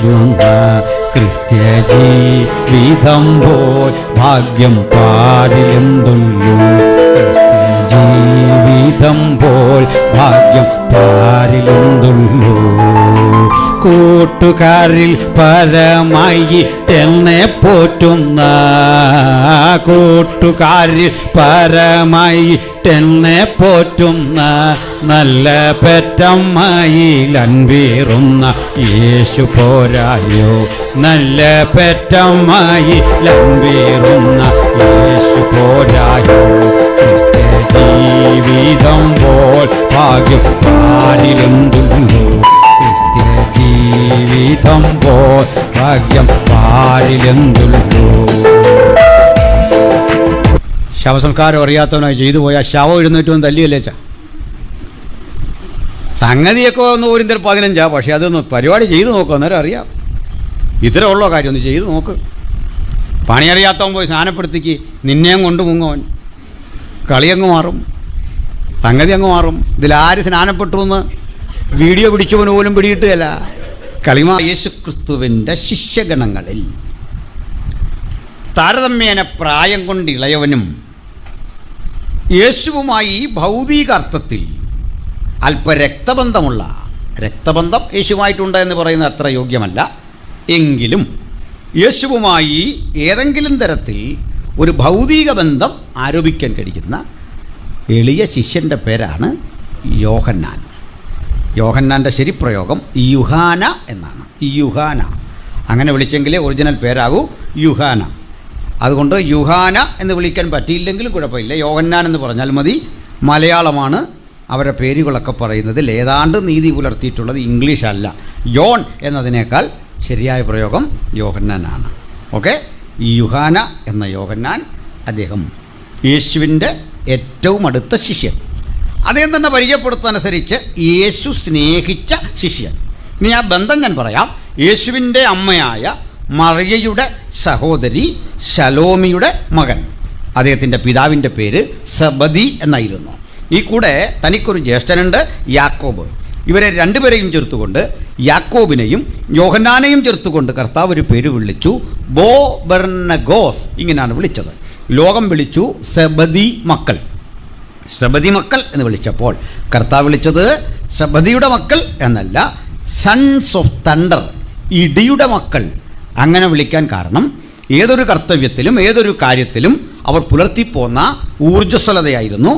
പാടിടുന്ന ക്രിസ്ത്യ ജീവിതം പോൽ ഭാഗ്യം പാരിലെന്തുള്ളൂ. ക്രിസ്ത്യ ജീവിതം പോൽ ഭാഗ്യം പാരിലെന്തുള്ളൂ. കൂട്ടുകാരിൽ പരമായിട്ടെന്നെ പോറ്റുന്ന, കൂട്ടുകാരിൽ പരമായിട്ടെന്നെ പോറ്റുന്ന നല്ല പെറ്റമ്മയിൽ അൻപേറുന്ന യേശു പോരായോ. നല്ല പെറ്റമ്മയിൽ അൻപേറുന്ന യേശു പോരായോ. ക്രിസ്ത്യ ജീവിതം പോൽ ഭാഗ്യം പാരിലെന്തുള്ളൂ. ക്രിസ്ത്യ ജീവിതം പോൽ ഭാഗ്യം പാരിലെന്തുള്ളൂ. ശവസംസ്കാരം അറിയാത്തവനായി ചെയ്തു പോയാൽ ശവം എഴുന്നേറ്റവും തല്ലിയല്ലേ ചാ. സംഗതിയൊക്കെ ഒന്ന് ഓരോരുത്തർ 15, പക്ഷേ അതൊന്ന് പരിപാടി ചെയ്തു നോക്കുക, അന്നേരം അറിയാം. ഇത്രയുള്ള കാര്യം ഒന്ന് ചെയ്തു നോക്ക്. പണിയറിയാത്തവൻ പോയി സ്നാനപ്പെടുത്തിക്ക്, നിന്നെയും കൊണ്ട് മുങ്ങവൻ, കളിയങ്ങ് മാറും, സംഗതി അങ്ങ് മാറും. ഇതിലാര് സ്നാനപ്പെട്ടു എന്ന് വീഡിയോ പിടിച്ചവന് പോലും പിടിയിട്ടുകയല്ല. കളിമാ യേശുക്രിസ്തുവിൻ്റെ ശിഷ്യഗണങ്ങളിൽ താരതമ്യേന പ്രായം കൊണ്ട് ഇളയവനും യേശുവുമായി ഭൗതിക അർത്ഥത്തിൽ അല്പ രക്തബന്ധമുള്ള, രക്തബന്ധം യേശുവായിട്ടുണ്ട് എന്ന് പറയുന്നത് അത്ര യോഗ്യമല്ല എങ്കിലും യേശുവുമായി ഏതെങ്കിലും തരത്തിൽ ഒരു ഭൗതിക ബന്ധം ആരോപിക്കാൻ കഴിയുന്ന എളിയ ശിഷ്യൻ്റെ പേരാണ് യോഹന്നാൻ. യോഹന്നാൻ്റെ ശരിപ്രയോഗം യുഹാന എന്നാണ്. യുഹാന അങ്ങനെ വിളിച്ചെങ്കിലേ ഒറിജിനൽ പേരാകൂ യുഹാന. അതുകൊണ്ട് യുഹാന എന്ന് വിളിക്കാൻ പറ്റിയില്ലെങ്കിലും കുഴപ്പമില്ല, യോഹന്നാൻ എന്ന് പറഞ്ഞാൽ മതി. മലയാളമാണ് അവരുടെ പേരുകളൊക്കെ പറയുന്നതിൽ ഏതാണ്ട് നീതി പുലർത്തിയിട്ടുള്ളത്, ഇംഗ്ലീഷ് അല്ല. ജോൺ എന്നതിനേക്കാൾ ശരിയായ പ്രയോഗം യോഹന്നാനാണ്. ഓക്കെ, ഈ യുഹാന എന്ന യോഹന്നാൻ അദ്ദേഹം യേശുവിൻ്റെ ഏറ്റവും അടുത്ത ശിഷ്യൻ. അദ്ദേഹം തന്നെ പരിചയപ്പെടുത്തനുസരിച്ച് യേശു സ്നേഹിച്ച ശിഷ്യൻ. ഇനി ആ ബന്ധം ഞാൻ പറയാം. യേശുവിൻ്റെ അമ്മയായ മറിയയുടെ സഹോദരി ശലോമിയുടെ മകൻ. അദ്ദേഹത്തിൻ്റെ പിതാവിൻ്റെ പേര് സെബദി എന്നായിരുന്നു. ഈ കൂടെ തനിക്കൊരു ജ്യേഷ്ഠനുണ്ട്, യാക്കോബ്. ഇവരെ രണ്ടുപേരെയും ചേർത്തുകൊണ്ട്, യാക്കോബിനെയും യോഹന്നാനെയും ചേർത്തുകൊണ്ട് കർത്താവ് ഒരു പേര് വിളിച്ചു, ബോ ബെർനഗോസ്. ഇങ്ങനെയാണ് വിളിച്ചത്. ലോകം വിളിച്ചു സെബദി മക്കൾ. സെബദി മക്കൾ എന്ന് വിളിച്ചപ്പോൾ കർത്താവ് വിളിച്ചത് സെബദിയുടെ മക്കൾ എന്നല്ല, സൺസ് ഓഫ് തണ്ടർ, ഇടിയുടെ മക്കൾ. അങ്ങനെ വിളിക്കാൻ കാരണം ഏതൊരു കർത്തവ്യത്തിലും ഏതൊരു കാര്യത്തിലും അവർ പുലർത്തിപ്പോന്ന ഊർജ്ജസ്വലതയായിരുന്നു.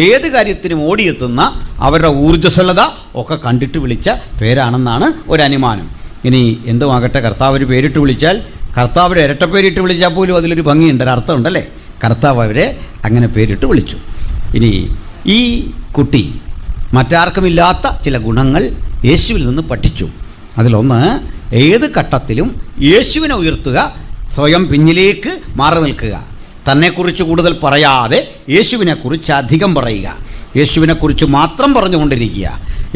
ഏത് കാര്യത്തിനും ഓടിയെത്തുന്ന അവരുടെ ഊർജ്ജസ്വലത ഒക്കെ കണ്ടിട്ട് വിളിച്ച പേരാണെന്നാണ് ഒരനുമാനം. ഇനി എന്തുമാകട്ടെ, കർത്താവ് ഒരു പേരിട്ട് വിളിച്ചാൽ, കർത്താവ് ഇരട്ടപ്പേരിട്ട് വിളിച്ചാൽ പോലും അതിലൊരു ഭംഗിയുണ്ട്, ഒരർത്ഥമുണ്ടല്ലേ. കർത്താവ് അവരെ അങ്ങനെ പേരിട്ട് വിളിച്ചു. ഇനി ഈ കുട്ടി മറ്റാർക്കുമില്ലാത്ത ചില ഗുണങ്ങൾ യേശുവിൽ നിന്ന് പഠിച്ചു. അതിലൊന്ന്, ഏത് ഘട്ടത്തിലും യേശുവിനെ ഉയർത്തുക, സ്വയം പിന്നിലേക്ക് മാറി നിൽക്കുക, തന്നെക്കുറിച്ച് കൂടുതൽ പറയാതെ യേശുവിനെക്കുറിച്ച് അധികം പറയുക, യേശുവിനെക്കുറിച്ച് മാത്രം പറഞ്ഞുകൊണ്ടിരിക്കുക.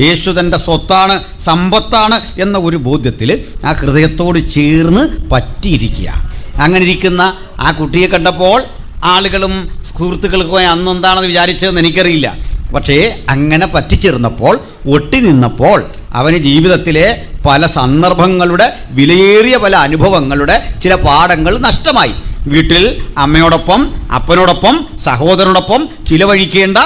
യേശു തൻ്റെ സ്വത്താണ്, സമ്പത്താണ് എന്ന ഒരു ബോധ്യത്തിൽ ആ ഹൃദയത്തോട് ചേർന്ന് പറ്റിയിരിക്കുക. അങ്ങനെ ഇരിക്കുന്ന ആ കുട്ടിയെ കണ്ടപ്പോൾ ആളുകളും സുഹൃത്തുക്കൾക്കും അന്നെന്താണെന്ന് വിചാരിച്ചതെന്ന് എനിക്കറിയില്ല. പക്ഷേ അങ്ങനെ പറ്റിച്ചേർന്നപ്പോൾ, ഒട്ടി നിന്നപ്പോൾ അവന് ജീവിതത്തിലെ പല സന്ദർഭങ്ങളുടെ, വിലയേറിയ പല അനുഭവങ്ങളുടെ ചില പാഠങ്ങൾ നഷ്ടമായി. വീട്ടിൽ അമ്മയോടൊപ്പം, അപ്പനോടൊപ്പം, സഹോദരനോടൊപ്പം ചിലവഴിക്കേണ്ട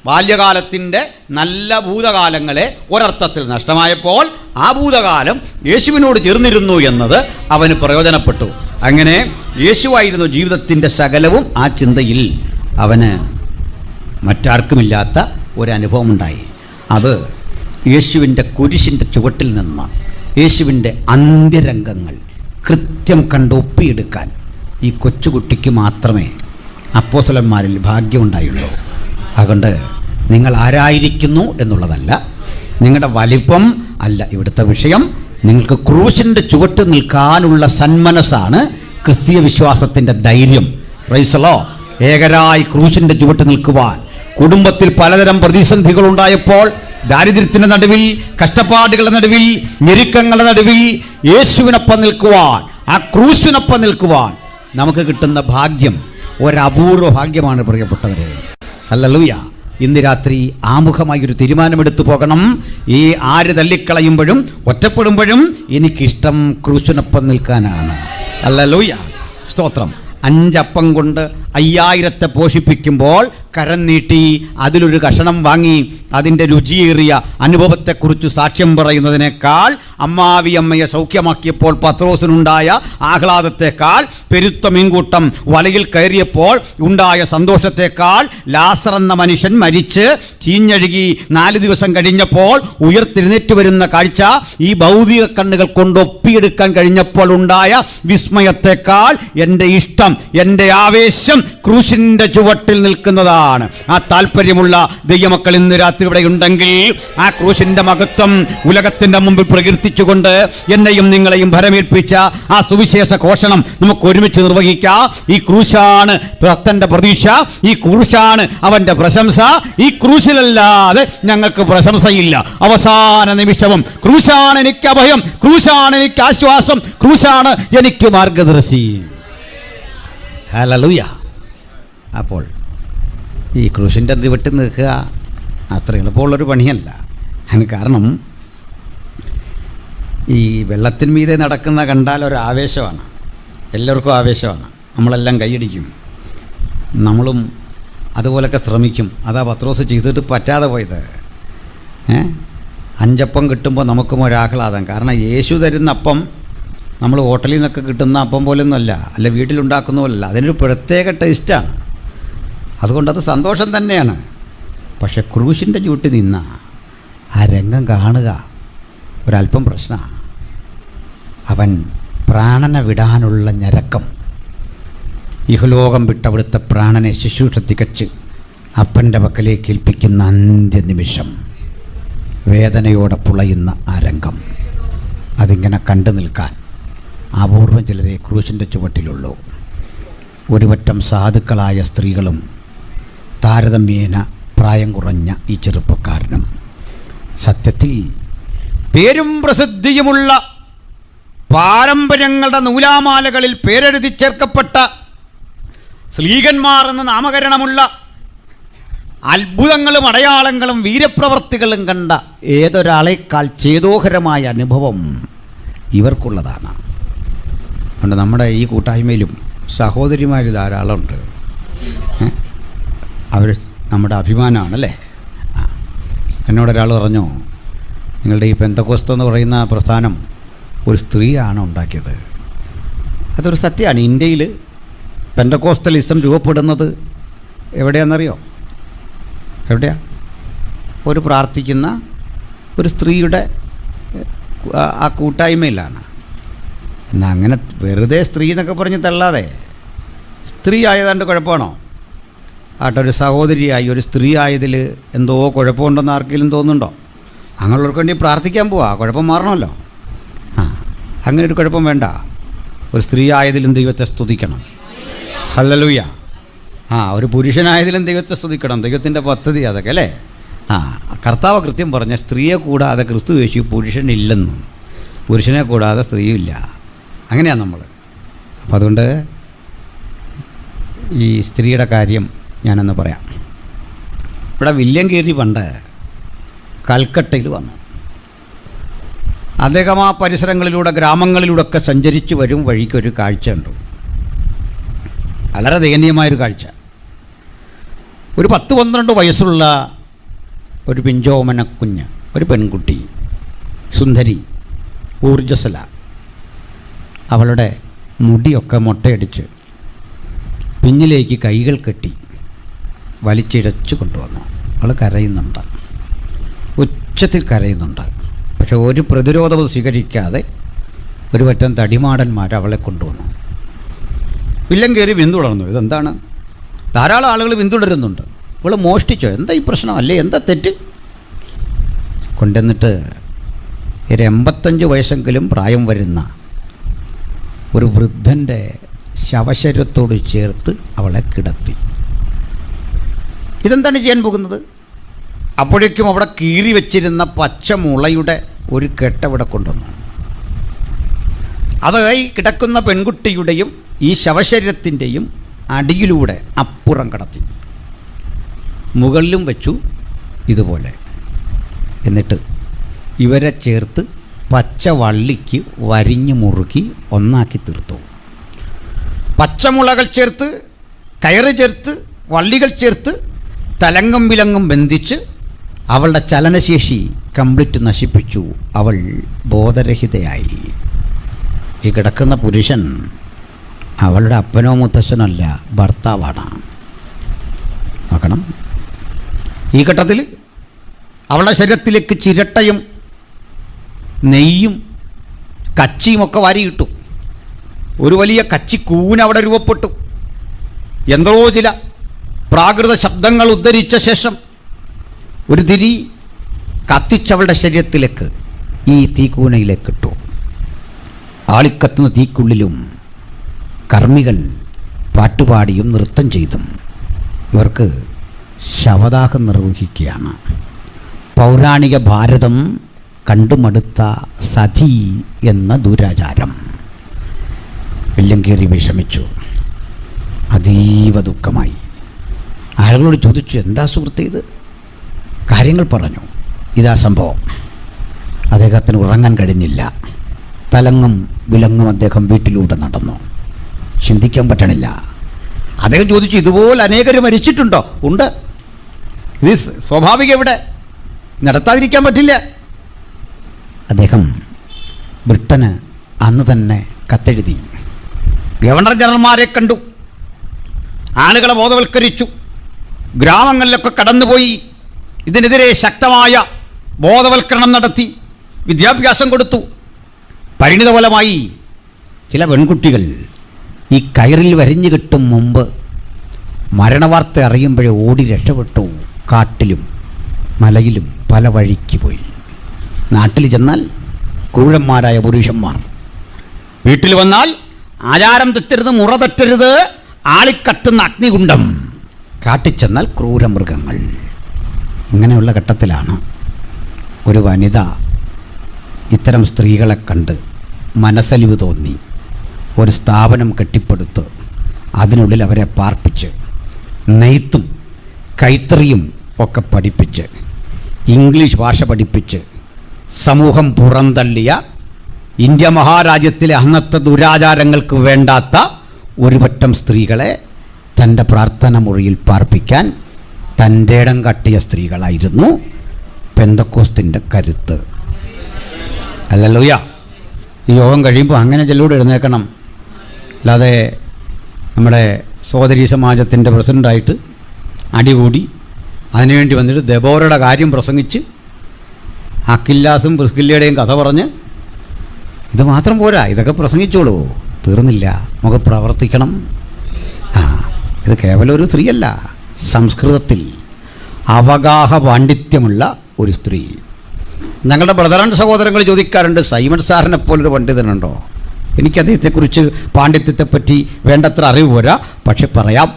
ബാല്യകാലത്തിൻ്റെ നല്ല ഭൂതകാലങ്ങളെ ഒരർത്ഥത്തിൽ നഷ്ടമായപ്പോൾ ആ ഭൂതകാലം യേശുവിനോട് ചേർന്നിരുന്നു എന്നത് അവന് പ്രയോജനപ്പെട്ടു. അങ്ങനെ യേശുവായിരുന്നു ജീവിതത്തിൻ്റെ സകലവും. ആ ചിന്തയിൽ അവന് മറ്റാർക്കുമില്ലാത്ത ഒരനുഭവമുണ്ടായി. അത് യേശുവിൻ്റെ കുരിശിൻ്റെ ചുവട്ടിൽ നിന്ന് യേശുവിൻ്റെ അന്ത്യരംഗങ്ങൾ കൃത്യം കണ്ടൊപ്പിയെടുക്കാൻ ഈ കൊച്ചുകുട്ടിക്ക് മാത്രമേ അപ്പോസ്തലന്മാരിൽ ഭാഗ്യമുണ്ടായുള്ളൂ. അതുകൊണ്ട് നിങ്ങൾ ആരായിരിക്കുന്നു എന്നുള്ളതല്ല, നിങ്ങളുടെ വലിപ്പം അല്ല ഇവിടുത്തെ വിഷയം. നിങ്ങൾക്ക് ക്രൂശിൻ്റെ ചുവട്ട് നിൽക്കാനുള്ള സന്മനസ്സാണ് ക്രിസ്തീയ വിശ്വാസത്തിൻ്റെ ധൈര്യം. Praise the Lord. ഏകരായി ക്രൂശിൻ്റെ ചുവട്ട് നിൽക്കുവാൻ. കുടുംബത്തിൽ പലതരം പ്രതിസന്ധികളുണ്ടായപ്പോൾ, ദാരിദ്ര്യത്തിൻ്റെ നടുവിൽ, കഷ്ടപ്പാടുകളുടെ നടുവിൽ, ഞെരുക്കങ്ങളുടെ നടുവിൽ യേശുവിനൊപ്പം നിൽക്കുവാൻ, ആ ക്രൂശിനൊപ്പം നിൽക്കുവാൻ നമുക്ക് കിട്ടുന്ന ഭാഗ്യം ഒരപൂർവ ഭാഗ്യമാണ് പ്രിയപ്പെട്ടവരെ. ഹല്ലേലൂയ. ഇന്ന് രാത്രി ആമുഖമായൊരു തീരുമാനമെടുത്തു പോകണം. ഈ ആര് തള്ളിക്കളയുമ്പോഴും ഒറ്റപ്പെടുമ്പോഴും എനിക്കിഷ്ടം ക്രൂശിനൊപ്പം നിൽക്കാനാണ്. ഹല്ലേലൂയ, സ്തോത്രം. 5 അപ്പം കൊണ്ട് 5000 പോഷിപ്പിക്കുമ്പോൾ കരം നീട്ടി അതിലൊരു കഷണം വാങ്ങി അതിൻ്റെ രുചിയേറിയ അനുഭവത്തെക്കുറിച്ച് സാക്ഷ്യം പറയുന്നതിനേക്കാൾ അമ്മാവിയമ്മയെ സൗഖ്യമാക്കിയപ്പോൾ പത്രോസിനുണ്ടായ ആഹ്ലാദത്തെക്കാൾ പെരുത്ത മീൻകൂട്ടം വലയിൽ കയറിയപ്പോൾ ഉണ്ടായ സന്തോഷത്തെക്കാൾ ലാസർ എന്ന മനുഷ്യൻ മരിച്ച് ചീഞ്ഞഴുകി 4 ദിവസം കഴിഞ്ഞപ്പോൾ ഉയർത്തെഴുന്നേറ്റ് വരുന്ന കാഴ്ച ഈ ഭൗതിക കണ്ണുകൾ കൊണ്ട് ഒപ്പിയെടുക്കാൻ കഴിഞ്ഞപ്പോൾ ഉണ്ടായ വിസ്മയത്തെക്കാൾ എൻ്റെ ഇഷ്ടം, എൻ്റെ ആവേശം ക്രൂശിൻ്റെ ചുവട്ടിൽ നിൽക്കുന്നതാണ്. ആ താല്പര്യമുള്ള ദൈവമക്കൾ ഇന്ന് രാത്രി ഇവിടെ ഉണ്ടെങ്കിൽ ആ ക്രൂശിൻ്റെ മഹത്വം ഉലകത്തിൻ്റെ മുമ്പിൽ പ്രകീർത്തിച്ചുകൊണ്ട് എന്നെയും നിങ്ങളെയും ഭരമേൽപ്പിച്ച ആ സുവിശേഷ ഘോഷണം നമുക്ക് ഒരുമിച്ച് നിർവഹിക്കാം. ഈ ക്രൂശാണ് ഭക്തന്റെ പ്രതീക്ഷ, ഈ ക്രൂശാണ് അവൻ്റെ പ്രശംസ. ഈ ക്രൂശിലല്ലാതെ ഞങ്ങൾക്ക് പ്രശംസയില്ല. അവസാന നിമിഷവും ക്രൂശാണ് എനിക്ക് അഭയം, ക്രൂശാണ് എനിക്ക് ആശ്വാസം, ക്രൂശാണ് എനിക്ക് മാർഗദർശി. ഹല്ലേലൂയ. അപ്പോൾ ഈ ക്രൂശിൻ്റെ അത് വിട്ട് നിൽക്കുക അത്ര എളുപ്പമുള്ളൊരു പണിയല്ല. അതിന് കാരണം ഈ വെള്ളത്തിന് മീതെ നടക്കുന്ന കണ്ടാൽ ഒരു ആവേശമാണ്, എല്ലാവർക്കും ആവേശമാണ്. നമ്മളെല്ലാം കൈയടിക്കും, നമ്മളും അതുപോലൊക്കെ ശ്രമിക്കും. അതാ പത്രോസ് ചെയ്തിട്ട് പറ്റാതെ പോയത്. 5 അപ്പം കിട്ടുമ്പോൾ നമുക്കും ഒരാഹ്ലാദം. കാരണം യേശു തരുന്ന അപ്പം നമ്മൾ ഹോട്ടലിൽ നിന്നൊക്കെ കിട്ടുന്ന അപ്പം പോലൊന്നുമല്ല, അല്ല വീട്ടിലുണ്ടാക്കുന്ന പോലല്ല. അതിനൊരു പ്രത്യേക ടേസ്റ്റാണ്. അതുകൊണ്ടത് സന്തോഷം തന്നെയാണ്. പക്ഷെ ക്രൂശിൻ്റെ ചൂട്ടിൽ നിന്ന ആ രംഗം കാണുക ഒരല്പം പ്രശ്നമാണ്. അവൻ പ്രാണനെ വിടാനുള്ള ഞരക്കം, ഇഹലോകം വിട്ടവിടുത്തെ പ്രാണനെ ശുശ്രൂഷ തികച്ച് അപ്പൻ്റെ പക്കലേക്ക് ഏൽപ്പിക്കുന്ന അന്ത്യനിമിഷം, വേദനയോടെ പുളയുന്ന ആ രംഗം, അതിങ്ങനെ കണ്ടു നിൽക്കാൻ അപൂർവം ചിലരെ ക്രൂശിൻ്റെ ചുവട്ടിലുള്ളൂ. ഒരുപറ്റം സാധുക്കളായ സ്ത്രീകളും താരതമ്യേന പ്രായം കുറഞ്ഞ ഈ ചെറുപ്പക്കാരനും. സത്യത്തിൽ പേരും പ്രസിദ്ധിയുമുള്ള പാരമ്പര്യങ്ങളുടെ നൂലാമാലകളിൽ പേരെഴുതി ചേർക്കപ്പെട്ട സ്ലീഹന്മാർ എന്ന നാമകരണമുള്ള അത്ഭുതങ്ങളും അടയാളങ്ങളും വീരപ്രവർത്തികളും കണ്ട ഏതൊരാളെക്കാൾ ചേതോഹരമായ അനുഭവം ഇവർക്കുള്ളതാണ്. അതുകൊണ്ട് നമ്മുടെ ഈ കൂട്ടായ്മയിലും സഹോദരിമാർ ധാരാളമുണ്ട്. അവർ നമ്മുടെ അഭിമാനമാണല്ലേ. എന്നോടൊരാൾ പറഞ്ഞു, നിങ്ങളുടെ ഈ പെന്തക്കോസ്ത് എന്ന് പറയുന്ന പ്രസ്ഥാനം ഒരു സ്ത്രീയാണ് ഉണ്ടാക്കിയത്. അതൊരു സത്യമാണ്. ഇന്ത്യയിൽ പെന്തക്കോസ്റ്റലിസം രൂപപ്പെടുന്നത് എവിടെയാണെന്നറിയോ? എവിടെയാ? ഒരു പ്രാർത്ഥിക്കുന്ന ഒരു സ്ത്രീയുടെ ആ കൂട്ടായ്മയിലാണ്. എന്നാൽ അങ്ങനെ വെറുതെ സ്ത്രീ എന്നൊക്കെ പറഞ്ഞ് തള്ളാതെ, സ്ത്രീ ആയതാണ്ട് കുഴപ്പമാണോ? ആട്ടെ, ഒരു സഹോദരിയായി ഒരു സ്ത്രീ ആയതിൽ എന്തോ കുഴപ്പമുണ്ടെന്ന് ആർക്കെങ്കിലും തോന്നുന്നുണ്ടോ? അങ്ങനെയുള്ളവർക്ക് വേണ്ടി പ്രാർത്ഥിക്കാൻ പോവാ, കുഴപ്പം മാറണമല്ലോ. അങ്ങനെ ഒരു കുഴപ്പം വേണ്ട. ഒരു സ്ത്രീ ആയതിലും ദൈവത്തെ സ്തുതിക്കണം. ഹല്ലേലൂയ. ഒരു പുരുഷനായതിലും ദൈവത്തെ സ്തുതിക്കണം. ദൈവത്തിൻ്റെ പദ്ധതി അതൊക്കെ അല്ലേ. കർത്താവ് കൃത്യം പറഞ്ഞ സ്ത്രീയെ കൂടാതെ ക്രിസ്തു യേശു പുരുഷനില്ലെന്നും പുരുഷനെ കൂടാതെ സ്ത്രീയുമില്ല. അങ്ങനെയാണ് നമ്മൾ. അപ്പം അതുകൊണ്ട് ഈ സ്ത്രീയുടെ കാര്യം ഞാനൊന്ന് പറയാം. ഇവിടെ വില്യം കേരി പണ്ട് കൽക്കട്ടയിൽ വന്നു. അദ്ദേഹം ആ പരിസരങ്ങളിലൂടെ ഗ്രാമങ്ങളിലൂടെയൊക്കെ സഞ്ചരിച്ച് വരും വഴിക്കൊരു കാഴ്ച ഉണ്ട്, വളരെ ദയനീയമായൊരു കാഴ്ച. ഒരു 10-12 വയസ്സുള്ള ഒരു പിഞ്ചോമന കുഞ്ഞ്, ഒരു പെൺകുട്ടി, സുന്ദരി, ഊർജ്ജസ്വല. അവളുടെ മുടിയൊക്കെ മുട്ടയടിച്ച് പിന്നിലേക്ക് കൈകൾ കെട്ടി വലിച്ചിഴച്ചു കൊണ്ടുവന്നു. അവൾ കരയുന്നുണ്ട്, ഉച്ചത്തിൽ കരയുന്നുണ്ട്. പക്ഷെ ഒരു പ്രതിരോധവും സ്വീകരിക്കാതെ ഒരു പറ്റം തടിമാടന്മാർ അവളെ കൊണ്ടുവന്നു. വില്ലം കയറി പിന്തുടർന്നു. ഇതെന്താണ്? ധാരാളം ആളുകൾ പിന്തുടരുന്നുണ്ട്. ഇവൾ മോഷ്ടിച്ചോ? എന്താ ഈ പ്രശ്നം? അല്ലേ എന്താ തെറ്റ്? കൊണ്ടുവന്നിട്ട് ഒരു 85 വയസ്സെങ്കിലും പ്രായം വരുന്ന ഒരു വൃദ്ധൻ്റെ ശവശരീരത്തോട് ചേർത്ത് അവളെ കിടത്തി. ഇതെന്താണ് ചെയ്യാൻ പോകുന്നത്? അപ്പോഴേക്കും അവിടെ കീറി വെച്ചിരുന്ന പച്ചമുളയുടെ ഒരു കെട്ടവിടെ കൊണ്ടുവന്നു. അതായി കിടക്കുന്ന പെൺകുട്ടിയുടെയും ഈ ശവശരീരത്തിൻ്റെയും അടിയിലൂടെ അപ്പുറം കടത്തി. മുകളിലും വെച്ചു ഇതുപോലെ. എന്നിട്ട് ഇവരെ ചേർത്ത് പച്ചവള്ളിക്ക് വരിഞ്ഞു മുറുക്കി ഒന്നാക്കി തീർത്തു. പച്ചമുളകൾ ചേർത്ത്, കയറ് ചേർത്ത്, വള്ളികൾ ചേർത്ത് തലങ്ങും വിലങ്ങും ബന്ധിച്ച് അവളുടെ ചലനശേഷി കംപ്ലീറ്റ് നശിപ്പിച്ചു. അവൾ ബോധരഹിതയായി. ഈ കിടക്കുന്ന പുരുഷൻ അവളുടെ അപ്പനോ മുത്തശ്ശനല്ല, ഭർത്താവാണ്. നോക്കണം, ഈ ഘട്ടത്തിൽ അവളുടെ ശരീരത്തിലേക്ക് ചിരട്ടയും നെയ്യും കച്ചിയുമൊക്കെ വാരിയിട്ടു. ഒരു വലിയ കച്ചിക്കൂന അവിടെ രൂപപ്പെട്ടു. എന്തോ ചില പ്രാകൃത ശബ്ദങ്ങൾ ഉദ്ധരിച്ച ശേഷം ഒരു തിരി കത്തിച്ചവളുടെ ശരീരത്തിലേക്ക്, ഈ തീക്കൂനയിലേക്ക് ഇട്ടു. ആളിക്കത്തുന്ന തീക്കുള്ളിലും കർമ്മികൾ പാട്ടുപാടിയും നൃത്തം ചെയ്തും ഇവർക്ക് ശവദാഹം നിർവഹിക്കുകയാണ്. പൗരാണിക ഭാരതം കണ്ടുമടുത്ത സതി എന്ന ദുരാചാരം. വെല്ലങ്കേറി വിഷമിച്ചു, അതീവ ദുഃഖമായി. ആളുകളോട് ചോദിച്ചു, എന്താ സുഹൃത്ത് ഇത്? കാര്യങ്ങൾ പറഞ്ഞു. ഇതാ സംഭവം. അദ്ദേഹത്തിന് ഉറങ്ങാൻ കഴിഞ്ഞില്ല. തലങ്ങും വിലങ്ങും അദ്ദേഹം വീട്ടിലൂടെ നടന്നു. ചിന്തിക്കാൻ പറ്റണില്ല. അദ്ദേഹം ചോദിച്ചു, ഇതുപോലെ അനേകർ മരിച്ചിട്ടുണ്ടോ? ഉണ്ട്. ഇത് സ്വാഭാവികം, ഇവിടെ നടത്താതിരിക്കാൻ പറ്റില്ല. അദ്ദേഹം ബ്രിട്ടന് അന്ന് തന്നെ കത്തെഴുതി. ഗവർണർ ജനറൽമാരെ കണ്ടു, ആളുകളെ ബോധവൽക്കരിച്ചു, ഗ്രാമങ്ങളിലൊക്കെ കടന്നുപോയി ഇതിനെതിരെ ശക്തമായ ബോധവൽക്കരണം നടത്തി, വിദ്യാഭ്യാസം കൊടുത്തു. പരിണിതഫലമായി ചില പെൺകുട്ടികൾ ഈ കയറിൽ വരിഞ്ഞു കിട്ടും മുമ്പ് മരണവാർത്ത അറിയുമ്പോഴേ ഓടി രക്ഷപ്പെട്ടു. കാട്ടിലും മലയിലും പല വഴിക്ക് പോയി. നാട്ടിൽ ചെന്നാൽ ക്രൂരന്മാരായ പുരുഷന്മാർ, വീട്ടിൽ വന്നാൽ ആചാരം തെറ്റരുത്, മുറ തെറ്റരുത്, ആളിക്കത്തുന്ന അഗ്നികുണ്ഡം, കാട്ടിച്ചെന്നാൽ ക്രൂരമൃഗങ്ങൾ. ഇങ്ങനെയുള്ള ഘട്ടത്തിലാണ് ഒരു വനിത ഇത്തരം സ്ത്രീകളെ കണ്ട് മനസ്സലിവ് തോന്നി ഒരു സ്ഥാപനം കെട്ടിപ്പടുത്ത് അതിനുള്ളിൽ അവരെ പാർപ്പിച്ച് നെയ്ത്തും കൈത്തറിയും ഒക്കെ പഠിപ്പിച്ച് ഇംഗ്ലീഷ് ഭാഷ പഠിപ്പിച്ച് സമൂഹം പുറന്തള്ളിയ ഇന്ത്യ മഹാരാജ്യത്തിലെ അന്നത്തെ ദുരാചാരങ്ങൾക്ക് വേണ്ടാത്ത ഒരു പറ്റം സ്ത്രീകളെ തൻ്റെ പ്രാർത്ഥന മുറിയിൽ പാർപ്പിക്കാൻ തൻ്റെ ഇടം കാട്ടിയ സ്ത്രീകളായിരുന്നു പെന്തക്കോസ്തിൻ്റെ കരുത്ത്. ഹല്ലേലൂയ. ഈ യോഗം കഴിയുമ്പോൾ അങ്ങനെ ചെല്ലൂടെ എഴുന്നേൽക്കണം. അല്ലാതെ നമ്മുടെ സഹോദരി സമാജത്തിൻ്റെ പ്രസിഡൻ്റായിട്ട് അടികൂടി അതിനുവേണ്ടി വന്നിട്ട് ദെബോറയുടെ കാര്യം പ്രസംഗിച്ച് അക്കില്ലാസും പ്രിസ്കില്ലയുടെയും കഥ പറഞ്ഞ് ഇത് മാത്രം പോരാ, ഇതൊക്കെ പ്രസംഗിച്ചോളൂ, തീർന്നില്ല. നമുക്ക് പ്രവർത്തിക്കണം. ഇത് കേവലം ഒരു സ്ത്രീയല്ല, സംസ്കൃതത്തിൽ അവഗാഹ പാണ്ഡിത്യമുള്ള ഒരു സ്ത്രീ. ഞങ്ങളുടെ ബ്രദർ ആൻഡ് സഹോദരങ്ങൾ ചോദിക്കാറുണ്ട്, സൈമൺ സാറിനെ പോലൊരു പണ്ഡിതനുണ്ടോ? എനിക്കദ്ദേഹത്തെക്കുറിച്ച് പാണ്ഡിത്യത്തെപ്പറ്റി വേണ്ടത്ര അറിവ് പോരാ, പക്ഷെ പറയാം.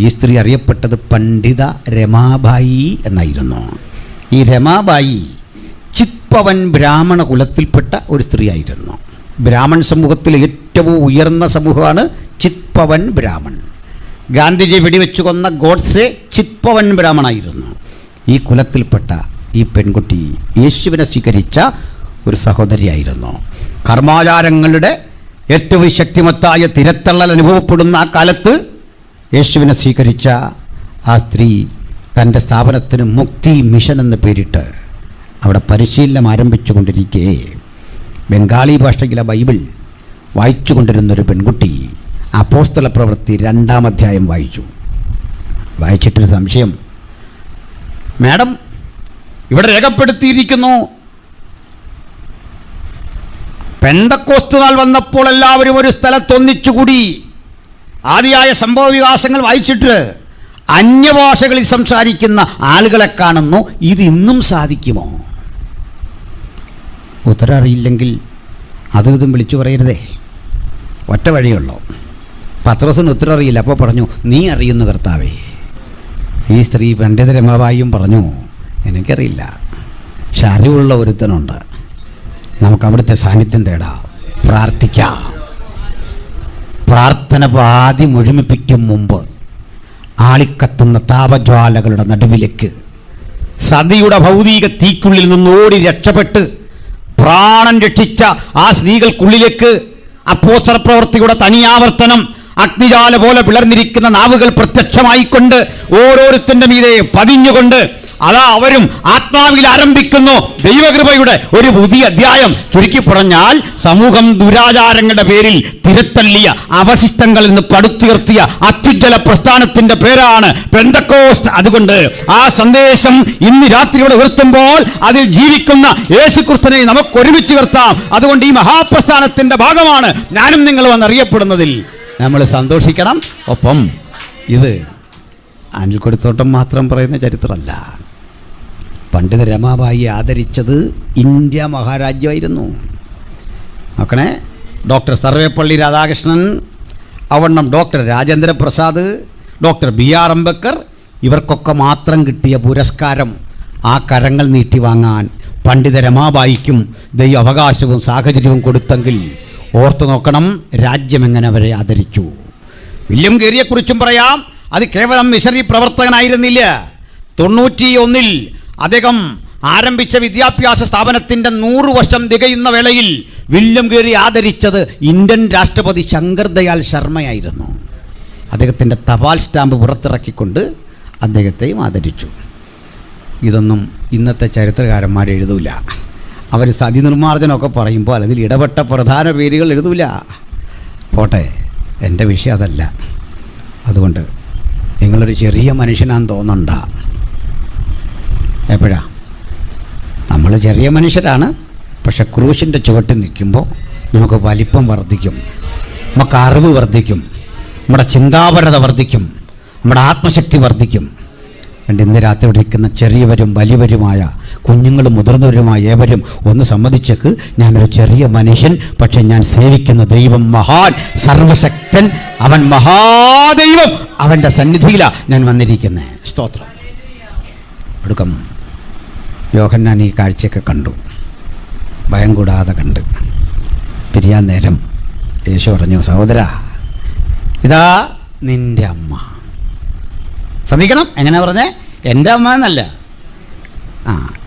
ഈ സ്ത്രീ അറിയപ്പെട്ടത് പണ്ഡിത രമാബായി എന്നായിരുന്നു. ഈ രമാബായി ചിത്പവൻ ബ്രാഹ്മണ കുലത്തിൽപ്പെട്ട ഒരു സ്ത്രീ ആയിരുന്നു. ബ്രാഹ്മൺ സമൂഹത്തിലെ ഏറ്റവും ഉയർന്ന സമൂഹമാണ് ചിത്പവൻ ബ്രാഹ്മൺ. ഗാന്ധിജി വെടിവെച്ചു കൊന്ന ഗോഡ്സെ ചിത്പവൻ ബ്രാഹ്മണായിരുന്നു. ഈ കുലത്തിൽപ്പെട്ട ഈ പെൺകുട്ടി യേശുവിനെ സ്വീകരിച്ച ഒരു സഹോദരിയായിരുന്നു. കർമാചാരങ്ങളുടെ ഏറ്റവും ശക്തിമത്തായ തിരത്തള്ളൽ അനുഭവപ്പെടുന്ന ആ കാലത്ത് യേശുവിനെ സ്വീകരിച്ച ആ സ്ത്രീ തൻ്റെ സ്ഥാപനത്തിന് മുക്തി മിഷൻ എന്ന് പേരിട്ട് അവിടെ പരിശീലനം ആരംഭിച്ചു കൊണ്ടിരിക്കെ ബംഗാളി ഭാഷയിലെ ബൈബിൾ വായിച്ചു കൊണ്ടിരുന്നൊരു പെൺകുട്ടി അപ്പോസ്തല പ്രവൃത്തി 2-ാം അധ്യായം വായിച്ചിട്ടൊരു സംശയം. മാഡം, ഇവിടെ രേഖപ്പെടുത്തിയിരിക്കുന്നു, പെന്തക്കോസ്ത് നാൾ വന്നപ്പോൾ എല്ലാവരും ഒരു സ്ഥലത്തൊന്നിച്ചുകൂടി ആദിയായ സംഭവ വികാസങ്ങൾ വായിച്ചിട്ട് അന്യഭാഷകളിൽ സംസാരിക്കുന്ന ആളുകളെ കാണുന്നു. ഇത് ഇന്നും സാധിക്കുമോ? ഉത്തരം അറിയില്ലെങ്കിൽ അതും ഇതും വിളിച്ചു പറയരുതേ. ഒറ്റ വഴിയുള്ളൂ. പത്രോസിന് ഉത്തരം അറിയില്ല. അപ്പോൾ പറഞ്ഞു, നീ അറിയുന്നു കർത്താവേ. ഈ സ്ത്രീ പണ്ഡിത രമാബായിയും പറഞ്ഞു, എനിക്കറിയില്ല, പക്ഷെ അറിവുള്ള ഒരുത്തനുണ്ട്, നമുക്ക് അവിടുത്തെ സാന്നിധ്യം തേടാം, പ്രാർത്ഥിക്കാം. പ്രാർത്ഥന പാതി മുഴുമിപ്പിക്കും മുമ്പ് ആളിക്കത്തുന്ന താപജ്വാലകളുടെ നടുവിലേക്ക്, സതിയുടെ ഭൗതിക തീക്കുള്ളിൽ നിന്ന് ഓടി രക്ഷപ്പെട്ട് പ്രാണൻ രക്ഷിച്ച ആ സ്ത്രീകൾക്കുള്ളിലേക്ക് അപ്പോസ്തല പ്രവൃത്തിയുടെ തനിയാവർത്തനം അഗ്നിജാല പോലെ പിളർന്നിരിക്കുന്ന നാവുകൾ പ്രത്യക്ഷമായിക്കൊണ്ട് ഓരോരുത്തരുടെ മീതെ പതിഞ്ഞുകൊണ്ട് അതാ അവരും ആത്മാവിൽ ആരംഭിക്കുന്നു ദൈവകൃപയുടെ ഒരു പുതിയ അധ്യായം. ചുരുക്കി പറഞ്ഞാൽ സമൂഹം ദുരാചാരങ്ങളുടെ പേരിൽ തിരത്തള്ളിയ അവശിഷ്ടങ്ങളിൽ നിന്ന് പടുത്തുയർത്തിയ അത്യുജ്വല പ്രസ്ഥാനത്തിന്റെ പേരാണ് പെന്തക്കോസ്റ്റ്. അതുകൊണ്ട് ആ സന്ദേശം ഇന്ന് രാത്രിയോടെ ഉയർത്തുമ്പോൾ അതിൽ ജീവിക്കുന്ന യേശുക്രിസ്തുവിനെ നമുക്ക് ഒരുമിച്ച് ഉയർത്താം. അതുകൊണ്ട് ഈ മഹാപ്രസ്ഥാനത്തിന്റെ ഭാഗമാണ് ഞാനും നിങ്ങളും എന്നറിയപ്പെടുന്നതിൽ നമ്മൾ സന്തോഷിക്കണം. ഒപ്പം ഇത് അനിൽക്കൊടിത്തോട്ടം മാത്രം പറയുന്ന ചരിത്രമല്ല. പണ്ഡിത രമാബായി ആദരിച്ചത് ഇന്ത്യ മഹാരാജ്യമായിരുന്നു. നോക്കണേ, ഡോക്ടർ സർവേപ്പള്ളി രാധാകൃഷ്ണൻ, അവണ്ണം doctor Rajendra Prasad, doctor BR Ambedkar, ഇവർക്കൊക്കെ മാത്രം കിട്ടിയ പുരസ്കാരം ആ കരങ്ങൾ നീട്ടി വാങ്ങാൻ പണ്ഡിത രമാബായിക്കും ദൈവ അവകാശവും സാഹചര്യവും കൊടുത്തെങ്കിൽ ഓർത്തു നോക്കണം രാജ്യം എങ്ങനെ അവരെ ആദരിച്ചു. വില്യം ഗേരിയെക്കുറിച്ചും പറയാം. അത് കേവലം മിഷണറി പ്രവർത്തകനായിരുന്നില്ല. 91 അദ്ദേഹം ആരംഭിച്ച വിദ്യാഭ്യാസ സ്ഥാപനത്തിൻ്റെ 100 വർഷം തികയുന്ന വേളയിൽ വില്യം ഗേരി ആദരിച്ചത് ഇന്ത്യൻ രാഷ്ട്രപതി ശങ്കർ ദയാൽ ശർമ്മയായിരുന്നു. അദ്ദേഹത്തിൻ്റെ തപാൽ സ്റ്റാമ്പ് പുറത്തിറക്കിക്കൊണ്ട് അദ്ദേഹത്തെയും ആദരിച്ചു. ഇതൊന്നും ഇന്നത്തെ ചരിത്രകാരന്മാർ എഴുതൂല. അവർ സതി നിർമ്മാർജ്ജനമൊക്കെ പറയുമ്പോൾ അതിൽ ഇടപെട്ട പ്രധാന പേരുകൾ എഴുതൂല. പോട്ടെ, എൻ്റെ വിഷയം അതല്ല. അതുകൊണ്ട് നിങ്ങളൊരു ചെറിയ മനുഷ്യനാന്ന് തോന്നണ്ട. എപ്പോഴാ നമ്മൾ ചെറിയ മനുഷ്യരാണ്, പക്ഷെ ക്രൂശിൻ്റെ ചുവട്ടിൽ നിൽക്കുമ്പോൾ നമുക്ക് വലിപ്പം വർദ്ധിക്കും, നമുക്ക് അറിവ് വർദ്ധിക്കും, നമ്മുടെ ചിന്താപരത വർദ്ധിക്കും, നമ്മുടെ ആത്മശക്തി വർദ്ധിക്കും. രണ്ട് ഇന്ന് രാത്രി ഇരിക്കുന്ന ചെറിയവരും വലിയവരുമായ കുഞ്ഞുങ്ങളും മുതിർന്നവരുമായ ഏവരും ഒന്ന് സമ്മതിച്ചേക്ക്, ഞാനൊരു ചെറിയ മനുഷ്യൻ, പക്ഷെ ഞാൻ സേവിക്കുന്ന ദൈവം മഹാൻ, സർവശക്തൻ, അവൻ മഹാദൈവം, അവൻ്റെ സന്നിധിയിലാണ് ഞാൻ വന്നിരിക്കുന്നത്. സ്തോത്രം. എടുക്കം യോഹന്നാൻ ഈ കാഴ്ചയൊക്കെ കണ്ടു, ഭയം കൂടാതെ കണ്ട്. പിരിയാൻ നേരം യേശു പറഞ്ഞു, സഹോദരാ, ഇതാ നിൻ്റെ അമ്മ. ശ്രദ്ധിക്കണം, എങ്ങനെ പറഞ്ഞേ? എൻ്റെ അമ്മ എന്നല്ല,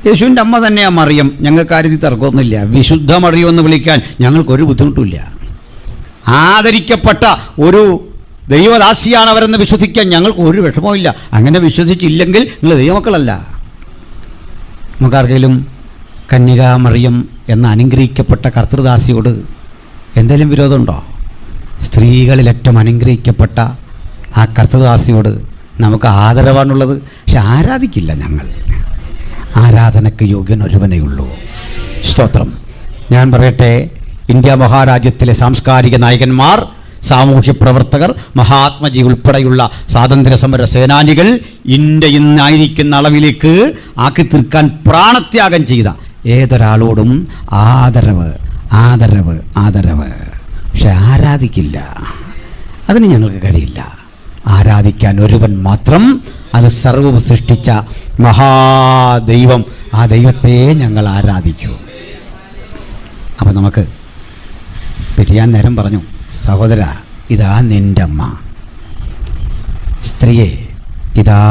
യേശുവിൻ്റെ അമ്മ തന്നെയാണ് മറിയം. ഞങ്ങൾക്ക് കാര്യത്തിൽ തർക്കമൊന്നുമില്ല. വിശുദ്ധ മറിയം എന്ന് വിളിക്കാൻ ഞങ്ങൾക്കൊരു ബുദ്ധിമുട്ടുമില്ല. ആദരിക്കപ്പെട്ട ഒരു ദൈവദാസിയാണ് അവരെന്ന് വിശ്വസിക്കാൻ ഞങ്ങൾക്ക് ഒരു വിഷമവുമില്ല. അങ്ങനെ വിശ്വസിച്ചില്ലെങ്കിൽ നിങ്ങൾ ദൈവമക്കളല്ല. നമുക്കാർക്കെങ്കിലും കന്യകാ മറിയം എന്ന അനുഗ്രഹിക്കപ്പെട്ട കർത്തൃദാസിയോട് എന്തെങ്കിലും വിരോധമുണ്ടോ? സ്ത്രീകളിൽ ഏറ്റവും അനുഗ്രഹിക്കപ്പെട്ട ആ കർത്തൃദാസിയോട് നമുക്ക് ആദരവാണുള്ളത്. പക്ഷെ ആരാധിക്കില്ല ഞങ്ങൾ. ആരാധനയ്ക്ക് യോഗ്യൻ ഒരുവനേ ഉള്ളൂ. സ്തോത്രം. ഞാൻ പറയട്ടെ, ഇന്ത്യ മഹാരാജ്യത്തിലെ സാംസ്കാരിക നായകന്മാർ, സാമൂഹ്യ പ്രവർത്തകർ, മഹാത്മജി ഉൾപ്പെടെയുള്ള സ്വാതന്ത്ര്യ സമര സേനാനികൾ ഇന്ത്യ ഇന്നായിരിക്കുന്ന അളവിലേക്ക് ആക്കി തീർക്കാൻ പ്രാണത്യാഗം ചെയ്ത ഏതൊരാളോടും ആദരവ്, ആദരവ്, ആദരവ്. പക്ഷെ ആരാധിക്കില്ല. അതിന് ഞങ്ങൾക്ക് കഴിയില്ല. ആരാധിക്കാൻ ഒരുവൻ മാത്രം, അത് സർവ്വം സൃഷ്ടിച്ച മഹാദൈവം. ആ ദൈവത്തെ ഞങ്ങൾ ആരാധിക്കൂ. അപ്പം നമുക്ക് പിരിയാൻ നേരം പറഞ്ഞു, സഹോദര, ഇതാ നിൻ്റെ അമ്മ. സ്ത്രീയെ, ഇതാ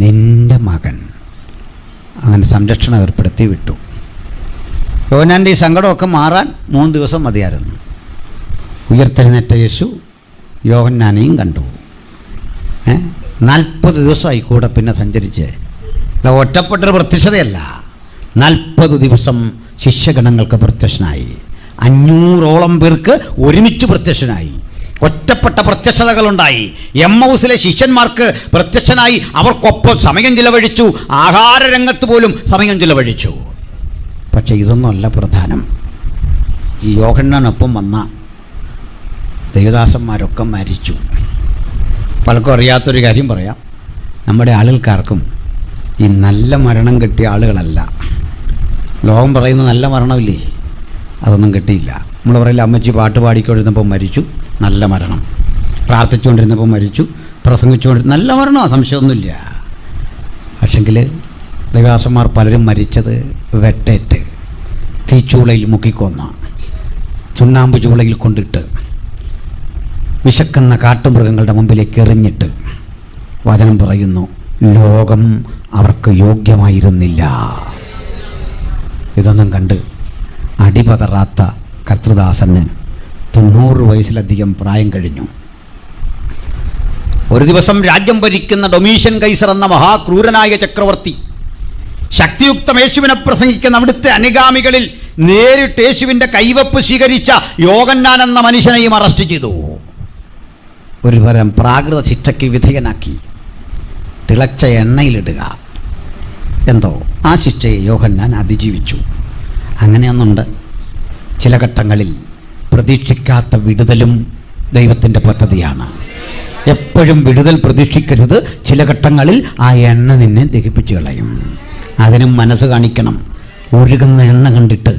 നിൻ്റെ മകൻ. അങ്ങനെ സംരക്ഷണം ഏർപ്പെടുത്തി വിട്ടു. യോഹന്നാൻ്റെ ഈ സങ്കടമൊക്കെ മാറാൻ 3 ദിവസം മതിയായിരുന്നു. ഉയർത്തെഴുന്നേറ്റ യേശു യോഹന്നാനെയും കണ്ടു. 40 ദിവസമായി കൂടെ പിന്നെ സഞ്ചരിച്ച്. അല്ല, ഒറ്റപ്പെട്ടൊരു പ്രത്യക്ഷതയല്ല. 40 ദിവസം ശിഷ്യഗണങ്ങൾക്ക് പ്രത്യക്ഷനായി. 500ഓളം പേർക്ക് ഒരുമിച്ച് പ്രത്യക്ഷനായി. ഒറ്റപ്പെട്ട പ്രത്യക്ഷതകളുണ്ടായി. എമ്മൗസിലെ ശിഷ്യന്മാർക്ക് പ്രത്യക്ഷനായി. അവർക്കൊപ്പം സമയം ചിലവഴിച്ചു. ആഹാരരംഗത്ത് പോലും സമയം ചിലവഴിച്ചു. പക്ഷേ ഇതൊന്നുമല്ല പ്രധാനം. ഈ യോഹന്നാനൊപ്പം വന്ന ദേവദാസന്മാരൊക്കെ മരിച്ചു. പലർക്കും അറിയാത്തൊരു കാര്യം പറയാം. നമ്മുടെ ആളുകൾക്കാർക്കും ഈ നല്ല മരണം കിട്ടിയ ആളുകളല്ല. ലോകം പറയുന്ന നല്ല മരണമില്ലേ, അതൊന്നും കിട്ടിയില്ല. നമ്മൾ പറയില്ല, അമ്മച്ചി പാട്ട് പാടിക്കൊണ്ടിരുന്നപ്പോൾ മരിച്ചു, നല്ല മരണം. പ്രാർത്ഥിച്ചുകൊണ്ടിരുന്നപ്പോൾ മരിച്ചു, പ്രസംഗിച്ചുകൊണ്ടിരുന്ന നല്ല മരണമാണ്, സംശയമൊന്നുമില്ല. പക്ഷെങ്കിൽ ദേവദാസന്മാർ പലരും മരിച്ചത് വെട്ടേറ്റ്, തീച്ചൂളയിൽ മുക്കിക്കൊന്ന, ചുണ്ണാമ്പ് ചൂളയിൽ കൊണ്ടിട്ട്, വിശക്കുന്ന കാട്ടുമൃഗങ്ങളുടെ മുമ്പിലേക്ക് എറിഞ്ഞിട്ട്, വചനം പറയുന്നു, ലോകം അവർക്ക് യോഗ്യമായിരുന്നില്ല. ഇതൊന്നും കണ്ട് അടിപതറാത്ത കർത്തൃദാസന് 90 വയസ്സിലധികം പ്രായം കഴിഞ്ഞു. ഒരു ദിവസം രാജ്യം ഭരിക്കുന്ന ഡൊമീഷ്യൻ കൈസർ എന്ന മഹാക്രൂരനായ ചക്രവർത്തി ശക്തിയുക്തം യേശുവിനെ പ്രസംഗിക്കുന്ന അവിടുത്തെ അനുഗാമികളിൽ നേരിട്ട് യേശുവിൻ്റെ കൈവപ്പ് സ്വീകരിച്ച യോഹന്നാൻ എന്ന മനുഷ്യനെയും അറസ്റ്റ് ചെയ്തു. ഒരു തരം പ്രാകൃത ശിക്ഷയ്ക്ക് വിധേയനാക്കി തിളച്ച എണ്ണയിലിടുക, എന്തോ ആ ശിക്ഷയെ യോഹന്നാൻ അതിജീവിച്ചു. അങ്ങനെയൊന്നുണ്ട്, ചില ഘട്ടങ്ങളിൽ പ്രതീക്ഷിക്കാത്ത വിടുതലും ദൈവത്തിൻ്റെ പദ്ധതിയാണ്. എപ്പോഴും വിടുതൽ പ്രതീക്ഷിക്കരുത്. ചില ഘട്ടങ്ങളിൽ ആ എണ്ണ നിന്നെ ദഹിപ്പിച്ചു കളയും. അതിനും മനസ്സ് കാണിക്കണം. ഒഴുകുന്ന എണ്ണ കണ്ടിട്ട്,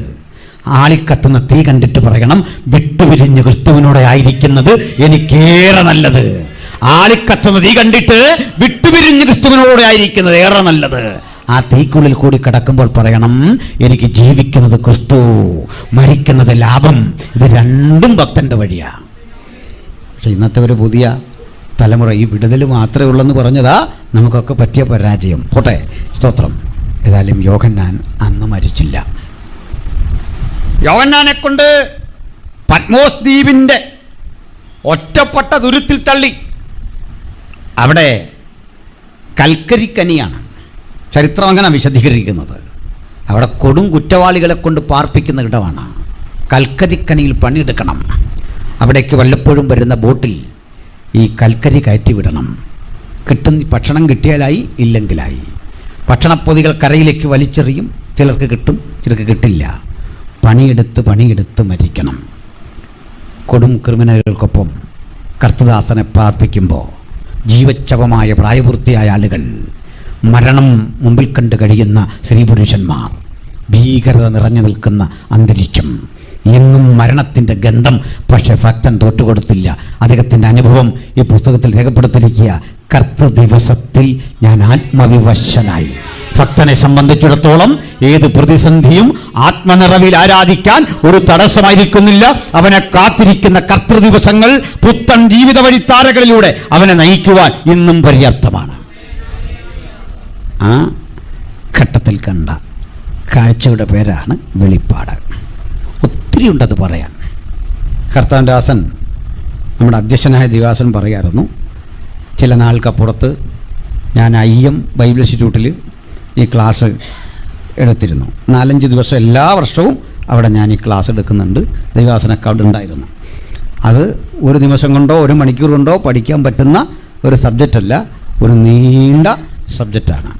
ആളിക്കത്തുന്ന തീ കണ്ടിട്ട് പറയണം, വിട്ടുപിരിഞ്ഞ് ക്രിസ്തുവിനോടെ ആയിരിക്കുന്നത് എനിക്കേറെ നല്ലത്. ആളിക്കത്തുന്ന തീ കണ്ടിട്ട് വിട്ടുപിരിഞ്ഞ് ക്രിസ്തുവിനോടെ ആയിരിക്കുന്നത് ഏറെ നല്ലത്. ആ തീക്കുള്ളിൽ കൂടി കിടക്കുമ്പോൾ പറയണം, എനിക്ക് ജീവിക്കുന്നത് ക്രിസ്തു, മരിക്കുന്നത് ലാഭം. ഇത് രണ്ടും ഭക്തൻ്റെ വഴിയാണ്. പക്ഷെ ഇന്നത്തെ ഒരു പുതിയ തലമുറ ഈ വിടുതൽ മാത്രമേ ഉള്ളെന്ന് പറഞ്ഞതാ നമുക്കൊക്കെ പറ്റിയ പരാജയം. പോട്ടെ, സ്തോത്രം. ഏതായാലും യോഹന്നാൻ അന്ന് മരിച്ചില്ല. യോഹന്നാനെ കൊണ്ട് പത്മോസ് ദ്വീപിൻ്റെ ഒറ്റപ്പെട്ട ദുരിതത്തിൽ തള്ളി. അവിടെ കൽക്കരിക്കനിയാണ് ചരിത്രം അങ്ങനെ വിശദീകരിക്കുന്നത്. അവിടെ കൊടും കുറ്റവാളികളെ കൊണ്ട് പാർപ്പിക്കുന്ന ഇടമാണ്. കൽക്കരിക്കനിയിൽ പണിയെടുക്കണം. അവിടേക്ക് വല്ലപ്പോഴും വരുന്ന ബോട്ടിൽ ഈ കൽക്കരി കയറ്റി വിടണം. ഭക്ഷണം കിട്ടിയാലായി, ഇല്ലെങ്കിലായി. ഭക്ഷണപ്പൊതികൾ കരയിലേക്ക് വലിച്ചെറിയും. ചിലർക്ക് കിട്ടും, ചിലർക്ക് കിട്ടില്ല. പണിയെടുത്ത് മരിക്കണം. കൊടും ക്രിമിനലുകൾക്കൊപ്പം കർത്തദാസനെ പാർപ്പിക്കുമ്പോൾ ജീവച്ഛവമായ പ്രായപൂർത്തിയായ ആളുകൾ, മരണം മുമ്പിൽ കണ്ട് കഴിയുന്ന സ്ത്രീപുരുഷന്മാർ, ഭീകരത നിറഞ്ഞു നിൽക്കുന്ന അന്തരീക്ഷം, എങ്ങും മരണത്തിൻ്റെ ഗന്ധം. പക്ഷെ ഭക്തൻ തോറ്റുകൊടുത്തില്ല. അദ്ദേഹത്തിൻ്റെ അനുഭവം ഈ പുസ്തകത്തിൽ രേഖപ്പെടുത്തിയിരിക്കുക. കർത്തൃദിവസത്തിൽ ഞാൻ ആത്മവിവശനായി. ഭക്തനെ സംബന്ധിച്ചിടത്തോളം ഏത് പ്രതിസന്ധിയും ആത്മനിറവിൽ ആരാധിക്കാൻ ഒരു തടസ്സമായിരിക്കുന്നില്ല. അവനെ കാത്തിരിക്കുന്ന കർത്തൃദിവസങ്ങൾ പുത്തൻ ജീവിത വഴിത്താരകളിലൂടെ അവനെ നയിക്കുവാൻ ഇന്നും പര്യാപ്തമാണ്. ആ ഘട്ടത്തിൽ കണ്ട കാഴ്ചയുടെ പേരാണ് വെളിപ്പാട്. ഒത്തിരി ഉണ്ടത് പറയാൻ. കർത്താവിൻ്റെ ദാസൻ, നമ്മുടെ അധ്യക്ഷനായ ദിവാസൻ പറയായിരുന്നു, ചില നാൾക്കപ്പുറത്ത് ഞാൻ IM ബൈബിൾ ഇൻസ്റ്റിറ്റ്യൂട്ടിൽ ഈ ക്ലാസ് എടുത്തിരുന്നു. 4-5 ദിവസം എല്ലാ വർഷവും അവിടെ ഞാൻ ഈ ക്ലാസ് എടുക്കുന്നുണ്ട്. ദൈവാസനൊക്കെ അവിടെ ഉണ്ടായിരുന്നു. അത് ഒരു ദിവസം കൊണ്ടോ ഒരു മണിക്കൂർ കൊണ്ടോ പഠിക്കാൻ പറ്റുന്ന ഒരു സബ്ജക്റ്റല്ല, ഒരു നീണ്ട സബ്ജക്റ്റാണ്.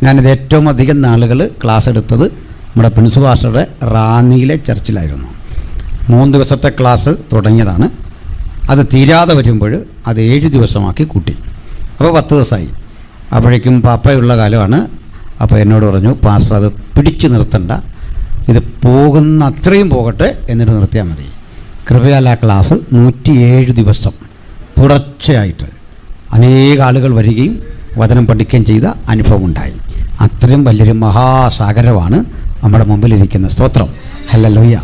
ഞാനിത് ഏറ്റവും അധികം നാളുകൾ ക്ലാസ് എടുത്തത് നമ്മുടെ പ്രിൻസ് പാസ്റ്ററുടെ റാന്നിയിലെ ചർച്ചിലായിരുന്നു. 3 ദിവസത്തെ ക്ലാസ് തുടങ്ങിയതാണ്. അത് തീരാതെ വരുമ്പോൾ അത് 7 ദിവസമാക്കി കൂട്ടി. അപ്പോൾ 10 ദിവസമായി. അപ്പോഴേക്കും പാപ്പയുള്ള കാലമാണ്. അപ്പോൾ എന്നോട് പറഞ്ഞു, പാസ്റ്റർ അത് പിടിച്ചു നിർത്തണ്ട, ഇത് പോകുന്ന അത്രയും പോകട്ടെ, എന്നിട്ട് നിർത്തിയാൽ മതി. കൃപയാൽ ആ ക്ലാസ് 107 ദിവസം തുടർച്ചയായിട്ട് അനേക ആളുകൾ വരികയും വചനം പഠിക്കുകയും ചെയ്ത അനുഭവം ഉണ്ടായി. അത്രയും വലിയൊരു മഹാസാഗരമാണ് നമ്മുടെ മുമ്പിലിരിക്കുന്ന. സ്തോത്രം, ഹല്ലേലൂയ,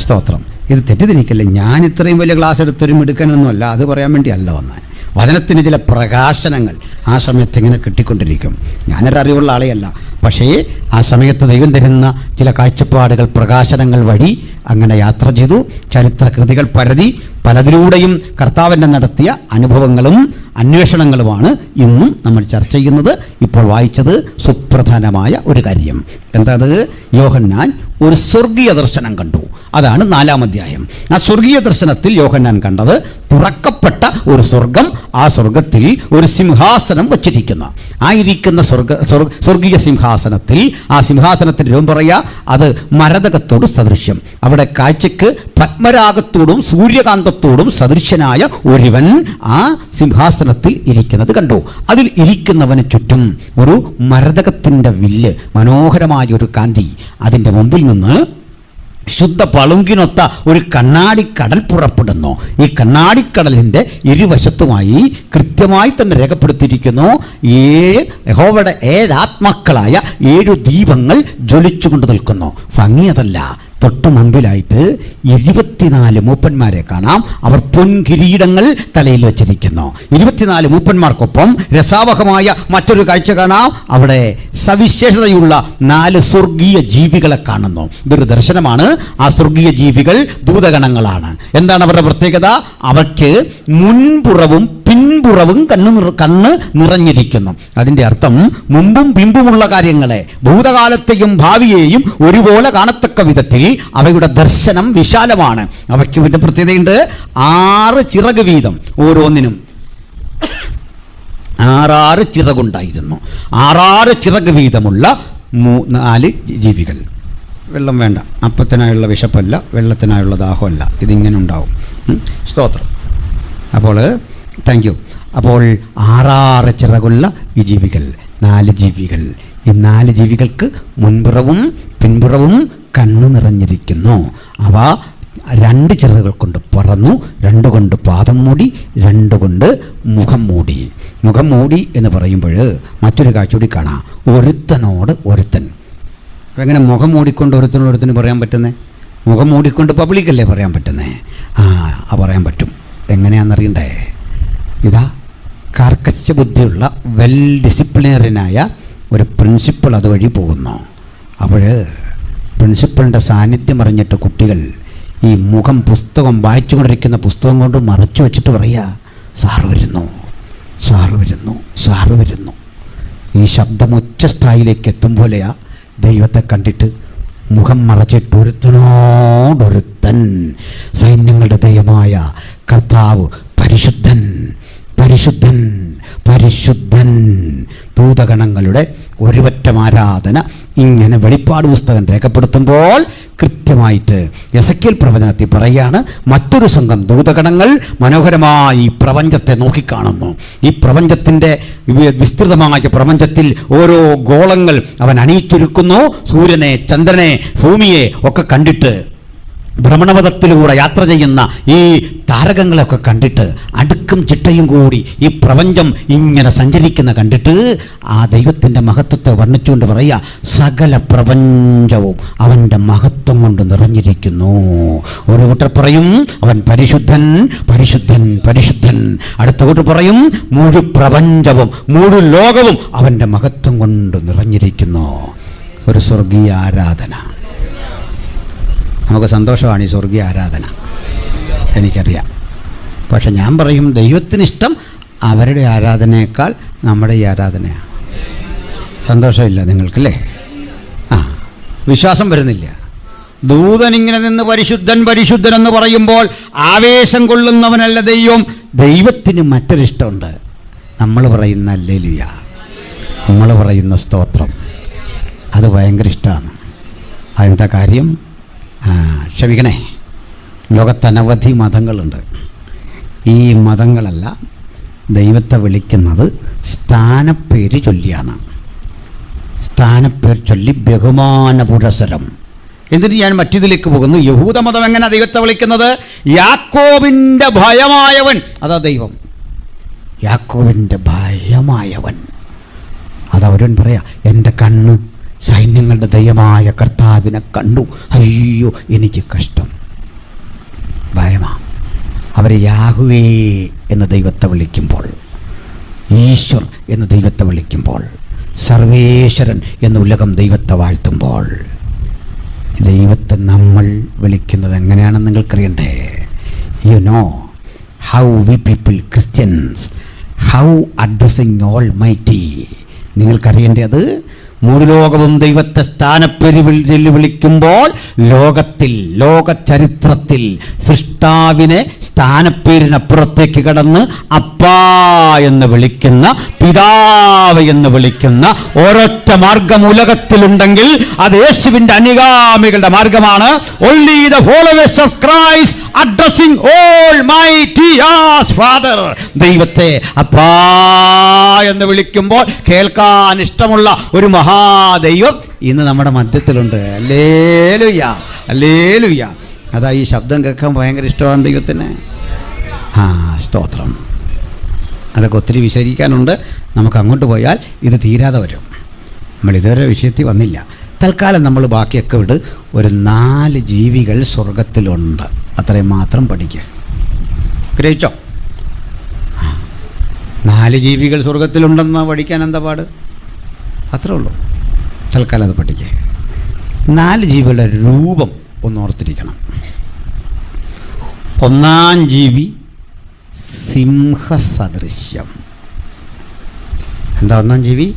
സ്തോത്രം. ഇത് തെറ്റിദ്ധരിക്കല്ലേ, ഞാൻ ഇത്രയും വലിയ ക്ലാസ് എടുത്തൊരു മിടുക്കനൊന്നുമല്ല, അത് പറയാൻ വേണ്ടിയല്ല വന്നത്. വചനത്തിന് ചില പ്രകാശനങ്ങൾ ആ സമയത്ത് ഇങ്ങനെ കിട്ടിക്കൊണ്ടിരിക്കും. ഞാനൊരു അറിവുള്ള ആളെയല്ല, പക്ഷേ ആ സമയത്ത് ദൈവം തരുന്ന ചില കാഴ്ചപ്പാടുകൾ, പ്രകാശനങ്ങൾ വഴി അങ്ങനെ യാത്ര ചെയ്തു. ചരിത്രകൃതികൾ പരതി പലതിലൂടെയും കർത്താവിൻ്റെ നടത്തിയ അനുഭവങ്ങളും അന്വേഷണങ്ങളുമാണ് ഇന്നും നമ്മൾ ചർച്ച ചെയ്യുന്നത്. ഇപ്പോൾ വായിച്ചത് സുപ്രധാനമായ ഒരു കാര്യം. എന്താ അത്? യോഹന്നാൻ ഒരു സ്വർഗീയ ദർശനം കണ്ടു. അതാണ് 4-ാം അധ്യായം. ആ സ്വർഗീയ ദർശനത്തിൽ യോഹന്നാൻ കണ്ടത് തുറക്കപ്പെട്ട ഒരു സ്വർഗം. ആ സ്വർഗത്തിൽ ഒരു സിംഹാസനം വച്ചിരിക്കുന്നു. ആയിരിക്കുന്ന സ്വർഗീയ സിംഹാസനത്തിൽ, ആ സിംഹാസനത്തിൻ്റെ രൂപം പറയുക, അത് മരതകത്തോട് സദൃശ്യം. അവിടെ കാഴ്ചയ്ക്ക് പത്മരാഗത്തോടും സൂര്യകാന്തത്തോടും സദൃശ്യനായ ഒരുവൻ ആ സിംഹാസനത്തിൽ ഇരിക്കുന്നത് കണ്ടു. അതിൽ ഇരിക്കുന്നവന് ചുറ്റും ഒരു മരതകത്തിൻ്റെ വില്ല്, മനോഹരമായ ഒരു കാന്തി. അതിൻ്റെ മുമ്പിൽ നിന്ന് ശുദ്ധ പളുങ്കിനൊത്ത ഒരു കണ്ണാടിക്കടൽ പുറപ്പെടുന്നു. ഈ കണ്ണാടിക്കടലിൻ്റെ ഇരുവശത്തുമായി കൃത്യമായി തന്നെ രേഖപ്പെടുത്തിയിരിക്കുന്നു, യഹോവയുടെ 7 ആത്മാക്കളായ 7 ദീപങ്ങൾ ജ്വലിച്ചുകൊണ്ട് നിൽക്കുന്നു. ഭംഗിയതല്ല, തൊട്ടു മുമ്പിലായിട്ട് 24 മൂപ്പന്മാരെ കാണാം. അവർ പൊൻകിരീടങ്ങൾ തലയിൽ വെച്ചിരിക്കുന്നു. 24 മൂപ്പന്മാർക്കൊപ്പം രസാവഹമായ മറ്റൊരു കാഴ്ച കാണാം. അവിടെ സവിശേഷതയുള്ള 4 സ്വർഗീയ ജീവികളെ കാണുന്നു. ഇതൊരു ദർശനമാണ്. ആ സ്വർഗീയ ജീവികൾ ദൂതഗണങ്ങളാണ്. എന്താണ് അവരുടെ പ്രത്യേകത? അവർക്ക് മുൻപുറവും പിൻപുറവും കണ്ണ് നിറഞ്ഞിരിക്കുന്നു. അതിൻ്റെ അർത്ഥം മുമ്പും പിമ്പുമുള്ള കാര്യങ്ങളെ, ഭൂതകാലത്തെയും ഭാവിയെയും ഒരുപോലെ കാണത്തക്ക വിധത്തിൽ അവയുടെ ദർശനം വിശാലമാണ്. അവയ്ക്ക് പിന്നെ പ്രത്യേകതയുണ്ട്. 6 ചിറക് വീതം, ഓരോന്നിനും 6 ചിറകുണ്ടായിരുന്നു. 6 ചിറക് വീതമുള്ള 4 ജീവികൾ. വെള്ളം വേണ്ട, അപ്പത്തിനായുള്ള വിശപ്പല്ല, വെള്ളത്തിനായുള്ള ദാഹമല്ല, ഇതിങ്ങനെ ഉണ്ടാവും. സ്തോത്രം. അപ്പോൾ താങ്ക് യു. അപ്പോൾ 6 ചിറകുള്ള ഈ ജീവികൾ, 4 ജീവികൾ. ഈ 4 ജീവികൾക്ക് മുൻപുറവും പിൻപുറവും കണ്ണു നിറഞ്ഞിരിക്കുന്നു. അവ 2 ചിറകുകൾ കൊണ്ട് പറന്നു, 2 കൊണ്ട് പാദം മൂടി, 2 കൊണ്ട് മുഖം മൂടി. മുഖം മൂടി എന്ന് പറയുമ്പോൾ മറ്റൊരു കാഴ്ച കൂടി കാണാം. ഒരുത്തനോട് ഒരുത്തൻ. എങ്ങനെ മുഖം മൂടിക്കൊണ്ട് ഒരുത്തന് പറയാൻ പറ്റുന്നത്? മുഖം മൂടിക്കൊണ്ട് പബ്ലിക്കല്ലേ പറയാൻ പറ്റുന്നത്? പറയാൻ പറ്റും. എങ്ങനെയാണെന്നറിയണ്ടേ? ഇതാ കർക്കശ ബുദ്ധിയുള്ള വെൽ ഡിസിപ്ലിനറിനായ ഒരു പ്രിൻസിപ്പൾ അതുവഴി പോകുന്നു. അപ്പോൾ പ്രിൻസിപ്പളിൻ്റെ സാന്നിധ്യം അറിഞ്ഞിട്ട് കുട്ടികൾ ഈ മുഖം പുസ്തകം വായിച്ചുകൊണ്ടിരിക്കുന്ന പുസ്തകം കൊണ്ട് മറച്ചു വെച്ചിട്ട് പറയുക, സാറ് വരുന്നു, സാറ് വരുന്നു, സാറ് വരുന്നു. ഈ ശബ്ദം ഉച്ചസ്ഥായിലേക്ക് എത്തും പോലെയാ ദൈവത്തെ കണ്ടിട്ട് മുഖം മറച്ചിട്ട് ഒരുത്തനോടൊരുത്തൻ. സൈന്യങ്ങളുടെ ദൈവമായ കർത്താവ് പരിശുദ്ധൻ, പരിശുദ്ധൻ, പരിശുദ്ധൻ. ദൂതഗണങ്ങളുടെ ഒരുപറ്റം ആരാധന ഇങ്ങനെ വെളിപ്പാട് പുസ്തകം രേഖപ്പെടുത്തുമ്പോൾ കൃത്യമായിട്ട് എസെക്കിയേൽ പ്രവചനത്തിൽ പറയുകയാണ്, മറ്റൊരു സംഘം ദൂതഗണങ്ങൾ മനോഹരമായി ഈ പ്രപഞ്ചത്തെ നോക്കിക്കാണുന്നു. ഈ പ്രപഞ്ചത്തിൻ്റെ വിസ്തൃതമായ പ്രപഞ്ചത്തിൽ ഓരോ ഗോളങ്ങൾ അവൻ അണിയിച്ചൊരുക്കുന്നു. സൂര്യനെ, ചന്ദ്രനെ, ഭൂമിയെ ഒക്കെ കണ്ടിട്ട്, ഭ്രമണപഥത്തിലൂടെ യാത്ര ചെയ്യുന്ന ഈ താരകങ്ങളെയൊക്കെ കണ്ടിട്ട്, അടുക്കും ചിട്ടയും കൂടി ഈ പ്രപഞ്ചം ഇങ്ങനെ സഞ്ചരിക്കുന്ന കണ്ടിട്ട് ആ ദൈവത്തിൻ്റെ മഹത്വത്തെ വർണ്ണിച്ചുകൊണ്ട് പറയുക, സകല പ്രപഞ്ചവും അവൻ്റെ മഹത്വം കൊണ്ട് നിറഞ്ഞിരിക്കുന്നു. ഒരു കൂട്ടർ പറയും അവൻ പരിശുദ്ധൻ, പരിശുദ്ധൻ, പരിശുദ്ധൻ. അടുത്ത കൂട്ടർ പറയും മുഴു പ്രപഞ്ചവും മുഴു ലോകവും അവൻ്റെ മഹത്വം കൊണ്ട് നിറഞ്ഞിരിക്കുന്നു. ഒരു സ്വർഗീയ ആരാധന. നമുക്ക് സന്തോഷമാണ് ഈ സ്വർഗീയ ആരാധന, എനിക്കറിയാം. പക്ഷെ ഞാൻ പറയും, ദൈവത്തിനിഷ്ടം അവരുടെ ആരാധനയേക്കാൾ നമ്മുടെ ഈ ആരാധനയാണ്. സന്തോഷമില്ല നിങ്ങൾക്കല്ലേ? വിശ്വാസം വരുന്നില്ല. ദൂതനിങ്ങനെ നിന്ന് പരിശുദ്ധൻ, പരിശുദ്ധൻ എന്ന് പറയുമ്പോൾ ആവേശം കൊള്ളുന്നവനല്ല ദൈവം. ദൈവത്തിന് മറ്റൊരിഷ്ടമുണ്ട്. നമ്മൾ പറയുന്ന ഹല്ലേലൂയ, നമ്മൾ പറയുന്ന സ്തോത്രം, അത് ഭയങ്കര ഇഷ്ടമാണ്. അതെന്താ കാര്യം? ക്ഷമിക്കണേ, ലോകത്തനവധി മതങ്ങളുണ്ട്. ഈ മതങ്ങളല്ല ദൈവത്തെ വിളിക്കുന്നത് സ്ഥാനപ്പേര് ചൊല്ലിയാണ്. സ്ഥാനപ്പേർ ചൊല്ലി ബഹുമാന പുരസരം. എന്നിട്ട് ഞാൻ മറ്റിതിലേക്ക് പോകുന്നു. യഹൂദമതം എങ്ങനെ ദൈവത്തെ വിളിക്കുന്നത്? യാക്കോബിൻ്റെ ഭയമായവൻ, അതാ ദൈവം. യാക്കോബിൻ്റെ ഭയമായവൻ, അതവരൻ പറയാ, എൻ്റെ കണ്ണ് സൈന്യങ്ങളുടെ ദൈവമായ കർത്താവിനെ കണ്ടു, അയ്യോ എനിക്ക് കഷ്ടം. ഭയമാ. അവർ യാഹുവേ എന്ന ദൈവത്തെ വിളിക്കുമ്പോൾ, ഈശ്വർ എന്ന ദൈവത്തെ വിളിക്കുമ്പോൾ, സർവേശ്വരൻ എന്ന ഉലകം ദൈവത്തെ വാഴ്ത്തുമ്പോൾ, ദൈവത്തെ നമ്മൾ വിളിക്കുന്നത് എങ്ങനെയാണെന്ന് നിങ്ങൾക്കറിയണ്ടേ? You know how we people Christians how addressing almighty. നിങ്ങൾക്കറിയേണ്ടത് മുഴുലോകവും ദൈവത്തെ സ്ഥാനപ്പേര് വിളിക്കുമ്പോൾ ലോകത്തിൽ, ലോക ചരിത്രത്തിൽ സൃഷ്ടാവിനെ സ്ഥാനപ്പേരിനപ്പുറത്തേക്ക് കടന്ന് അപ്പാ എന്ന് വിളിക്കുന്ന, പിതാവ് എന്ന് വിളിക്കുന്ന ഒരൊറ്റ മാർഗം ഉലകത്തിലുണ്ടെങ്കിൽ അത് യേശുവിൻ്റെ അനുഗാമികളുടെ മാർഗമാണ്. Only the followers of Christ addressing Almighty as Father. ദൈവത്തെ അപ്പാ എന്ന് വിളിക്കുമ്പോൾ കേൾക്കാൻ ഇഷ്ടമുള്ള ഒരു മഹാദൈവം ഇന്ന് നമ്മുടെ മധ്യത്തിലുണ്ട്. Hallelujah, hallelujah. അതാ ഈ ശബ്ദം കേൾക്കാൻ ഭയങ്കര ഇഷ്ടമാണ് ദൈവത്തിന്. സ്തോത്രം. അതൊക്കെ ഒത്തിരി വിശദീകരിക്കാനുണ്ട്. നമുക്ക് അങ്ങോട്ട് പോയാൽ ഇത് തീരാതെ വരും. നമ്മൾ ഇതുവരെ വിഷയത്തിൽ വന്നില്ല. തൽക്കാലം നമ്മൾ ബാക്കിയൊക്കെ വിട്. ഒരു 4 ജീവികൾ സ്വർഗത്തിലുണ്ട്, അത്രയും മാത്രം പഠിക്കുക. ഗ്രഹിച്ചോ? 4 ജീവികൾ സ്വർഗത്തിലുണ്ടെന്ന് പഠിക്കാൻ എന്താ പാട്? അത്രേ ഉള്ളൂ. തൽക്കാലം അത് പഠിക്കുക. 4 ജീവികളുടെ രൂപം ഒന്ന് ഓർത്തിരിക്കണം. 1-ാം ജീവി സിംഹസദൃശ്യം. എന്താ 1-ാം ജീവി?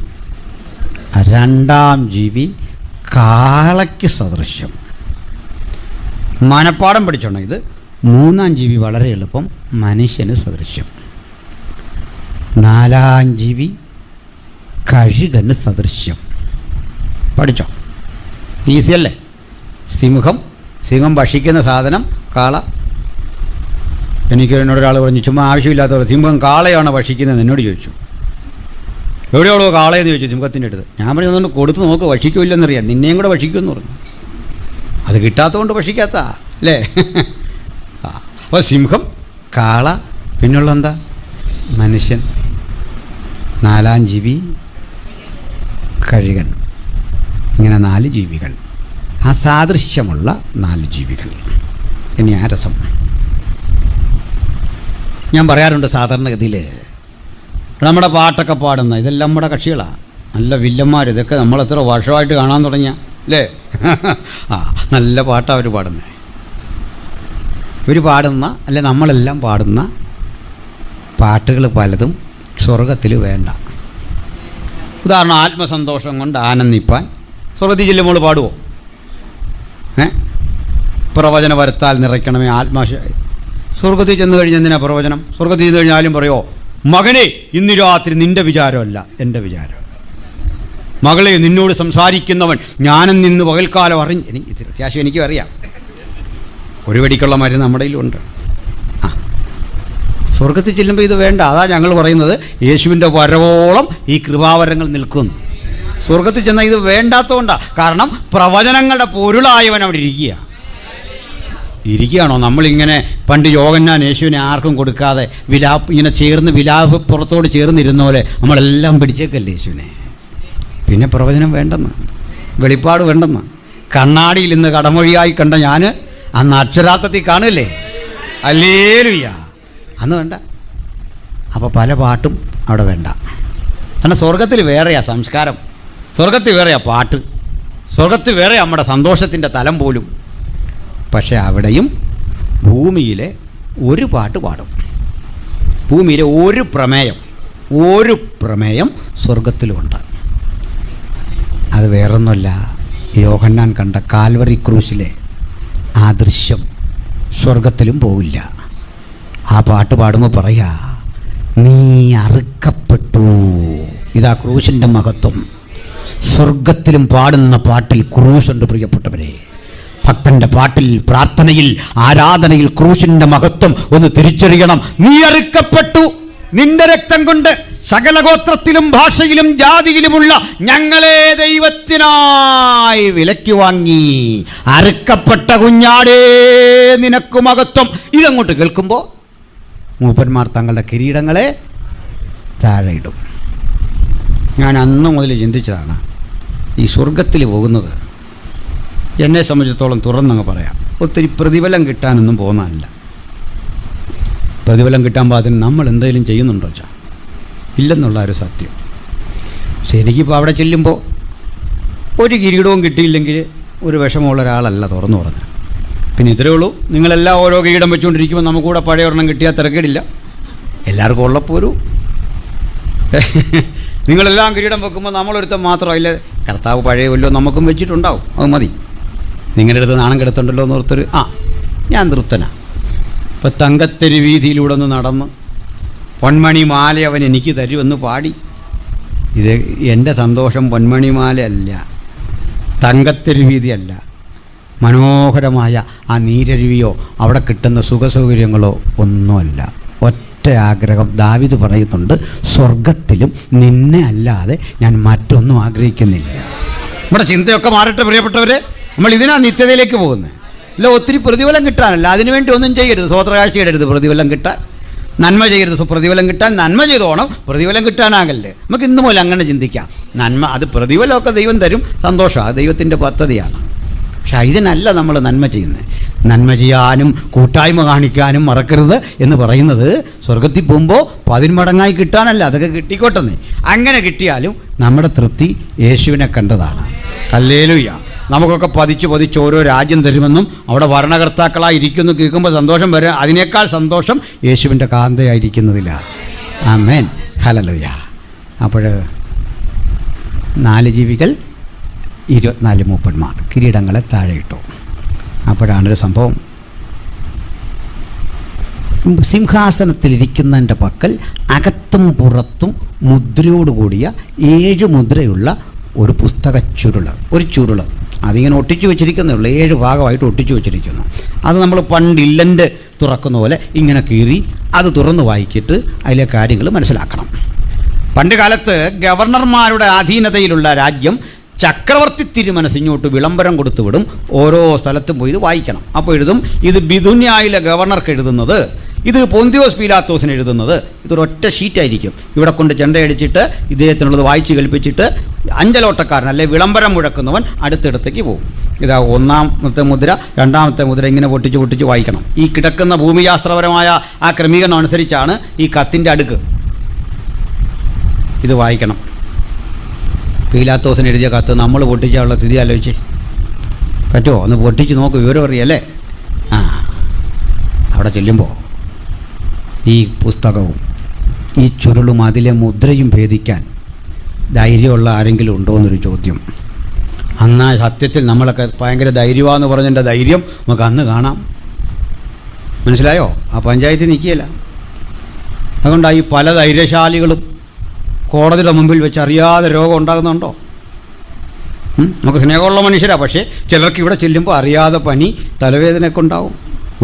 2-ാം ജീവി കാളയ്ക്ക് സദൃശ്യം. മനപ്പാടം പഠിച്ചോണം ഇത്. 3-ാം ജീവി വളരെ എളുപ്പം, മനുഷ്യന് സദൃശ്യം. 4-ാം ജീവി കഴുകന് സദൃശ്യം. പഠിച്ചോ? ഈസി അല്ലേ? സിംഹം ഭക്ഷിക്കുന്ന സാധനം കാള. എനിക്ക് എന്നോടൊരാൾ പറഞ്ഞു, ചുമ്മാ ആവശ്യമില്ലാത്തവർ സിംഹം കാളയാണ് ഭക്ഷിക്കുന്നത് എന്നോട് ചോദിച്ചു. എവിടെയോളോ കാളയെന്ന് ചോദിച്ചു സിംഹത്തിൻ്റെ അടുത്ത്. ഞാൻ പറഞ്ഞു, ഒന്നുകൊണ്ട് കൊടുത്ത് നോക്ക്, ഭക്ഷിക്കില്ലെന്നറിയാം, നിന്നെയും കൂടെ ഭക്ഷിക്കുമെന്ന് പറഞ്ഞു. അത് കിട്ടാത്തതുകൊണ്ട് ഭക്ഷിക്കാത്ത അല്ലേ? അപ്പോൾ സിംഹം, കാള, പിന്നുള്ള എന്താ? മനുഷ്യൻ. 4-ാം ജീവി കഴുകൻ. ഇങ്ങനെ 4 ജീവികൾ, ആ സാദൃശ്യമുള്ള 4 ജീവികൾ. ഇനി ആ രസം ഞാൻ പറയാറുണ്ട്. സാധാരണഗതിയിൽ നമ്മുടെ പാട്ടൊക്കെ പാടുന്ന ഇതെല്ലാം നമ്മുടെ കക്ഷികളാണ്, നല്ല വില്ലന്മാർ. ഇതൊക്കെ നമ്മളെത്ര വർഷമായിട്ട് കാണാൻ തുടങ്ങിയ അല്ലേ? നല്ല പാട്ടാണ് അവർ പാടുന്നത്. ഇവർ പാടുന്ന അല്ലെ നമ്മളെല്ലാം പാടുന്ന പാട്ടുകൾ പലതും സ്വർഗത്തിൽ വേണ്ട. ഉദാഹരണം, ആത്മസന്തോഷം കൊണ്ട് ആനന്ദിപ്പാൻ സ്വർഗത്തിൽ ചെല്ലുമ്പോൾ പാടുമോ? പ്രവചന വരത്താൽ നിറയ്ക്കണമേ സ്വർഗത്തിൽ ചെന്ന് കഴിഞ്ഞ് എന്തിനാ പ്രവചനം? സ്വർഗത്തിൽ ചെന്ന് കഴിഞ്ഞാലും പറയുമോ, മകനെ ഇന്ന് രാത്രി നിൻ്റെ വിചാരമല്ല എൻ്റെ വിചാരം, മകളെ നിന്നോട് സംസാരിക്കുന്നവൻ ഞാനും നിന്ന് പകൽക്കാലം എനിക്ക് അത്യാവശ്യം എനിക്കും അറിയാം. ഒരു വെടിക്കുള്ള മരുന്ന് നമ്മുടെ കയ്യിലുണ്ട്. സ്വർഗത്തിൽ ചെല്ലുമ്പോൾ ഇത് വേണ്ട. അതാ ഞങ്ങൾ പറയുന്നത്, യേശുവിൻ്റെ വരവോളം ഈ കൃപാവരങ്ങൾ നിൽക്കുന്നു. സ്വർഗത്തിൽ ചെന്നാൽ ഇത് വേണ്ടാത്തതുകൊണ്ടാണ്. കാരണം പ്രവചനങ്ങളുടെ പൊരുളായവൻ അവിടെ ഇരിക്കുകയാണോ? നമ്മളിങ്ങനെ പണ്ട് യോഹന്നാൻ യേശുവിനെ ആർക്കും കൊടുക്കാതെ ഇങ്ങനെ വിലാപ് പുറത്തോട് ചേർന്നിരുന്ന പോലെ നമ്മളെല്ലാം പിടിച്ചേക്കല്ലേ യേശുവിനെ. പിന്നെ പ്രവചനം വേണ്ടെന്ന്, വെളിപ്പാട് വേണ്ടെന്ന്. കണ്ണാടിയിൽ ഇന്ന് കടമൊഴിയായി കണ്ട ഞാൻ അന്ന് അക്ഷരാർത്ഥത്തിൽ കാണില്ലേ? ഹല്ലേലൂയ. അന്ന് വേണ്ട. അപ്പോൾ പല പാട്ടും അവിടെ വേണ്ട. കാരണം സ്വർഗത്തിൽ വേറെയാ സംസ്കാരം, സ്വർഗത്തിൽ വേറെയാ പാട്ട്, സ്വർഗത്തിൽ വേറെ നമ്മുടെ സന്തോഷത്തിൻ്റെ തലം പോലും. പക്ഷേ അവിടെയും ഭൂമിയിലെ ഒരു പാട്ട് പാടും. ഭൂമിയിലെ ഒരു പ്രമേയം സ്വർഗത്തിലുമുണ്ട്. അത് വേറൊന്നുമല്ല, യോഹന്നാൻ കണ്ട കാൽവറി ക്രൂശിലെ ആ ദൃശ്യം സ്വർഗത്തിലും പോവില്ല. ആ പാട്ട് പാടുമ്പോൾ പറയാ, നീ അറുക്കപ്പെട്ടു. ഇതാ ക്രൂശിൻ്റെ മഹത്വം. സ്വർഗത്തിലും പാടുന്ന പാട്ടിൽ ക്രൂശുണ്ട് പ്രിയപ്പെട്ടവരെ. ഭക്തൻ്റെ പാട്ടിൽ, പ്രാർത്ഥനയിൽ, ആരാധനയിൽ ക്രൂശിൻ്റെ മഹത്വം ഒന്ന് തിരിച്ചറിയണം. നീ അറുക്കപ്പെട്ടു, നിന്റെ രക്തം കൊണ്ട് സകല ഗോത്രത്തിലും ഭാഷയിലും ജാതിയിലുമുള്ള ഞങ്ങളെ ദൈവത്തിനായി വിലയ്ക്ക് വാങ്ങി. അറുക്കപ്പെട്ട കുഞ്ഞാടേ നിനക്ക് മഹത്വം. ഇതങ്ങോട്ട് കേൾക്കുമ്പോൾ മൂപ്പന്മാർ തങ്ങളുടെ കിരീടങ്ങളെ താഴെയിടും. ഞാൻ അന്ന് മുതൽ ചിന്തിച്ചതാണ്, ഈ സ്വർഗത്തിൽ പോകുന്നത് എന്നെ സംബന്ധിച്ചിടത്തോളം തുറന്നങ്ങ് പറയാം, ഒത്തിരി പ്രതിഫലം കിട്ടാനൊന്നും പോകുന്നതല്ല. പ്രതിഫലം കിട്ടാൻ പാകത്തിന് നമ്മൾ എന്തെങ്കിലും ചെയ്യുന്നുണ്ടോ വെച്ചാൽ ഇല്ലെന്നുള്ള ഒരു സത്യം. പക്ഷെ എനിക്കിപ്പോൾ അവിടെ ചെല്ലുമ്പോൾ ഒരു കിരീടവും കിട്ടിയില്ലെങ്കിൽ ഒരു വിഷമമുള്ള ഒരാളല്ല, തുറന്നു പറഞ്ഞത്. പിന്നെ ഇത്രയേ ഉള്ളൂ, നിങ്ങളെല്ലാം ഓരോ കിരീടം വെച്ചുകൊണ്ടിരിക്കുമ്പോൾ നമുക്കൂടെ പഴയ ഒരെണ്ണം കിട്ടിയാൽ തിരക്കേടില്ല. എല്ലാവർക്കും ഉള്ളപ്പോൾ ഒരു നിങ്ങളെല്ലാം കിരീടം വെക്കുമ്പോൾ നമ്മളൊരുത്തം മാത്രമല്ല, കർത്താവ് പഴയ വല്ലോ നമുക്കും വെച്ചിട്ടുണ്ടാവും, അത് മതി. നിങ്ങളുടെ അടുത്ത് നാണം കിടത്തുണ്ടല്ലോ എന്നോർത്തൊരു ഞാൻ തൃപ്തനാണ്. ഇപ്പം തങ്കത്തെരു വീതിയിലൂടെ ഒന്ന് നടന്ന് പൊന്മണിമാല അവൻ എനിക്ക് തരുമെന്ന് പാടി. ഇത് എൻ്റെ സന്തോഷം പൊന്മണിമാല അല്ല, തങ്കത്തെരു വീതിയല്ല, മനോഹരമായ ആ നീരരുവിയോ അവിടെ കിട്ടുന്ന സുഖസൗകര്യങ്ങളോ ഒന്നുമല്ല. ഒറ്റ ആഗ്രഹം ദാവീദ് പറയുന്നുണ്ട്, സ്വർഗത്തിലും നിന്നെ അല്ലാതെ ഞാൻ മറ്റൊന്നും ആഗ്രഹിക്കുന്നില്ല. നമ്മുടെ ചിന്തയൊക്കെ മാറട്ടെ പ്രിയപ്പെട്ടവരെ. നമ്മൾ ഇതിനാ നിത്യതയിലേക്ക് പോകുന്നത്. അല്ല ഒത്തിരി പ്രതിഫലം കിട്ടാനല്ല, അതിനുവേണ്ടി ഒന്നും ചെയ്യരുത്, സ്വോത്രകാഴ്ച ഇടരുത് പ്രതിഫലം കിട്ടാൻ. നന്മ ചെയ്യരുത് പ്രതിഫലം കിട്ടാൻ, നന്മ ചെയ്തോണം പ്രതിഫലം കിട്ടാനാകല്ലേ. നമുക്ക് ഇന്നു മുതൽ അങ്ങനെ ചിന്തിക്കാം. നന്മ അത് പ്രതിഫലമൊക്കെ ദൈവം തരും, സന്തോഷം, അത് ദൈവത്തിൻ്റെ പദ്ധതിയാണ്. പക്ഷെ ഇതിനല്ല നമ്മൾ നന്മ ചെയ്യുന്നത്. നന്മ ചെയ്യാനും കൂട്ടായ്മ കാണിക്കാനും മറക്കരുത് എന്ന് പറയുന്നത് സ്വർഗത്തിൽ പോകുമ്പോൾ 10 മടങ്ങായി കിട്ടാനല്ല, അതൊക്കെ കിട്ടിക്കോട്ടെന്ന്. അങ്ങനെ കിട്ടിയാലും നമ്മുടെ തൃപ്തി യേശുവിനെ കണ്ടതാണ്. ഹല്ലേലൂയ. നമുക്കൊക്കെ പതിച്ച് ഓരോ രാജ്യം തരുമെന്നും അവിടെ ഭരണകർത്താക്കളായി ഇരിക്കുന്നു കേൾക്കുമ്പോൾ സന്തോഷം വരും. അതിനേക്കാൾ സന്തോഷം യേശുവിൻ്റെ കാന്തയായിരിക്കുന്നതില്ല. ആമേൻ. ഹല്ലേലൂയ. അപ്പോൾ 4 ജീവികൾ 24 മൂപ്പന്മാർ കിരീടങ്ങളെ താഴെ ഇട്ടു. അപ്പോഴാണൊരു സംഭവം. സിംഹാസനത്തിലിരിക്കുന്നതിൻ്റെ പക്കൽ അകത്തും പുറത്തും മുദ്രയോടുകൂടിയ 7 മുദ്രയുള്ള ഒരു പുസ്തക ചുരുള്, അതിങ്ങനെ ഒട്ടിച്ചു വെച്ചിരിക്കുന്നേ ഉള്ളൂ. 7 ഭാഗമായിട്ട് ഒട്ടിച്ചു വെച്ചിരിക്കുന്നു. അത് നമ്മൾ പണ്ട് ഇല്ലൻ്റ് തുറക്കുന്ന പോലെ ഇങ്ങനെ കീറി അത് തുറന്ന് വായിച്ചിട്ട് അതിലെ കാര്യങ്ങൾ മനസ്സിലാക്കണം. പണ്ട് കാലത്ത് ഗവർണർമാരുടെ അധീനതയിലുള്ള രാജ്യം ചക്രവർത്തി തിരുമനസ് ഇങ്ങോട്ട് വിളംബരം കൊടുത്തു വിടും. ഓരോ സ്ഥലത്തും പോയി ഇത് വായിക്കണം. അപ്പോൾ എഴുതും, ഇത് ബിദുന്യായിലെ ഗവർണർക്ക് എഴുതുന്നത്, ഇത് പൊന്തിയോസ് പീലാത്തോസിന് എഴുതുന്നത്. ഇതൊരൊറ്റ ഷീറ്റായിരിക്കും. ഇവിടെ കൊണ്ട് ചെണ്ടയടിച്ചിട്ട് ഇദ്ദേഹത്തിനുള്ളത് വായിച്ച് കേൾപ്പിച്ചിട്ട് അഞ്ചലോട്ടക്കാരൻ അല്ലെ വിളംബരം മുഴക്കുന്നവൻ അടുത്തടുത്തേക്ക് പോകും. ഇതാ 1-ാമത്തെ മുദ്ര, 2-ാമത്തെ മുദ്ര, ഇങ്ങനെ പൊട്ടിച്ച് വായിക്കണം. ഈ കിടക്കുന്ന ഭൂമിശാസ്ത്രപരമായ ആ ക്രമീകരണം അനുസരിച്ചാണ് ഈ കത്തിൻ്റെ അടുക്ക്. ഇത് വായിക്കണം. പീലാത്തോസിന് എഴുതിയ കത്ത് നമ്മൾ പൊട്ടിക്കാനുള്ള സ്ഥിതി ആലോചിച്ച് പറ്റുമോ? ഒന്ന് പൊട്ടിച്ച് നോക്ക്, വിവരം അറിയല്ലേ. അവിടെ ചെല്ലുമ്പോൾ ഈ പുസ്തകവും ഈ ചുരുളും അതിലെ മുദ്രയും ഭേദിക്കാൻ ധൈര്യമുള്ള ആരെങ്കിലും ഉണ്ടോ എന്നൊരു ചോദ്യം. അന്ന് സത്യത്തിൽ നമ്മളൊക്കെ ഭയങ്കര ധൈര്യമാണെന്ന് പറഞ്ഞതിൻ്റെ ധൈര്യം നമുക്ക് അന്ന് കാണാം. മനസ്സിലായോ? ആ പഞ്ചായത്തിൽ നിൽക്കുകയില്ല. അതുകൊണ്ടാണ് ഈ പല ധൈര്യശാലികളും കോടതിയുടെ മുമ്പിൽ വെച്ച് അറിയാതെ രോഗം ഉണ്ടാകുന്നുണ്ടോ? നമുക്ക് സ്നേഹമുള്ള മനുഷ്യരാണ്, പക്ഷേ ചിലർക്ക് ഇവിടെ ചെല്ലുമ്പോൾ അറിയാതെ പനി, തലവേദനയൊക്കെ ഉണ്ടാവും.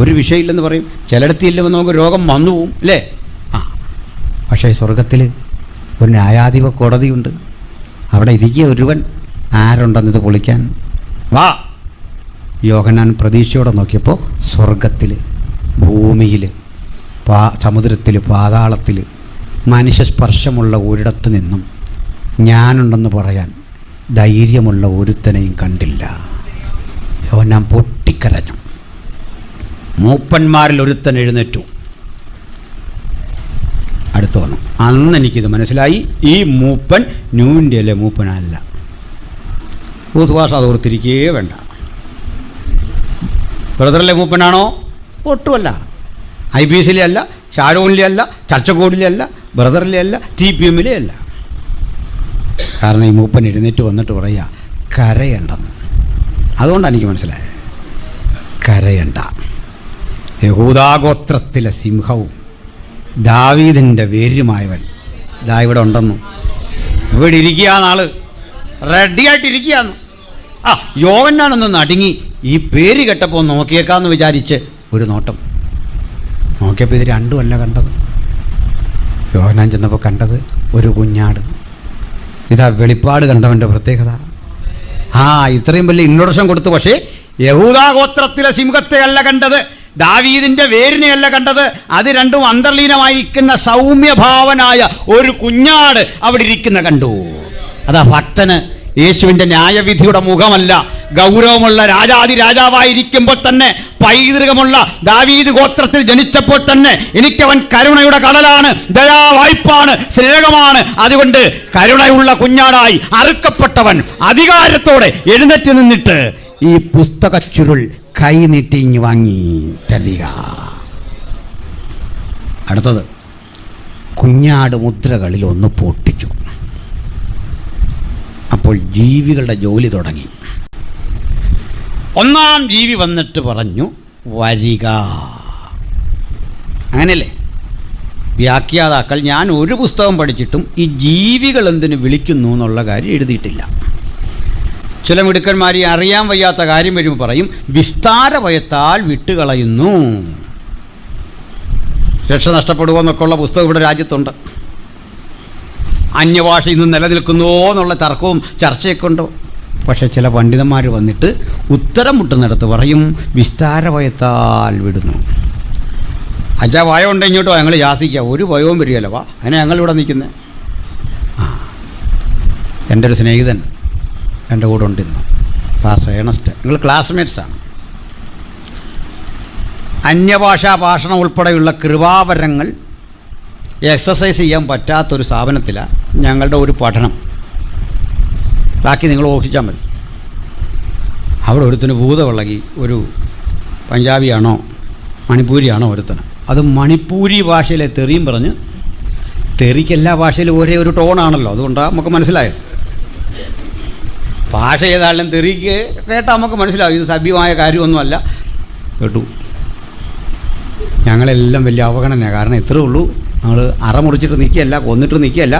ഒരു വിഷയമില്ലെന്ന് പറയും. ചിലയിടത്ത് ചെല്ലുമ്പോൾ നമുക്ക് രോഗം വന്നു പോവും, അല്ലേ? പക്ഷേ സ്വർഗത്തിൽ ഒരു ന്യായാധിപ കോടതിയുണ്ട്. അവിടെ ഇരിക്കുക ഒരുവൻ. ആരുണ്ടെന്നത് പൊളിക്കാൻ? വാ. യോഹന്നാൻ പ്രതീക്ഷയോടെ നോക്കിയപ്പോൾ സ്വർഗത്തിൽ, ഭൂമിയിൽ, സമുദ്രത്തിൽ, പാതാളത്തിൽ മനുഷ്യസ്പർശമുള്ള ഒരിടത്തു നിന്നും ഞാനുണ്ടെന്ന് പറയാൻ ധൈര്യമുള്ള ഒരുത്തനെയും കണ്ടില്ല. യോഹന്നാൻ പൊട്ടിക്കരഞ്ഞു. മൂപ്പന്മാരിൽ ഒരുത്തൻ എഴുന്നേറ്റു, അടുത്തു വന്നു. അന്ന് എനിക്കിത് മനസ്സിലായി, ഈ മൂപ്പൻ ന്യൂ ഇന്ത്യയിലെ മൂപ്പനല്ല. ഭൂസുഭാഷ അത് ഓർത്തിരിക്കേ വേണ്ട. ബ്രദറിലെ മൂപ്പനാണോ? ഒട്ടുമല്ല. IBCയിലെ അല്ല, ഷാരോണിലെ അല്ല, ചർച്ചക്കോടിലെ അല്ല, ബ്രദറിലെ അല്ല, TPMലെ അല്ല. കാരണം ഈ മൂപ്പൻ എഴുന്നേറ്റ് വന്നിട്ട് പറയുക കരയണ്ടെന്ന്. അതുകൊണ്ടാണ് എനിക്ക് മനസ്സിലായത്. കരയണ്ട. യഹൂദാഗോത്രത്തിലെ സിംഹവും ദാവീദിൻ്റെ വേരുമായവൻ ദാ ഇവിടെ ഉണ്ടെന്നു. ഇവിടെ ഇരിക്കുകയാണ്, ആള് റെഡിയായിട്ടിരിക്കുകയാണ്. യോഹന്നാനൊന്ന് നടുങ്ങി. ഈ പേര് കേട്ടപ്പോൾ നോക്കിയേക്കാന്ന് വിചാരിച്ച് ഒരു നോട്ടം നോക്കിയപ്പോൾ ഇത് രണ്ടുമല്ല കണ്ടത്. യോഹന്നാൻ ചെന്നപ്പോൾ കണ്ടത് ഒരു കുഞ്ഞാട്. ഇതാ വെളിപ്പാട് കണ്ടവൻ്റെ പ്രത്യേകത. ഇത്രയും വലിയ ഇൻട്രൊഡക്ഷൻ കൊടുത്തു. പക്ഷേ യഹൂദാഗോത്രത്തിലെ സിംഹത്തെ അല്ല കണ്ടത്, ദാവീദിൻ്റെ വേരിനെയല്ല കണ്ടത്. അത് രണ്ടും അന്തർലീനമായിരിക്കുന്ന സൗമ്യഭാവനായ ഒരു കുഞ്ഞാട് അവിടെ ഇരിക്കുന്ന കണ്ടു. അതാ ഭക്തന് യേശുവിൻ്റെ ന്യായവിധിയുടെ മുഖമല്ല, ഗൗരവമുള്ള രാജാവായിരിക്കുമ്പോൾ തന്നെ, പൈതൃകമുള്ള ദാവീദ് ഗോത്രത്തിൽ ജനിച്ചപ്പോൾ തന്നെ എനിക്കവൻ കരുണയുടെ കടലാണ്, ദയാവായ്പാണ്, സ്നേഹമാണ്. അതുകൊണ്ട് കരുണയുള്ള കുഞ്ഞാടായി അറുക്കപ്പെട്ടവൻ അധികാരത്തോടെ എഴുന്നേറ്റ് നിന്നിട്ട് ഈ പുസ്തക ചുരുൾ കൈ നീട്ടി വാങ്ങി തരിക. അടുത്തത് കുഞ്ഞാട് മുദ്രകളിൽ ഒന്ന് പൊട്ടിച്ചു. അപ്പോൾ ജീവികളുടെ ജോലി തുടങ്ങി. 1-ാം ജീവി വന്നിട്ട് പറഞ്ഞു വരിക. അങ്ങനെയല്ലേ വ്യാഖ്യാതാക്കൾ? ഞാൻ ഒരു പുസ്തകം പഠിച്ചിട്ടും ഈ ജീവികൾ എന്തിനു വിളിക്കുന്നു എന്നുള്ള കാര്യം എഴുതിയിട്ടില്ല. ചില മിടുക്കന്മാർ അറിയാൻ വയ്യാത്ത കാര്യം വരുമ്പോൾ പറയും വിസ്താരഭയത്താൽ വിട്ടുകളയുന്നു, രക്ഷ നഷ്ടപ്പെടുമോന്നൊക്കെ ഉള്ള പുസ്തകം ഇവിടെ രാജ്യത്തുണ്ട്. അന്യഭാഷ ഇന്ന് നിലനിൽക്കുന്നുവോ എന്നുള്ള തർക്കവും ചർച്ചയൊക്കെ ഉണ്ട്. പക്ഷേ ചില പണ്ഡിതന്മാർ വന്നിട്ട് ഉത്തരം മുട്ടുന്നിടത്ത് പറയും വിസ്താരഭയത്താൽ വിടുന്നു. അച്ഛാ ഭയം ഉണ്ട് ഇങ്ങോട്ടോ ഞങ്ങൾ യാസിക്കുക, ഒരു ഭയവും വരികയല്ല, വാ അതിനെ ഞങ്ങളിവിടെ നിൽക്കുന്നത്. എൻ്റെ ഒരു സ്നേഹിതൻ എൻ്റെ കൂടെ ഉണ്ടിന്ന്, പാസ്റ്റർ ഏണസ്റ്റ്. നിങ്ങൾ ക്ലാസ്മേറ്റ്സാണ്. അന്യഭാഷാ ഭാഷണം ഉൾപ്പെടെയുള്ള കൃപാവരങ്ങൾ എക്സസൈസ് ചെയ്യാൻ പറ്റാത്തൊരു സ്ഥാപനത്തിലാണ് ഞങ്ങളുടെ ഒരു പഠനം. ബാക്കി നിങ്ങൾ ഓർമ്മിച്ചാൽ മതി. അവിടെ ഒരുത്തിന് ഭൂതമിളകി, ഒരു പഞ്ചാബിയാണോ മണിപ്പൂരിയാണോ ഒരുത്തന്. അത് മണിപ്പൂരി ഭാഷയിലെ തെറിയും പറഞ്ഞ്, തെറിക്ക് എല്ലാ ഭാഷയിലും ഒരേ ഒരു ടോണാണല്ലോ, അതുകൊണ്ടാണ് നമുക്ക് മനസ്സിലായത്. ഭാഷ ഏതായാലും തെറിക്ക് കേട്ടാൽ നമുക്ക് മനസ്സിലാവും ഇത് സഭ്യമായ കാര്യമൊന്നുമല്ല. കേട്ടു. ഞങ്ങളെല്ലാം വലിയ അവഗണനയാണ്. കാരണം ഇത്രയേ ഉള്ളൂ, നമ്മൾ അറമുറിച്ചിട്ട് നിൽക്കുകയല്ല, കൊന്നിട്ട് നിൽക്കുകയല്ല.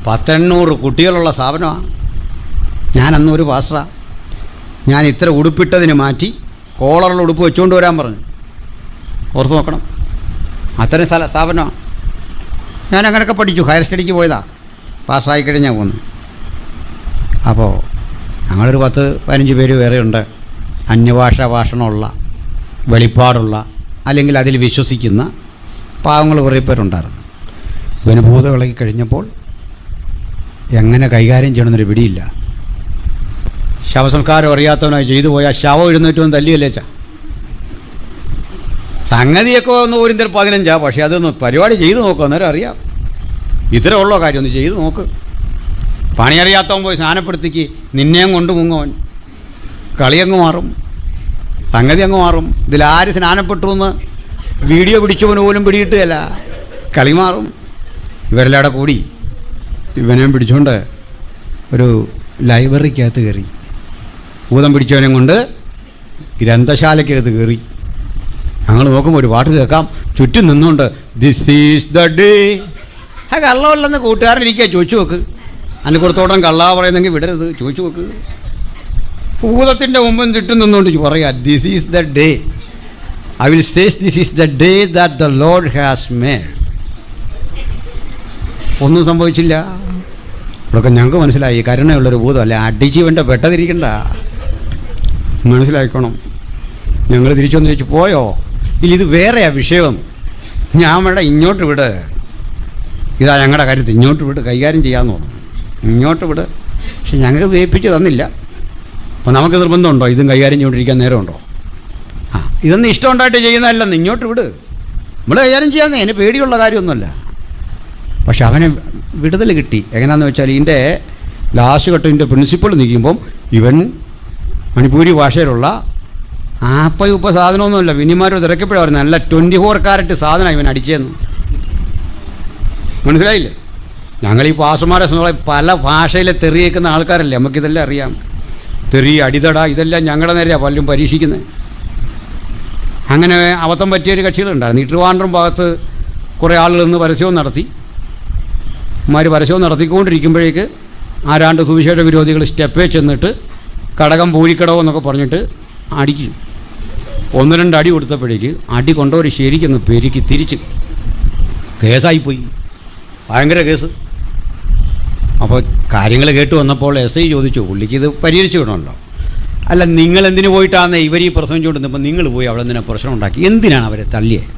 100-800 കുട്ടികളുള്ള സ്ഥാപനമാണ്. ഞാനന്നൊരു പാസ്റ്ററാണ്. ഞാൻ ഇത്ര ഉടുപ്പിട്ടതിന് മാറ്റി കോളറുള്ള ഉടുപ്പ് വെച്ചുകൊണ്ട് വരാൻ പറഞ്ഞു. ഓർത്ത് നോക്കണം, അത്രയും സ്ഥാപനമാണ്. ഞാൻ അങ്ങനെയൊക്കെ പഠിച്ചു. ഹയർ സ്റ്റഡിക്ക് പോയതാണ്. പാസ്സായി കഴിഞ്ഞാൽ പോന്നു. അപ്പോൾ ഞങ്ങളൊരു 10-15 പേര് വേറെയുണ്ട്. അന്യഭാഷാ ഭാഷണമുള്ള, വെളിപ്പാടുള്ള, അല്ലെങ്കിൽ അതിൽ വിശ്വസിക്കുന്ന പാവങ്ങൾ കുറേ പേരുണ്ടായിരുന്നു. ഇവന് ഭൂതവിളകി കഴിഞ്ഞപ്പോൾ എങ്ങനെ കൈകാര്യം ചെയ്യണമെന്നൊരു പിടിയില്ല. ശവസംസ്കാരം അറിയാത്തവനായി ചെയ്തു പോയാൽ ശവം എഴുന്നേറ്റവും തല്ലിയല്ലേ ചാ. സംഗതിയൊക്കെ ഒന്ന് 1-15, പക്ഷേ അതൊന്ന് പരിപാടി ചെയ്ത് നോക്കുക, അന്നേരം അറിയാം. ഇത്രേ ഉള്ളോ കാര്യം, ഒന്ന് ചെയ്ത് നോക്ക്. പണിയറിയാത്തവൻ പോയി സ്നാനപ്പെടുത്തിക്ക്, നിന്നെയും കൊണ്ട് മുങ്ങവൻ, കളിയങ്ങ് മാറും, സംഗതി അങ്ങ് മാറും. ഇതിലാര് സ്നാനപ്പെട്ടു എന്ന് വീഡിയോ പിടിച്ചവന് പോലും പിടികിട്ടുകയല്ല, കളി മാറും. ഇവരെല്ലാടെ കൂടി ഇവനെയും പിടിച്ചുകൊണ്ട് ഒരു ലൈബ്രറിക്കകത്ത് കയറി, ഭൂതം പിടിച്ചവനെ കൊണ്ട് ഗ്രന്ഥശാലയ്ക്കകത്ത് കയറി. ഞങ്ങൾ നോക്കുമ്പോൾ ഒരു പാട്ട് കേൾക്കാം, ചുറ്റും നിന്നുകൊണ്ട് ദിസ് ഈസ് ദ ഡേ. ആ കള്ളമല്ലെന്ന് കൂട്ടുകാരനിരിക്കുക, ചോദിച്ചു നോക്ക്. അതിന് കൊടുത്തോടം കള്ളാ പറയുന്നെങ്കിൽ വിടരുത്, ചോദിച്ചു നോക്ക്. ഭൂതത്തിൻ്റെ മുമ്പും ചുറ്റും നിന്നുകൊണ്ട് പറയാ this is the day, I will says this is the day that the Lord has made. ഒന്നും സംഭവിച്ചില്ല. ഇവിടെയൊക്കെ ഞങ്ങൾക്ക് മനസ്സിലായി കരുണയുള്ളൊരു ഭൂതമല്ല, അടിച്ചീവൻ്റെ പെട്ടതിരിക്കണ്ട, മനസ്സിലാക്കണം. ഞങ്ങൾ തിരിച്ചൊന്ന് ചോദിച്ചു പോയോ, ഇല്ല ഇത് വേറെയാ വിഷയം, ഞാൻ വേണ്ട ഇങ്ങോട്ട് വിട്, ഇതാ ഞങ്ങളുടെ കാര്യത്തിൽ ഇങ്ങോട്ട് വിട്, കൈകാര്യം ചെയ്യാമെന്ന് പറഞ്ഞു. ഇങ്ങോട്ട് വിട്. പക്ഷെ ഞങ്ങൾക്ക് വേപ്പിച്ച് തന്നില്ല. അപ്പോൾ നമുക്ക് നിർബന്ധമുണ്ടോ ഇതും കൈകാര്യം ചെയ്തുകൊണ്ടിരിക്കാൻ നേരമുണ്ടോ? ഇതൊന്നും ഇഷ്ടമുണ്ടായിട്ട് ചെയ്യുന്നതല്ലെന്ന്, ഇങ്ങോട്ട് വിട്, നമ്മൾ കൈകാര്യം ചെയ്യാമെന്ന്. അതിന് പേടിയുള്ള കാര്യമൊന്നുമല്ല. പക്ഷെ അവനെ വിടുതൽ കിട്ടി. എങ്ങനെയാണെന്ന് വെച്ചാൽ ഇതിൻ്റെ ലാസ്റ്റ് ഘട്ടത്തിൻ്റെ പ്രിൻസിപ്പിൾ നിൽക്കുമ്പം ഇവൻ മണിപ്പൂരി ഭാഷയിലുള്ള ആപ്പയുപ്പ സാധനമൊന്നുമല്ല, വിനിമാരോ തിരക്കപ്പോഴാണ് പറയുന്നത്, നല്ല 24 കാരറ്റ് സാധനം ഇവൻ അടിച്ചതെന്ന്. മനസ്സിലായില്ലേ? ഞങ്ങൾ ഈ പാസ്റ്റർമാരെ പല ഭാഷയിലെ തെറി കേൾക്കുന്ന ആൾക്കാരല്ലേ, നമുക്കിതെല്ലാം അറിയാം. തെറി, അടിതട, ഇതെല്ലാം ഞങ്ങളുടെ നേരെയാണ് പലരും പരീക്ഷിക്കുന്നത്. അങ്ങനെ അബദ്ധം പറ്റിയൊരു കക്ഷികളുണ്ടായിരുന്നു. ഈ ട്രിവാൻഡ്രം ഭാഗത്ത് കുറേ ആളുകൾ നിന്ന് പരസ്യവും നടത്തി. പരസ്യവും നടത്തിക്കൊണ്ടിരിക്കുമ്പോഴേക്ക് ആരാണ്ട് സുവിശേഷ വിരോധികൾ സ്റ്റെപ്പേ ചെന്നിട്ട് കടകം പൂരിക്കടവോ എന്നൊക്കെ പറഞ്ഞിട്ട് അടിക്കും. 1-2 അടി കൊടുത്തപ്പോഴേക്ക് അടി കൊണ്ടവർ ശരിക്കൊന്ന് പെരുക്കി തിരിച്ച് കേസായിപ്പോയി. ഭയങ്കര കേസ്. അപ്പോൾ കാര്യങ്ങൾ കേട്ട് വന്നപ്പോൾ SI ചോദിച്ചു, പുള്ളിക്ക് ഇത് പരിഹരിച്ചു വിടണമല്ലോ. അല്ല നിങ്ങളെന്തിനു പോയിട്ടാണ് ഇവർ ഈ പ്രസംഗിച്ചുകൊണ്ടിരുന്നപ്പോൾ നിങ്ങൾ പോയി അവിടെ നിന്ന് പ്രശ്നം ഉണ്ടാക്കി, എന്തിനാണ് അവരെ തല്ലിയത്?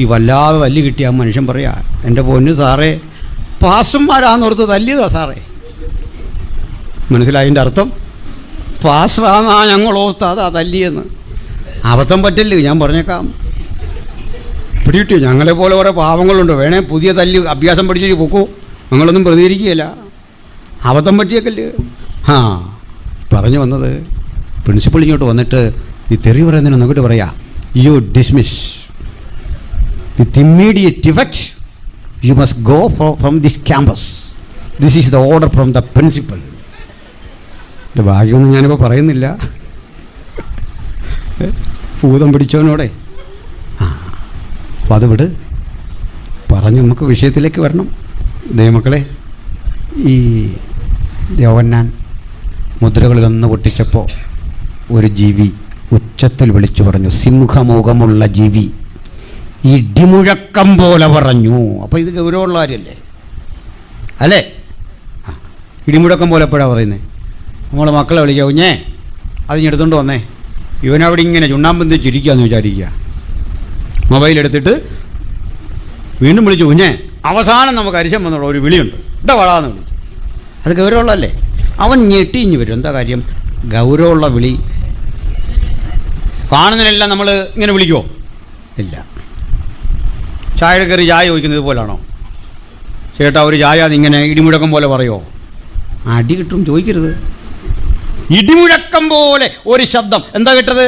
ഈ വല്ലാതെ തല്ലി കിട്ടിയ ആ മനുഷ്യൻ പറയാ, എൻ്റെ പൊന്ന് സാറേ പാസ്റ്റർമാരാന്നോർത്ത് തല്ലിയതാ സാറേ. മനസ്സിലായതിൻ്റെ അർത്ഥം? പാസ്റ്ററാന്നാ ഞങ്ങൾ ഓർത്ത് അതാ തല്ലിയെന്ന്. അബദ്ധം പറ്റില്ല, ഞാൻ പറഞ്ഞേക്കാം. പിടികിട്ടിയോ? ഞങ്ങളെപ്പോലെ ഓരോ പാവങ്ങളുണ്ട്, വേണേ പുതിയ തല്ല് അഭ്യാസം പഠിച്ചു പൊക്കോ, ഞങ്ങളൊന്നും പ്രതികരിക്കുകയില്ല. അബദ്ധം പറ്റിയേക്കല്ലേ. പറഞ്ഞു വന്നത് പ്രിൻസിപ്പൾ ഇങ്ങോട്ട് വന്നിട്ട് ഈ തെറി പറയുന്നതിന് നോക്കിയിട്ട് പറയാം, you dismiss with immediate effect, you must go from this campus, this is the order from the principal. എൻ്റെ ഭാഗ്യമൊന്നും ഞാനിപ്പോൾ പറയുന്നില്ല, ഭൂതം പിടിച്ചവനോടെ. അപ്പോൾ അത് വിട്, പറഞ്ഞു നമുക്ക് വിഷയത്തിലേക്ക് വരണം. ദൈവമക്കളെ, ഈ യോഹന്നാൻ മുദ്രകളിലൊന്ന് പൊട്ടിച്ചപ്പോൾ ഒരു ജീവി ഉച്ചത്തിൽ വിളിച്ചു പറഞ്ഞു, സിംഹമുഖമുള്ള ജീവി ഇടിമുഴക്കം പോലെ പറഞ്ഞു. അപ്പോൾ ഇത് ഗൗരവമുള്ള കാര്യമല്ലേ അല്ലേ? ഇടിമുഴക്കം പോലെ എപ്പോഴാണ് പറയുന്നത്? നമ്മൾ മക്കളെ വിളിക്കുക, കുഞ്ഞേ അതിഞ്ഞെടുത്തുകൊണ്ട് വന്നേ. ഇവനവിടെ ഇങ്ങനെ ചുണ്ണാമ്പന്തി ചിരിക്കുകയെന്ന് വിചാരിക്കുക. മൊബൈലെടുത്തിട്ട് വീണ്ടും വിളിച്ചു കുഞ്ഞേ. അവസാനം നമുക്ക് അരിശം വന്നുള്ള ഒരു വിളിയുണ്ട്, ഇതാ വളാന്ന് വിളിച്ചു. അത് ഗൗരവമുള്ളതല്ലേ? അവൻ ഞെട്ടിഞ്ഞ് വരും. എന്താ കാര്യം? ഗൗരവമുള്ള വിളി. കാണുന്നതിനെല്ലാം നമ്മൾ ഇങ്ങനെ വിളിക്കുമോ? ഇല്ല. ചായ കയറി ചായ ചോദിക്കുന്നത് പോലാണോ? ചേട്ടാ ഒരു ചായ അതിങ്ങനെ ഇടിമുഴക്കം പോലെ പറയുമോ? അടി കിട്ടും, ചോദിക്കരുത്. ഇടിമുഴക്കം പോലെ ഒരു ശബ്ദം. എന്താ കേട്ടത്?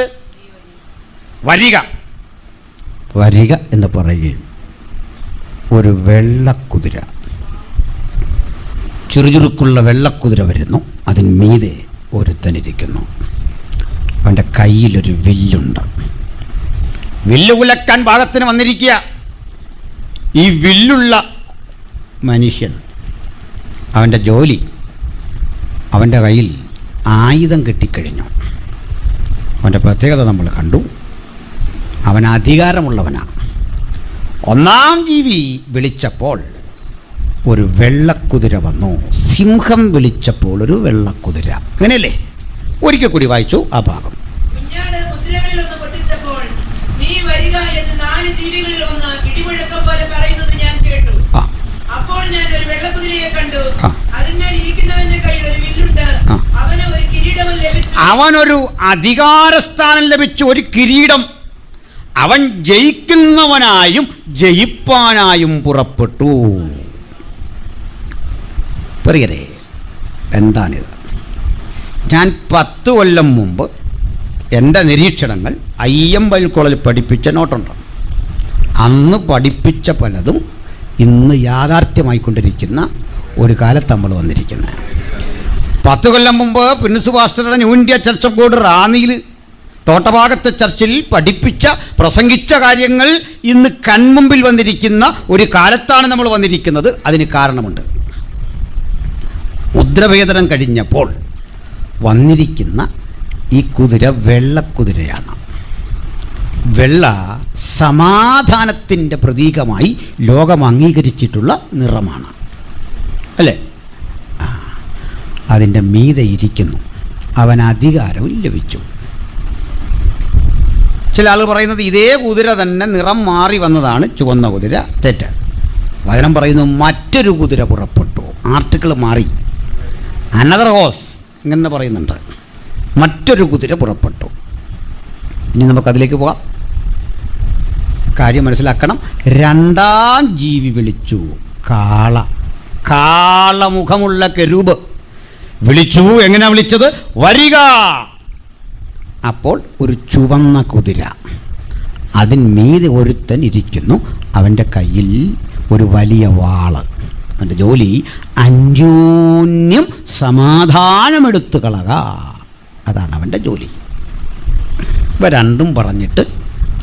വരിക വരിക എന്ന് പറയുകയും ഒരു വെള്ളക്കുതിര, ചുറുചുറുക്കുള്ള വെള്ളക്കുതിര വരുന്നു. അതിന് മീതെ ഒരുത്തനിരിക്കുന്നു. അവൻ്റെ കയ്യിലൊരു വില്ലുണ്ട്. വില്ല് കുലക്കാൻ പാകത്തിന് വന്നിരിക്കുക. ഈ വില്ലുള്ള മനുഷ്യൻ, അവൻ്റെ ജോലി, അവൻ്റെ കയ്യിൽ ആയുധം കിട്ടിക്കഴിഞ്ഞു. അവൻ്റെ പ്രത്യേകത നമ്മൾ കണ്ടു. അവൻ അധികാരമുള്ളവനാണ്. ഒന്നാം ജീവി വിളിച്ചപ്പോൾ ഒരു വെള്ളക്കുതിര വന്നു. സിംഹം വിളിച്ചപ്പോൾ ഒരു വെള്ളക്കുതിര. അങ്ങനെയല്ലേ? ഒരിക്കൽ കൂടി വായിച്ചു ആ ഭാഗം. അവനൊരു അധികാരസ്ഥാനം ലഭിച്ചു, ഒരു കിരീടം. അവൻ ജയിക്കുന്നവനായും ജയിപ്പാനായും പുറപ്പെട്ടു. പ്രിയരേ, എന്താണിത്? ഞാൻ 10 കൊല്ലം മുമ്പ് എൻ്റെ നിരീക്ഷണങ്ങൾ അയ്യമ്പൽ കോളേജിൽ പഠിപ്പിച്ച നോട്ടുണ്ട്. അന്ന് പഠിപ്പിച്ച പലതും ഇന്ന് യാഥാർത്ഥ്യമായിക്കൊണ്ടിരിക്കുന്ന ഒരു കാലത്ത് നമ്മൾ വന്നിരിക്കുന്നത്. 10 കൊല്ലം മുമ്പ് പ്രിൻസ് പാസ്റ്ററുടെ new India church of God റാന്നിയിൽ തോട്ടഭാഗത്തെ ചർച്ചിൽ പഠിപ്പിച്ച പ്രസംഗിച്ച കാര്യങ്ങൾ ഇന്ന് കൺമുമ്പിൽ വന്നിരിക്കുന്ന ഒരു കാലത്താണ് നമ്മൾ വന്നിരിക്കുന്നത്. അതിന് കാരണമുണ്ട്. മുദ്രഭേദനം കഴിഞ്ഞപ്പോൾ വന്നിരിക്കുന്ന ഈ കുതിര വെള്ളക്കുതിരയാണ്. വെള്ള സമാധാനത്തിൻ്റെ പ്രതീകമായി ലോകം അംഗീകരിച്ചിട്ടുള്ള നിറമാണ്, അല്ലേ? അതിൻ്റെ മീതെ ഇരിക്കുന്നു. അവൻ അധികാരവും ലഭിച്ചു. ചില ആൾ പറയുന്നത് ഇതേ കുതിര തന്നെ നിറം മാറി വന്നതാണ് ചുവന്ന കുതിര. തെറ്റ്. വചനം പറയുന്നു മറ്റൊരു കുതിര പുറപ്പെട്ടു. ആർട്ടിക്കിൾ മാറി. അനദർ ഹോസ് ഇങ്ങനെ പറയുന്നുണ്ട്. മറ്റൊരു കുതിര പുറപ്പെട്ടു. ഇനി നമുക്കതിലേക്ക് പോകാം. കാര്യം മനസ്സിലാക്കണം. രണ്ടാം ജീവി വിളിച്ചു. കാളമുഖമുള്ള കെരൂബ് വിളിച്ചു. എങ്ങനെയാ വിളിച്ചത്? വരിക. അപ്പോൾ ഒരു ചുവന്ന കുതിര, അതിന്മീതെ ഒരുത്തൻ ഇരിക്കുന്നു. അവൻ്റെ കയ്യിൽ ഒരു വലിയ വാള്. അവൻ്റെ ജോലി അന്യോന്യം സമാധാനമെടുത്തു കളക. അതാണ് അവൻ്റെ ജോലി. ഇവ രണ്ടും പറഞ്ഞിട്ട്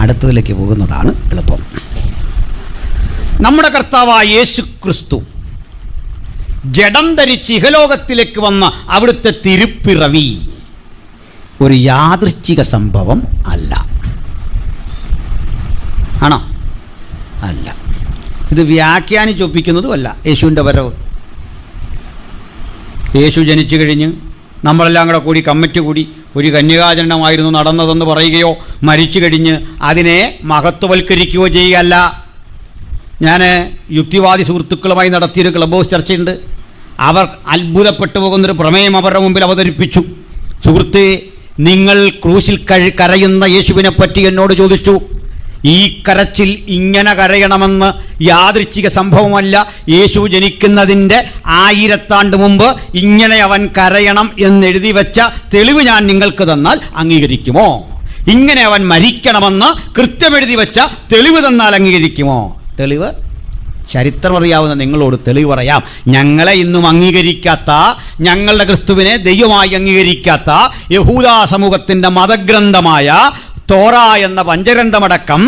അടുത്തതിലേക്ക് പോകുന്നതാണ് എളുപ്പം. നമ്മുടെ കർത്താവായ യേശു ക്രിസ്തു ജഡം ധരിച്ച് ഇഹലോകത്തിലേക്ക് വന്ന അവിടുത്തെ തിരുപ്പിറവി ഒരു യാദൃച്ഛിക സംഭവം അല്ല. ആണോ? അല്ല. ഇത് വ്യാഖ്യാനിച്ചൊപ്പിക്കുന്നതുമല്ല. യേശുവിൻ്റെ വരവ്, യേശു ജനിച്ചു കഴിഞ്ഞ് നമ്മളെല്ലാം കൂടി കമ്മിറ്റി കൂടി ഒരു കന്യകാജനനമായിരുന്നു നടന്നതെന്ന് പറയുകയോ മരിച്ചു കഴിഞ്ഞ് അതിനെ മഹത്വവൽക്കരിക്കുകയോ ചെയ്യുകയല്ല. ഞാൻ യുക്തിവാദി സുഹൃത്തുക്കളുമായി നടത്തിയൊരു ക്ലബ് ഹൗസ് ചർച്ചയുണ്ട്. അവർ അത്ഭുതപ്പെട്ടു പോകുന്നൊരു പ്രമേയം അവരുടെ മുമ്പിൽ അവതരിപ്പിച്ചു. സുഹൃത്തേ, നിങ്ങൾ ക്രൂശിൽ കരയുന്ന യേശുവിനെ പറ്റി എന്നോട് ചോദിച്ചു. ഈ കരച്ചിൽ ഇങ്ങനെ കരയണമെന്ന് യാദൃച്ഛിക സംഭവമല്ല. യേശു ജനിക്കുന്നതിൻ്റെ 1000 ആണ്ട് മുമ്പ് ഇങ്ങനെ അവൻ കരയണം എന്നെഴുതി വെച്ച തെളിവ് ഞാൻ നിങ്ങൾക്ക് തന്നാൽ അംഗീകരിക്കുമോ? ഇങ്ങനെ അവൻ മരിക്കണമെന്ന് കൃത്യമെഴുതി വെച്ച തെളിവ് തന്നാൽ അംഗീകരിക്കുമോ? തെളിവ് ചരിത്രം അറിയാവുന്ന നിങ്ങളോട് തെളിവ് പറയാം. ഞങ്ങളെ ഇന്നും അംഗീകരിക്കാത്ത, ഞങ്ങളുടെ ക്രിസ്തുവിനെ ദൈവമായി അംഗീകരിക്കാത്ത യഹൂദ സമൂഹത്തിൻ്റെ മതഗ്രന്ഥമായ തോറ എന്ന പഞ്ചഗ്രന്ഥമടക്കം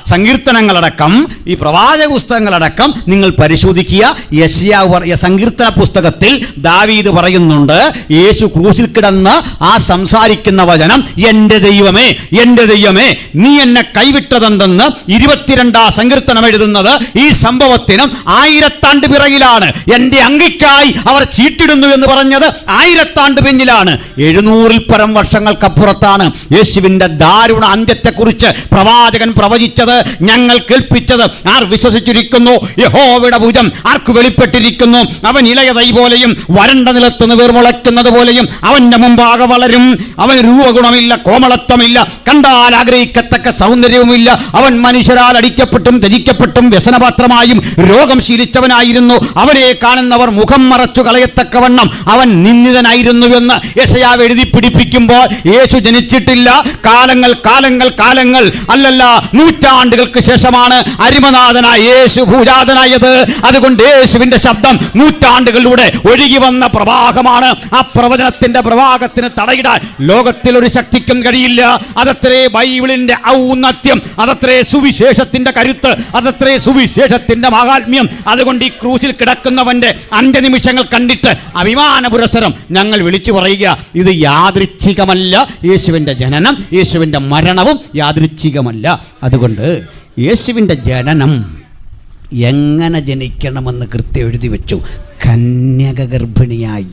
സങ്കീർത്തനങ്ങളടക്കം ഈ പ്രവാചക പുസ്തകങ്ങളടക്കം നിങ്ങൾ പരിശോധിക്കുക. യെശയ്യാവ് സങ്കീർത്തന പുസ്തകത്തിൽ ദാവീദ് പറയുന്നുണ്ട്, യേശു ക്രൂശിൽ കിടന്ന് ആ സംസാരിക്കുന്ന വചനം, എൻ്റെ ദൈവമേ, എൻ്റെ ദൈവമേ, നീ എന്നെ കൈവിട്ടതെന്തെന്ന് 22 സങ്കീർത്തനം എഴുതുന്നത് ഈ സംഭവത്തിനും 1000 ആണ്ട് പിറകിലാണ്. എൻ്റെ അങ്കിക്കായി അവർ ചീട്ടിടുന്നു എന്ന് പറഞ്ഞത് 1000 ആണ്ട് പിന്നിലാണ്. 700-ൽ പരം വർഷങ്ങൾക്കപ്പുറത്താണ് യേശുവിൻ്റെ ദാരുണ അന്ത്യത്തെക്കുറിച്ച് പ്രവാചകൻ പ്രവചിച്ചത്, ഞങ്ങൾ കേൾപ്പിച്ചത് ആർ വിശ്വസിച്ചിരിക്കുന്നു? യഹോവയുടെ ഭുജം ആർക്ക് വെളിപ്പെട്ടിരിക്കുന്നു? അവൻ ഇളയ തൈ പോലെയും വരണ്ട നിലത്തുനിന്ന് വേർമുളയ്ക്കുന്നത് പോലെയും അവന്റെ മുമ്പാകെ വളരും. അവന് രൂപഗുണമില്ല, കോമളത്വമില്ല, കണ്ടാൽ ആഗ്രഹിക്കത്തക്ക സൗന്ദര്യവുമില്ല. അവൻ മനുഷ്യരാൽ അടിക്കപ്പെട്ടും ത്യജിക്കപ്പെട്ടും വ്യസനപാത്രമായും രോഗം ശീലിച്ചവനായിരുന്നു. അവനെ കാണുന്നവർ മുഖം മറച്ചു കളയത്തക്കവണ്ണം അവൻ നിന്ദിതനായിരുന്നുവെന്ന് യെശയ്യാവ് എഴുതി പിടിപ്പിക്കുമ്പോൾ യേശു ജനിച്ചിട്ടില്ല. കാലങ്ങൾ കാലങ്ങൾ കാലങ്ങൾ അല്ലല്ല, നൂറ്റാണ്ടുകൾക്ക് ശേഷമാണ് അരിമനാഥനായ യേശു ഭൂജാതനായത്. അതുകൊണ്ട് യേശുവിന്റെ ശബ്ദം നൂറ്റാണ്ടുകളിലൂടെ ഒഴുകി വന്ന പ്രവാഹമാണ്. ആ പ്രവചനത്തിന്റെ പ്രവാഹത്തിന് തടയിടാൻ ലോകത്തിൽ ഒരു ശക്തിക്കും കഴിയില്ല. അതത്രേ ബൈബിളിന്റെ ഔന്നത്യം, അതത്രേ സുവിശേഷത്തിന്റെ കരുത്ത്, അതത്രേ സുവിശേഷത്തിന്റെ മഹാത്മ്യം. അതുകൊണ്ട് ഈ ക്രൂശിൽ കിടക്കുന്നവന്റെ അന്ത്യനിമിഷങ്ങൾ കണ്ടിട്ട് അഭിമാന പുരസ്സരം ഞങ്ങൾ വിളിച്ചു പറയുക, ഇത് യാദൃച്ഛികമല്ല. യേശുവിന്റെ ജനനം, യേശുവിന്റെ മരണവും യാദൃച്ഛികമല്ല. അതുകൊണ്ട് യേശുവിന്റെ ജനനം എങ്ങനെ ജനിക്കണമെന്ന് കൃത്യം എഴുതി വെച്ചു. കന്യക ഗർഭിണിയായി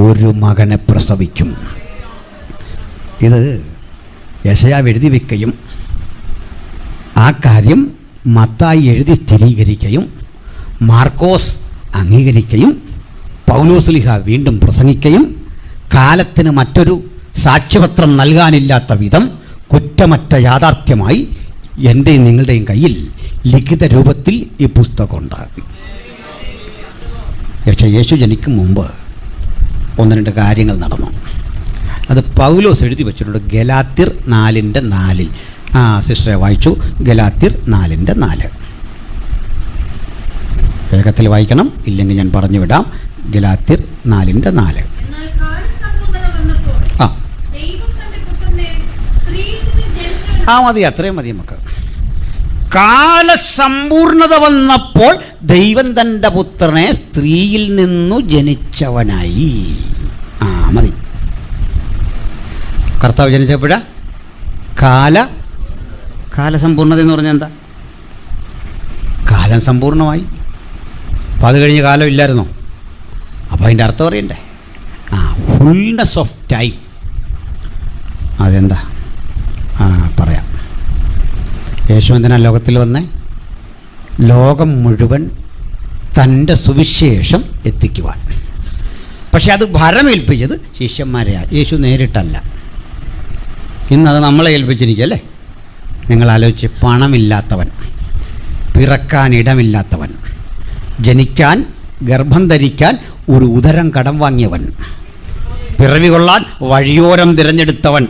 ഒരു മകനെ പ്രസവിക്കും. ഇത് യെശയ്യാവ് എഴുതി വയ്ക്കുകയും ആ കാര്യം മത്തായി എഴുതി സ്ഥിരീകരിക്കുകയും മാർക്കോസ് അംഗീകരിക്കുകയും പൗലോസ്ലീഹ വീണ്ടും പ്രസംഗിക്കുകയും കാലത്തിന് മറ്റൊരു സാക്ഷ്യപത്രം നൽകാനില്ലാത്ത വിധം കുറ്റമറ്റ യാഥാർത്ഥ്യമായി എൻ്റെയും നിങ്ങളുടെയും കയ്യിൽ ലിഖിത രൂപത്തിൽ ഈ പുസ്തകമുണ്ട്. പക്ഷേ യേശു ജനിക്കും മുമ്പ് ഒന്ന് രണ്ട് കാര്യങ്ങൾ നടന്നു. അത് പൗലോസ് എഴുതി വെച്ചിട്ടുണ്ട്. ഗലാത്യർ 4:4. സിസ്റ്ററെ വായിച്ചു. ഗലാത്യർ 4:4. വേഗത്തിൽ വായിക്കണം, ഇല്ലെങ്കിൽ ഞാൻ പറഞ്ഞു വിടാം. ഗലാത്യർ 4:4. മതി, അത്രയും മതി നമുക്ക്. കാലസമ്പൂർണത വന്നപ്പോൾ ദൈവം തൻ്റെ പുത്രനെ സ്ത്രീയിൽ നിന്നു ജനിച്ചവനായി. മതി. കർത്താവ് ജനിച്ചപ്പോഴാ കാലസമ്പൂർണത എന്ന് പറഞ്ഞാൽ എന്താ? കാലം സമ്പൂർണമായി. അപ്പോൾ അത് കഴിഞ്ഞ് കാലം ഇല്ലായിരുന്നോ? അപ്പോൾ അതിൻ്റെ അർത്ഥം അറിയണ്ടേ? Fullness of time. അതെന്താ? പറയാം. യേശു എന്തിനാ ലോകത്തിൽ വന്നേ? ലോകം മുഴുവൻ തൻ്റെ സുവിശേഷം എത്തിക്കുവാൻ. പക്ഷെ അത് ഭരമേൽപ്പിച്ചത് ശിഷ്യന്മാരെയാണ്, യേശു നേരിട്ടല്ല. ഇന്നത് നമ്മളെ ഏൽപ്പിച്ചിരിക്കുകയല്ലേ? നിങ്ങൾ ആലോചിച്ച്, പണമില്ലാത്തവൻ, പിറക്കാൻ ഇടമില്ലാത്തവൻ, ജനിക്കാൻ ഗർഭം ധരിക്കാൻ ഒരു ഉദരം കടം വാങ്ങിയവൻ, പിറവി കൊള്ളാൻ വഴിയോരം തിരഞ്ഞെടുത്തവൻ,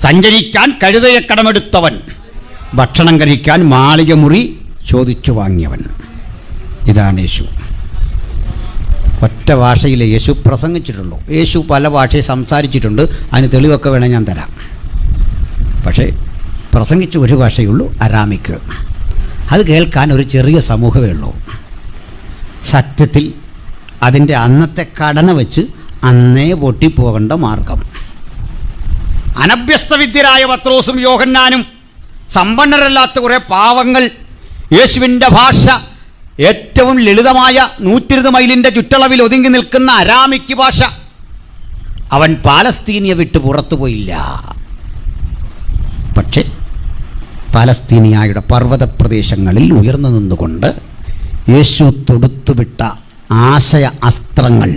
സഞ്ചരിക്കാൻ കഴുതയെ കടമെടുത്തവൻ, ഭക്ഷണം കഴിക്കാൻ മാളിക മുറി ചോദിച്ചു വാങ്ങിയവൻ. ഇതാണ് യേശു. ഒറ്റ ഭാഷയിലെ യേശു പ്രസംഗിച്ചിട്ടുള്ളൂ. യേശു പല ഭാഷയിൽ സംസാരിച്ചിട്ടുണ്ട്. അതിന് തെളിവൊക്കെ വേണേൽ ഞാൻ തരാം. പക്ഷേ പ്രസംഗിച്ച ഒരു ഭാഷയുള്ളൂ, അരാമിക്ക്. അത് കേൾക്കാൻ ഒരു ചെറിയ സമൂഹമേ ഉള്ളൂ. സത്യത്തിൽ അതിൻ്റെ അന്നത്തെ ഘടന വെച്ച് അന്നേ പൊട്ടിപ്പോകേണ്ട മാർഗം. അനഭ്യസ്തവിദ്യരായ പത്രോസും യോഹന്നാനും സമ്പന്നരല്ലാത്ത കുറേ പാവങ്ങൾ. യേശുവിൻ്റെ ഭാഷ ഏറ്റവും ലളിതമായ 120 മൈലിൻ്റെ ചുറ്റളവിൽ ഒതുങ്ങി നിൽക്കുന്ന അരാമിക്ക് ഭാഷ. അവൻ പാലസ്തീനിയെ വിട്ട് പുറത്തു പോയില്ല. പക്ഷേ പാലസ്തീനിയായുടെ പർവ്വത പ്രദേശങ്ങളിൽ ഉയർന്നു നിന്നുകൊണ്ട് യേശു തൊടുത്തുവിട്ട ആശയ അസ്ത്രങ്ങൾ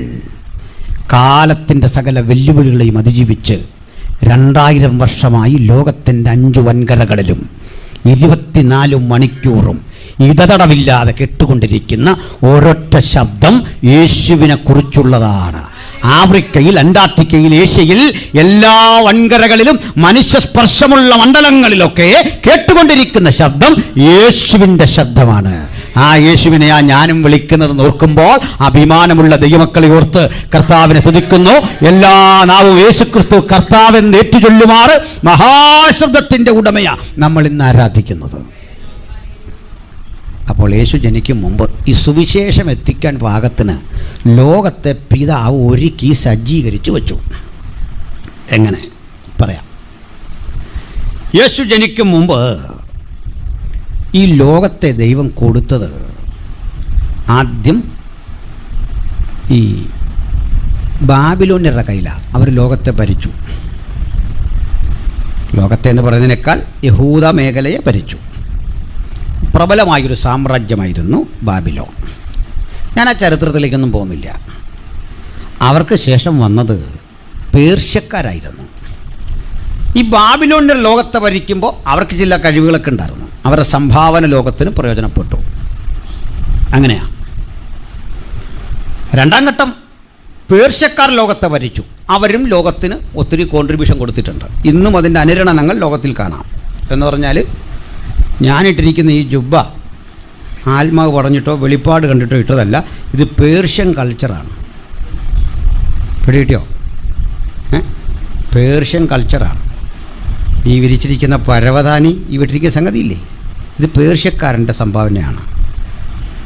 കാലത്തിൻ്റെ സകല വെല്ലുവിളികളെയും അതിജീവിച്ച് 2000 വർഷമായി ലോകത്തിൻ്റെ 5 വൻകരകളിലും 24 മണിക്കൂറും ഇടതടവില്ലാതെ കേട്ടുകൊണ്ടിരിക്കുന്ന ഒരൊറ്റ ശബ്ദം യേശുവിനെ കുറിച്ചുള്ളതാണ്. ആഫ്രിക്കയിൽ, അന്റാർട്ടിക്കയിൽ, ഏഷ്യയിൽ എല്ലാ വൻകരകളിലും മനുഷ്യസ്പർശമുള്ള മണ്ഡലങ്ങളിലൊക്കെ കേട്ടുകൊണ്ടിരിക്കുന്ന ശബ്ദം യേശുവിൻ്റെ ശബ്ദമാണ്. ആ യേശുവിനെയാ ഞാനും വിളിക്കുന്നത് ഓർക്കുമ്പോൾ അഭിമാനമുള്ള ദൈവമക്കളെ ഓർത്ത് കർത്താവിനെ സ്തുതിക്കുന്നു. എല്ലാ നാവും യേശുക്രിസ്തു കർത്താവെന്ന് ഏറ്റുചൊല്ലുമാറ് മഹാശബ്ദത്തിൻ്റെ ഉടമയാ നമ്മൾ ഇന്ന് ആരാധിക്കുന്നത്. അപ്പോൾ യേശു ജനിക്കും മുമ്പ് ഈ സുവിശേഷം എത്തിക്കാൻ പാകത്തിന് ലോകത്തെ പിതാവ് ഒരുക്കി സജ്ജീകരിച്ചു വച്ചു. എങ്ങനെ പറയാം? യേശു ജനിക്കും മുമ്പ് ഈ ലോകത്തെ ദൈവം കൊടുത്തത് ആദ്യം ഈ ബാബിലോന്യരുടെ കയ്യിലാണ്. അവർ ലോകത്തെ ഭരിച്ചു. ലോകത്തെ എന്ന് പറയുന്നതിനേക്കാൾ യഹൂദ മേഖലയെ ഭരിച്ചു. പ്രബലമായൊരു സാമ്രാജ്യമായിരുന്നു ബാബിലോൺ. ഞാൻ ആ ചരിത്രത്തിലേക്കൊന്നും പോകുന്നില്ല. അവർക്ക് ശേഷം വന്നത് പേർഷ്യക്കാരായിരുന്നു. ഈ ബാബിലോണിൻ്റെ ലോകത്തെ ഭരിക്കുമ്പോൾ അവർക്ക് ചില കഴിവുകളൊക്കെ ഉണ്ടായിരുന്നു. അവരുടെ സംഭാവന ലോകത്തിന് പ്രയോജനപ്പെട്ടു. അങ്ങനെയാണ്. രണ്ടാം ഘട്ടം പേർഷ്യക്കാർ ലോകത്തെ ഭരിച്ചു. അവരും ലോകത്തിന് ഒത്തിരി കോൺട്രിബ്യൂഷൻ കൊടുത്തിട്ടുണ്ട്. ഇന്നും അതിൻ്റെ അനുരണനങ്ങൾ ലോകത്തിൽ കാണാം. എന്ന് പറഞ്ഞാൽ ഞാനിട്ടിരിക്കുന്ന ഈ ജുബ്ബ ആത്മാവ് പറഞ്ഞിട്ടോ വെളിപ്പാട് കണ്ടിട്ടോ ഇട്ടതല്ല. ഇത് പേർഷ്യൻ കൾച്ചറാണ്. പിടികിട്ടിയോ? പേർഷ്യൻ കൾച്ചറാണ്. ഈ വിരിച്ചിരിക്കുന്ന പരവതാനി, ഈ വിട്ടിരിക്കുന്ന സംഗതിയില്ലേ, ഇത് പേർഷ്യക്കാരൻ്റെ സംഭാവനയാണ്.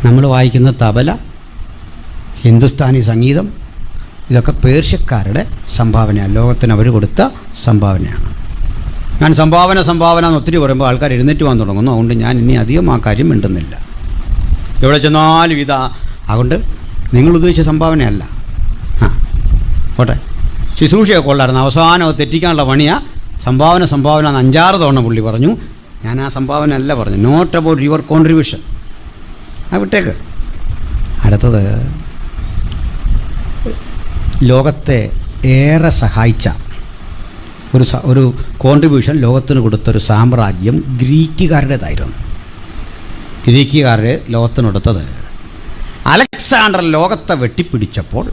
നമ്മൾ വായിക്കുന്ന തബല, ഹിന്ദുസ്ഥാനി സംഗീതം, ഇതൊക്കെ പേർഷ്യക്കാരുടെ സംഭാവനയാണ്. ലോകത്തിന് അവർ കൊടുത്ത സംഭാവനയാണ്. ഞാൻ സംഭാവന എന്ന് ഒത്തിരി പറയുമ്പോൾ ആൾക്കാർ എഴുന്നേറ്റ് പോകാൻ തുടങ്ങുന്നു. അതുകൊണ്ട് ഞാൻ ഇനി അധികം ആ കാര്യം മിണ്ടുന്നില്ല. എവിടെ ചെന്നാലും ഇതാ. അതുകൊണ്ട് നിങ്ങൾ ഉദ്ദേശിച്ച സംഭാവനയല്ല. പോട്ടെ, ശുശ്രൂഷയൊക്കെ കൊള്ളായിരുന്നു. അവസാനം തെറ്റിക്കാനുള്ള പണിയാണ് സംഭാവന എന്ന് 5-6 തവണ പുള്ളി പറഞ്ഞു. ഞാൻ ആ സംഭാവന അല്ല പറഞ്ഞു. Not about your contribution. വിട്ടേക്ക്. അടുത്തത്, ലോകത്തെ ഏറെ സഹായിച്ച ഒരു കോൺട്രിബ്യൂഷൻ ലോകത്തിന് കൊടുത്തൊരു സാമ്രാജ്യം ഗ്രീക്കുകാരുടേതായിരുന്നു. ഗ്രീക്കുകാർ ലോകത്തിന് കൊടുത്തത്, അലക്സാണ്ടർ ലോകത്തെ വെട്ടിപ്പിടിച്ചപ്പോൾ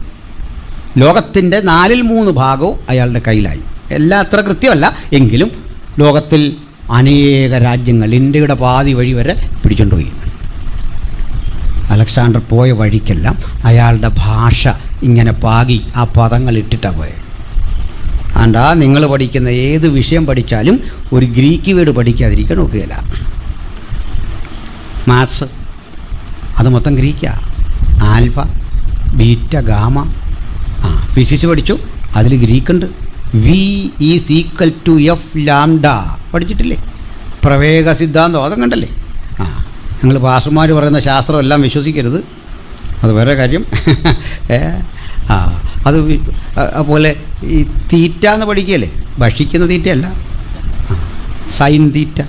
ലോകത്തിൻ്റെ 4/3 ഭാഗവും അയാളുടെ കയ്യിലായി. എല്ലാം അത്ര കൃത്യമല്ല എങ്കിലും ലോകത്തിൽ അനേക രാജ്യങ്ങൾ, ഇന്ത്യയുടെ പാതി വഴി വരെ പിടിച്ചുകൊണ്ടുപോയി. അലക്സാണ്ടർ പോയ വഴിക്കെല്ലാം അയാളുടെ ഭാഷ ഇങ്ങനെ പാകി ആ പദങ്ങൾ ഇട്ടിട്ടാണ് പോയത്. ആണ്ടാ നിങ്ങൾ പഠിക്കുന്ന ഏത് വിഷയം പഠിച്ചാലും ഒരു ഗ്രീക്ക് വേർഡ് പഠിക്കാതിരിക്കാൻ നോക്കുകയില്ല. മാത്സ് അത് മൊത്തം ഗ്രീക്കാണ്. Alpha, beta, gamma. ഫിസിക്സ് പഠിച്ചു, അതിൽ ഗ്രീക്കുണ്ട്. V is equal to F lambda പഠിച്ചിട്ടില്ലേ? പ്രവേഗ സിദ്ധാന്തം അതും കണ്ടല്ലേ? ഞങ്ങൾ പാസ്റ്റർമാർ പറയുന്ന ശാസ്ത്രം എല്ലാം വിശ്വസിക്കരുത്, അത് വേറെ കാര്യം. അത് അതുപോലെ ഈ തീറ്റ എന്ന് പഠിക്കുകയല്ലേ? ഭക്ഷിക്കുന്ന തീറ്റയല്ല. Sine theta,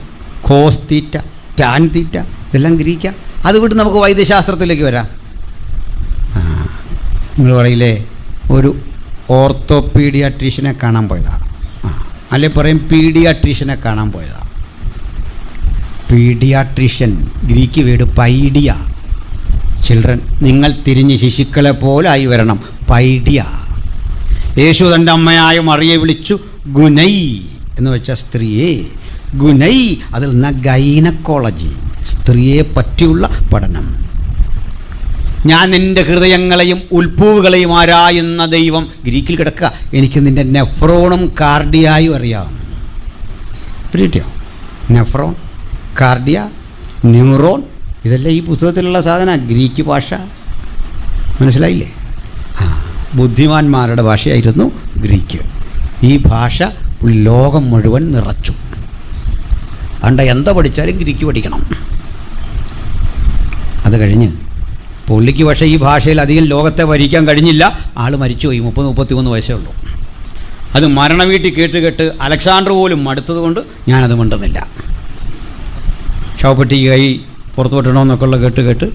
cos theta, tan theta, ഇതെല്ലാം ഗ്രീക്ക. അത് വിട്ട് നമുക്ക് വൈദ്യശാസ്ത്രത്തിലേക്ക് വരാം. നിങ്ങൾ പറയില്ലേ, ഒരു ഓർത്തോപീഡിയാട്രീഷ്യനെ കാണാൻ പോയതാണ്, അല്ലെ പറയും പീഡിയാട്രീഷ്യനെ കാണാൻ പോയതാണ്. പീഡിയാട്രീഷ്യൻ ഗ്രീക്ക് വേർഡ് പൈഡിയ. ചിൽഡ്രൻ, നിങ്ങൾ തിരിഞ്ഞ് ശിശുക്കളെ പോലായി വരണം. പൈഡിയ. യേശു തൻ്റെ അമ്മയായ മറിയെ വിളിച്ചു ഗുനൈ എന്ന് വെച്ച സ്ത്രീയെ. ഗുനൈ, അതിൽ നിന്ന് ഗൈനക്കോളജി, സ്ത്രീയെ പറ്റിയുള്ള പഠനം. ഞാൻ നിൻ്റെ ഹൃദയങ്ങളെയും ഉൾപ്പൂവുകളെയും ആരായുന്ന ദൈവം. ഗ്രീക്കിൽ കിടക്കുക. എനിക്ക് നിൻ്റെ നെഫ്രോണും കാർഡിയായും അറിയാം. പിടിയോ? നെഫ്രോൺ, കാർഡിയ, ന്യൂറോൺ, ഇതെല്ലാം ഈ പുസ്തകത്തിലുള്ള സാധന. ഗ്രീക്ക് ഭാഷ മനസ്സിലായില്ലേ? ബുദ്ധിമാന്മാരുടെ ഭാഷയായിരുന്നു ഗ്രീക്ക്. ഈ ഭാഷ ലോകം മുഴുവൻ നിറച്ചു. അതുകൊണ്ട് എന്താ പഠിച്ചാലും ഗ്രീക്ക് പഠിക്കണം. അത് കഴിഞ്ഞ് പുള്ളിക്ക് പക്ഷേ ഈ ഭാഷയിൽ അധികം ലോകത്തെ ഭരിക്കാൻ കഴിഞ്ഞില്ല. ആൾ മരിച്ചുപോയി. 30-31 വയസ്സേ ഉള്ളൂ. അത് മരണവീട്ടിൽ കേട്ട് അലക്സാണ്ടർ പോലും മടുത്തത് കൊണ്ട് ഞാനത് മിണ്ടുന്നില്ല. ശവപ്പെട്ടി കൈ പുറത്തു വിട്ടണമെന്നൊക്കെ ഉള്ള കേട്ട്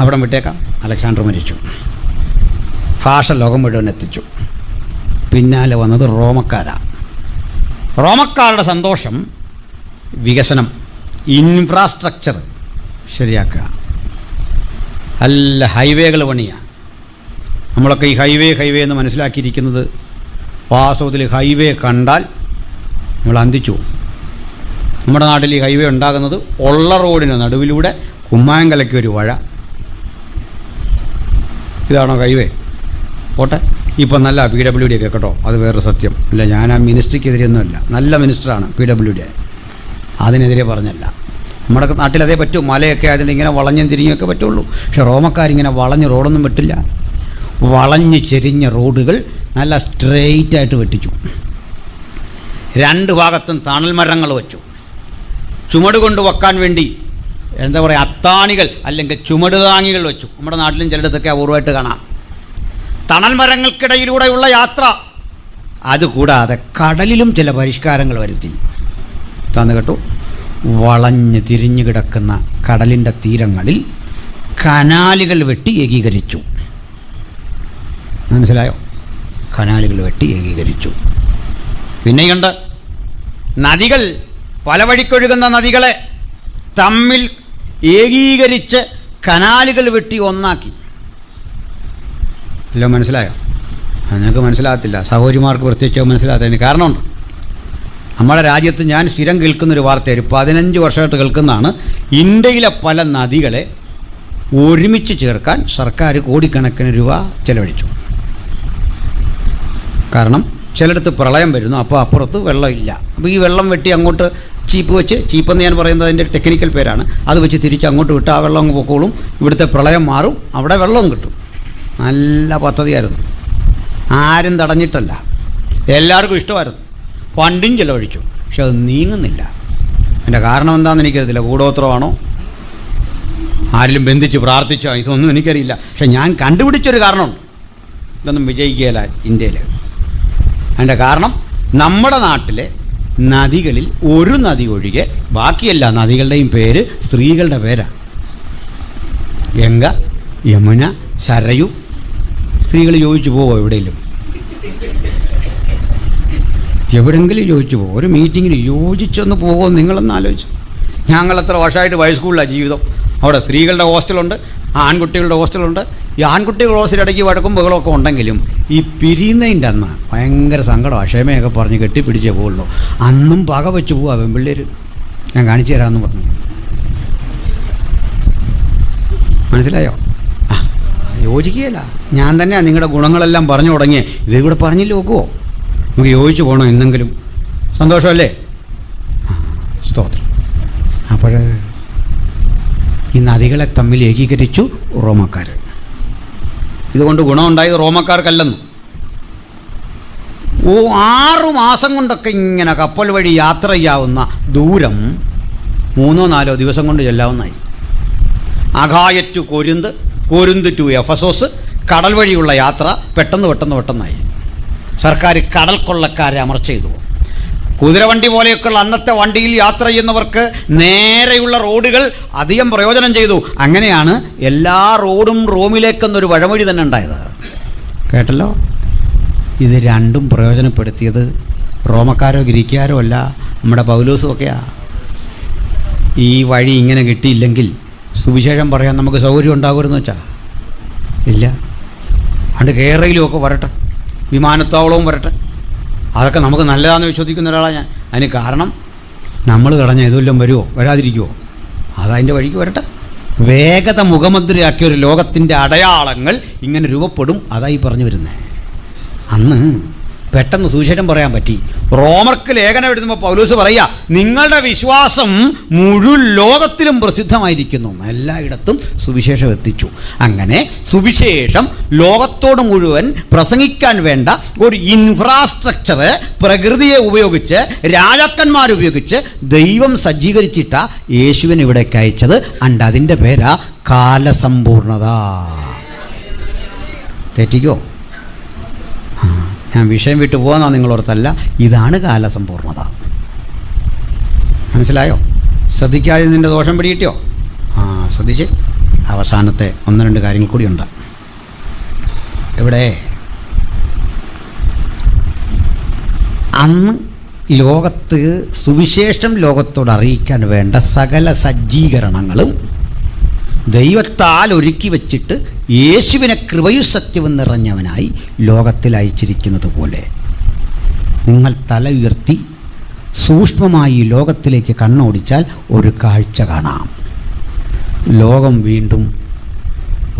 അവിടെ വിട്ടേക്കാം. അലക്സാണ്ടർ മരിച്ചു. ഭാഷ ലോകം മുഴുവൻ എത്തിച്ചു. പിന്നാലെ വന്നത് റോമക്കാരാണ്. റോമക്കാരുടെ സന്തോഷം വികസനം, ഇൻഫ്രാസ്ട്രക്ചർ ശരിയാക്കുക. നല്ല ഹൈവേകൾ പണിയാണ്. നമ്മളൊക്കെ ഈ ഹൈവേ എന്ന് മനസ്സിലാക്കിയിരിക്കുന്നത്, വാസ്തവത്തിൽ ഹൈവേ കണ്ടാൽ നമ്മൾ അന്തിച്ചു. നമ്മുടെ നാട്ടിൽ ഈ ഹൈവേ ഉണ്ടാകുന്നത് ഉള്ള റോഡിന് നടുവിലൂടെ കുമ്മായങ്കലയ്ക്ക് ഒരു വഴ. ഇതാണോ ഹൈവേ? പോട്ടെ. ഇപ്പം നല്ല PWD ഒക്കെ കേട്ടോ, അത് വേറൊരു സത്യം. ഇല്ല, ഞാൻ ആ മിനിസ്ട്രിക്കെതിരെയൊന്നുമല്ല. നല്ല മിനിസ്റ്ററാണ് PWD, അതിനെതിരെ പറഞ്ഞല്ല. നമ്മുടെ നാട്ടിൽ അതേ പറ്റൂ. മലയൊക്കെ അതിൻ്റെ ഇങ്ങനെ വളഞ്ഞും തിരിഞ്ഞൊക്കെ പറ്റുള്ളൂ. പക്ഷെ റോമക്കാരിങ്ങനെ വളഞ്ഞ് റോഡൊന്നും വെട്ടില്ല. വളഞ്ഞ് ചെരിഞ്ഞ റോഡുകൾ നല്ല സ്ട്രെയിറ്റായിട്ട് വെട്ടിച്ചു. 2 ഭാഗത്തും തണൽ മരങ്ങൾ വെച്ചു. ചുമട് കൊണ്ട് വെക്കാൻ വേണ്ടി എന്താ പറയുക, അത്താണികൾ അല്ലെങ്കിൽ ചുമട് താങ്ങികൾ വെച്ചു. നമ്മുടെ നാട്ടിലും ചിലയിടത്തൊക്കെ അപൂർവമായിട്ട് കാണാം. തണൽ മരങ്ങൾക്കിടയിലൂടെയുള്ള യാത്ര അതുകൂടാതെ കടലിലും ചില പരിഷ്കാരങ്ങൾ വരുത്തി. തന്നു കേട്ടു. വളഞ്ഞ് തിരിഞ്ഞു കിടക്കുന്ന കടലിൻ്റെ തീരങ്ങളിൽ കനാലുകൾ വെട്ടി ഏകീകരിച്ചു. മനസ്സിലായോ? കനാലുകൾ വെട്ടി ഏകീകരിച്ചു. പിന്നെയുണ്ട് നദികൾ, പല വഴിക്കൊഴുകുന്ന നദികളെ തമ്മിൽ ഏകീകരിച്ച് കനാലുകൾ വെട്ടി ഒന്നാക്കി. എല്ലാം മനസ്സിലായോ? നിങ്ങൾക്ക് മനസ്സിലാകത്തില്ല, സഹോദരിമാർക്ക് പ്രത്യേകിച്ച് മനസ്സിലാത്തതിന് കാരണമുണ്ട്. നമ്മുടെ രാജ്യത്ത് ഞാൻ സ്ഥിരം കേൾക്കുന്നൊരു വാർത്ത, ഒരു 15 വർഷമായിട്ട് കേൾക്കുന്നതാണ്. ഇന്ത്യയിലെ പല നദികളെ ഒരുമിച്ച് ചേർക്കാൻ സർക്കാർ കോടിക്കണക്കിന് രൂപ ചെലവഴിച്ചു. കാരണം ചിലയിടത്ത് പ്രളയം വരുന്നു, അപ്പോൾ അപ്പുറത്ത് വെള്ളമില്ല. അപ്പോൾ ഈ വെള്ളം വെട്ടി അങ്ങോട്ട് ചീപ്പ് വെച്ച്, ചീപ്പെന്ന് ഞാൻ പറയുന്നത് അതിൻ്റെ ടെക്നിക്കൽ പേരാണ്, അത് വെച്ച് തിരിച്ച് അങ്ങോട്ട് വിട്ട് ആ വെള്ളം അങ്ങ് പൊക്കോളും, ഇവിടുത്തെ പ്രളയം മാറും, അവിടെ വെള്ളവും കിട്ടും. നല്ല പദ്ധതിയായിരുന്നു, ആരും തടഞ്ഞിട്ടല്ല, എല്ലാവർക്കും ഇഷ്ടമായിരുന്നു, ഫണ്ടും ചിലവഴിച്ചു. പക്ഷെ അത് നീങ്ങുന്നില്ല. അതിൻ്റെ കാരണം എന്താണെന്ന് എനിക്കറിയത്തില്ല. കൂടോത്രമാണോ, ആരിലും ബന്ധിച്ച് പ്രാർത്ഥിച്ചോ, ഇതൊന്നും എനിക്കറിയില്ല. പക്ഷെ ഞാൻ കണ്ടുപിടിച്ചൊരു കാരണമുണ്ട്, ഇതൊന്നും വിജയിക്കുകയില്ല ഇന്ത്യയിൽ. അതിൻ്റെ കാരണം നമ്മുടെ നാട്ടിലെ നദികളിൽ ഒരു നദി ഒഴികെ ബാക്കിയെല്ലാ നദികളുടെയും പേര് സ്ത്രീകളുടെ പേരാണ്. ഗംഗ, യമുന, സരയു. സ്ത്രീകൾ ചോദിച്ചു പോവോ? എവിടെയെങ്കിലും ചോദിച്ചു പോകും. ഒരു മീറ്റിങ്ങിന് യോജിച്ചൊന്ന് പോകുമോ നിങ്ങളൊന്ന് ആലോചിച്ചു. ഞങ്ങളെത്ര വർഷമായിട്ട് ഹൈസ്കൂളിലാണ് ജീവിതം. അവിടെ സ്ത്രീകളുടെ ഹോസ്റ്റലുണ്ട്, ആൺകുട്ടികളുടെ ഹോസ്റ്റലുണ്ട്. ഈ ആൺകുട്ടികളുടെ ഹോസ്റ്റലിടയ്ക്ക് വഴക്കും ബഹളമൊക്കെ ഉണ്ടെങ്കിലും ഈ പിരിയുന്നതിൻ്റെ അന്ന് ഭയങ്കര സങ്കടമാണ്. ക്ഷമയൊക്കെ പറഞ്ഞ് കെട്ടിപ്പിടിച്ചേ പോകുള്ളൂ. അന്നും പക വെച്ച് പോവാ പെൺപിള്ളേർ. ഞാൻ കാണിച്ചു തരാമെന്ന് പറഞ്ഞു. മനസ്സിലായോ? യോജിക്കുകയില്ല. ഞാൻ തന്നെയാണ് നിങ്ങളുടെ ഗുണങ്ങളെല്ലാം പറഞ്ഞു തുടങ്ങിയേ. ഇതേ കൂടെ പറഞ്ഞില്ല നോക്കുമോ? നമുക്ക് യോജിച്ച് പോകണം എന്നെങ്കിലും. സന്തോഷമല്ലേ? സ്തോത്രം. അപ്പോൾ ഈ നദികളെ തമ്മിൽ ഏകീകരിച്ചു റോമക്കാർ. ഇതുകൊണ്ട് ഗുണമുണ്ടായത് റോമക്കാർക്കല്ലെന്ന്. 6 മാസം കൊണ്ടൊക്കെ ഇങ്ങനെ കപ്പൽ വഴി യാത്ര ചെയ്യാവുന്ന ദൂരം 3-4 ദിവസം കൊണ്ട് ചെല്ലാവുന്നതായി. Achaia to Corinth, Corinth to Ephesus, കടൽ വഴിയുള്ള യാത്ര പെട്ടെന്നായി. സർക്കാർ കടൽ കൊള്ളക്കാരെ അമർച്ച ചെയ്തു. കുതിരവണ്ടി പോലെയൊക്കെയുള്ള അന്നത്തെ വണ്ടിയിൽ യാത്ര ചെയ്യുന്നവർക്ക് നേരെയുള്ള റോഡുകൾ അധികം പ്രയോജനം ചെയ്തു. അങ്ങനെയാണ് എല്ലാ റോഡും റോമിലേക്കെന്നൊരു വഴമൊഴി തന്നെ ഉണ്ടായത്. കേട്ടല്ലോ? ഇത് രണ്ടും പ്രയോജനപ്പെടുത്തിയത് റോമക്കാരോ ഗ്രീക്കുകാരോ അല്ല, നമ്മുടെ പൗലോസും ഒക്കെയാണ്. ഈ വഴി ഇങ്ങനെ കിട്ടിയില്ലെങ്കിൽ സുവിശേഷം പറയാൻ നമുക്ക് സൗകര്യം ഉണ്ടാകുമെന്ന് വെച്ചാൽ ഇല്ല. അതുകൊണ്ട് കേരളയിലും ഒക്കെ വരട്ടെ, വിമാനത്താവളവും വരട്ടെ. അതൊക്കെ നമുക്ക് നല്ലതാണെന്ന് വിശ്വസിക്കുന്ന ഒരാളാണ് ഞാൻ. അതിന് കാരണം നമ്മൾ തടഞ്ഞ ഇതെല്ലാം വരുമോ, വരാതിരിക്കുമോ? അതതിൻ്റെ വഴിക്ക് വരട്ടെ. വേഗത മുഖമുദ്രയാക്കിയ ഒരു ലോകത്തിൻ്റെ അടയാളങ്ങൾ ഇങ്ങനെ രൂപപ്പെടും. അതായി പറഞ്ഞു വരുന്നത്. അന്ന് പെട്ടെന്ന് സുവിശേഷം പറയാൻ പറ്റി. റോമർക്ക് ലേഖനം എഴുതുമ്പോൾ പൗലോസ് പറയുക, നിങ്ങളുടെ വിശ്വാസം മുഴുവൻ ലോകത്തിലും പ്രസിദ്ധമായിരിക്കുന്നു. എല്ലായിടത്തും സുവിശേഷം എത്തിച്ചു. അങ്ങനെ സുവിശേഷം ലോകത്തോട് മുഴുവൻ പ്രസംഗിക്കാൻ വേണ്ട ഒരു ഇൻഫ്രാസ്ട്രക്ചർ പ്രകൃതിയെ ഉപയോഗിച്ച്, രാജാക്കന്മാരുപയോഗിച്ച് ദൈവം സജ്ജീകരിച്ചിട്ട യേശുവിനെ ഇവിടേക്ക് അയച്ചത്. അണ്ട് അതിൻ്റെ പേരാ കാലസമ്പൂർണത. തെറ്റിക്കോ? ഞാൻ വിഷയം വിട്ടു പോകുന്ന നിങ്ങളോർത്തല്ല, ഇതാണ് കാലസമ്പൂർണത. മനസ്സിലായോ? ശ്രദ്ധിക്കാതെ നിൻ്റെ ദോഷം പിടികിട്ടിയോ? ശ്രദ്ധിച്ച്. അവസാനത്തെ 1-2 കാര്യങ്ങൾ കൂടിയുണ്ട്. ഇവിടെ അന്ന് ലോകത്ത് സുവിശേഷം ലോകത്തോട് അറിയിക്കാൻ വേണ്ട സകല സജ്ജീകരണങ്ങളും ദൈവത്താൽ ഒരുക്കി വച്ചിട്ട് യേശുവിനെ കൃപയും സത്യവും നിറഞ്ഞവനായി ലോകത്തിൽ അയച്ചിരിക്കുന്നത് പോലെ നിങ്ങൾ തല ഉയർത്തി സൂക്ഷ്മമായി ലോകത്തിലേക്ക് കണ്ണോടിച്ചാൽ ഒരു കാഴ്ച കാണാം. ലോകം വീണ്ടും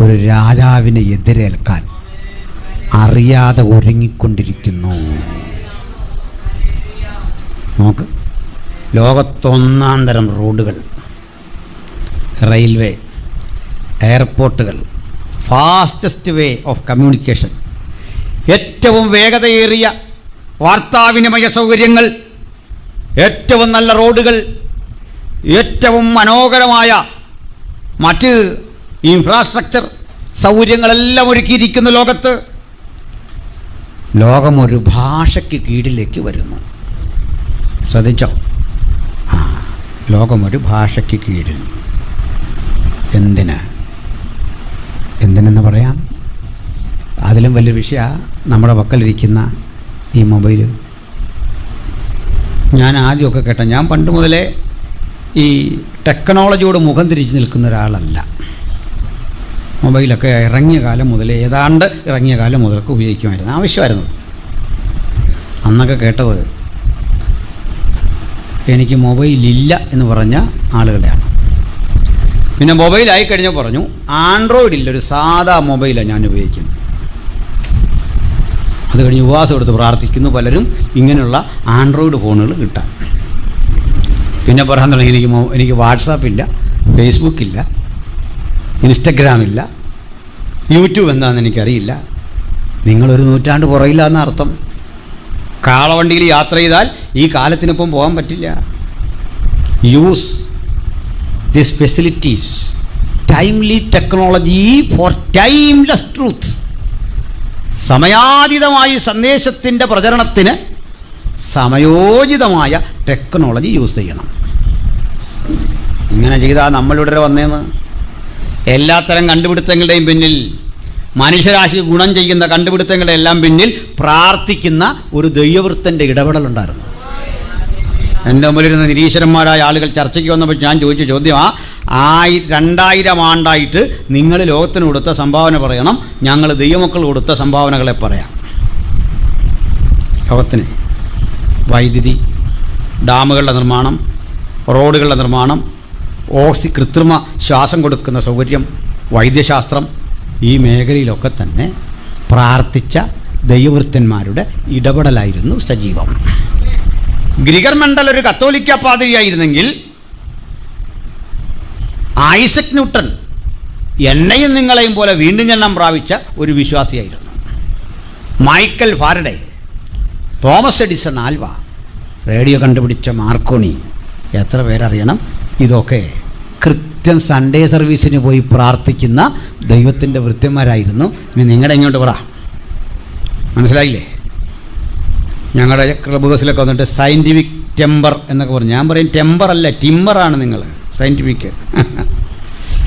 ഒരു രാജാവിനെ എതിരേൽക്കാൻ അറിയാതെ ഒരുങ്ങിക്കൊണ്ടിരിക്കുന്നു. നോക്ക്, ലോകത്തൊന്നാം തരം റോഡുകൾ, റെയിൽവേ, എയർപോർട്ടുകൾ, ഫാസ്റ്റസ്റ്റ് വേ ഓഫ് കമ്മ്യൂണിക്കേഷൻ, ഏറ്റവും വേഗതയേറിയ വാർത്താവിനിമയ സൗകര്യങ്ങൾ, ഏറ്റവും നല്ല റോഡുകൾ, ഏറ്റവും മനോഹരമായ മറ്റ് ഇൻഫ്രാസ്ട്രക്ചർ സൗകര്യങ്ങളെല്ലാം ഒരുക്കിയിരിക്കുന്ന ലോകത്ത് ലോകം ഒരു ഭാഷയ്ക്ക് കീഴിലേക്ക് വരുന്നു. ശ്രദ്ധിച്ചോ? ലോകം ഒരു ഭാഷയ്ക്ക് കീഴിൽ. എന്തിനെന്ന് പറയാം? അതിലും വലിയ വിഷയമാണ് നമ്മുടെ പക്കലിരിക്കുന്ന ഈ മൊബൈൽ. ഞാൻ ആദ്യമൊക്കെ കേട്ട, ഞാൻ പണ്ട് മുതലേ ഈ ടെക്നോളജിയോട് മുഖം തിരിച്ച് നിൽക്കുന്ന ഒരാളല്ല. മൊബൈലൊക്കെ ഇറങ്ങിയ കാലം മുതലേ, ഏതാണ്ട് ഇറങ്ങിയ കാലം മുതലൊക്കെ ഉപയോഗിക്കുമായിരുന്നു, ആവശ്യമായിരുന്നു. അന്നൊക്കെ കേട്ടത് എനിക്ക് മൊബൈലില്ല എന്ന് പറഞ്ഞ ആളുകളെയാണ്. പിന്നെ മൊബൈലായി കഴിഞ്ഞാൽ പറഞ്ഞു ആൻഡ്രോയിഡില്ല, ഒരു സാധാ മൊബൈലാണ് ഞാൻ ഉപയോഗിക്കുന്നത്. അത് കഴിഞ്ഞ് ഉപവാസം എടുത്ത് പ്രാർത്ഥിക്കുന്നു പലരും ഇങ്ങനെയുള്ള ആൻഡ്രോയിഡ് ഫോണുകൾ കിട്ടാൻ. പിന്നെ പറയാൻ തുടങ്ങി എനിക്ക് വാട്സാപ്പില്ല, ഫേസ്ബുക്കില്ല, ഇൻസ്റ്റഗ്രാമില്ല, യൂട്യൂബ് എന്താണെന്ന് എനിക്കറിയില്ല. നിങ്ങളൊരു നൂറ്റാണ്ട് പുറകില്ല എന്നർത്ഥം. കാളവണ്ടിയിൽ യാത്ര ചെയ്താൽ ഈ കാലത്തിനൊപ്പം പോകാൻ പറ്റില്ല. Use this facilities, timely technology for timeless truth. സമയാതീതമായ സന്ദേശത്തിൻ്റെ പ്രചരണത്തിന് സമയോചിതമായ ടെക്നോളജി യൂസ് ചെയ്യണം. ഇങ്ങനെ ചെയ്താൽ നമ്മളിവിടെ വന്നേന്ന്. എല്ലാത്തരം കണ്ടുപിടുത്തങ്ങളുടെയും പിന്നിൽ, മനുഷ്യരാശിക്ക് ഗുണം ചെയ്യുന്ന കണ്ടുപിടുത്തങ്ങളുടെ എല്ലാം പിന്നിൽ പ്രാർത്ഥിക്കുന്ന ഒരു ദൈവവൃത്തൻ്റെ ഇടപെടലുണ്ടായിരുന്നു. എൻ്റെ മുമ്പിലിരുന്ന നിരീശ്വരന്മാരായ ആളുകൾ ചർച്ചയ്ക്ക് വന്നപ്പോൾ ഞാൻ ചോദിച്ച ചോദ്യമാണ്, 2000 ആണ്ടായിട്ട് നിങ്ങൾ ലോകത്തിന് കൊടുത്ത സംഭാവന പറയണം, ഞങ്ങൾ ദൈവമക്കൾ കൊടുത്ത സംഭാവനകളെ പറയാം. ലോകത്തിന് വൈദ്യുതി, ഡാമുകളുടെ നിർമ്മാണം, റോഡുകളുടെ നിർമ്മാണം, കൃത്രിമ ശ്വാസം കൊടുക്കുന്ന സൗകര്യം, വൈദ്യശാസ്ത്രം, ഈ മേഖലയിലൊക്കെ തന്നെ പ്രാർത്ഥിച്ച ദൈവവൃത്തന്മാരുടെ ഇടപെടലായിരുന്നു സജീവം. ഗ്രിഗർ മെൻഡൽ ഒരു കത്തോലിക്ക പാതിരിയായിരുന്നെങ്കിൽ ഐസക് ന്യൂട്ടൺ എന്നെയും നിങ്ങളെയും പോലെ വീണ്ടും ജന്മം പ്രാപിച്ച ഒരു വിശ്വാസിയായിരുന്നു. Michael Faraday, Thomas Edison Alva, radio കണ്ടുപിടിച്ച മാർക്കോണി, എത്ര പേരറിയണം? ഇതൊക്കെ കൃത്യം സൺഡേ സർവീസിന് പോയി പ്രാർത്ഥിക്കുന്ന ദൈവത്തിൻ്റെ വൃത്യന്മാരായിരുന്നു. ഇനി നിങ്ങളുടെ ഇങ്ങോട്ട് പറ, മനസ്സിലായില്ലേ? ഞങ്ങളുടെ ക്ലബ് ഹൗസിലൊക്കെ വന്നിട്ട് സയൻറ്റിഫിക് ടെമ്പർ എന്നൊക്കെ പറഞ്ഞു. ഞാൻ പറയും ടെമ്പർ അല്ല, ടിമ്പറാണ് നിങ്ങൾ, സയൻറ്റിഫിക്.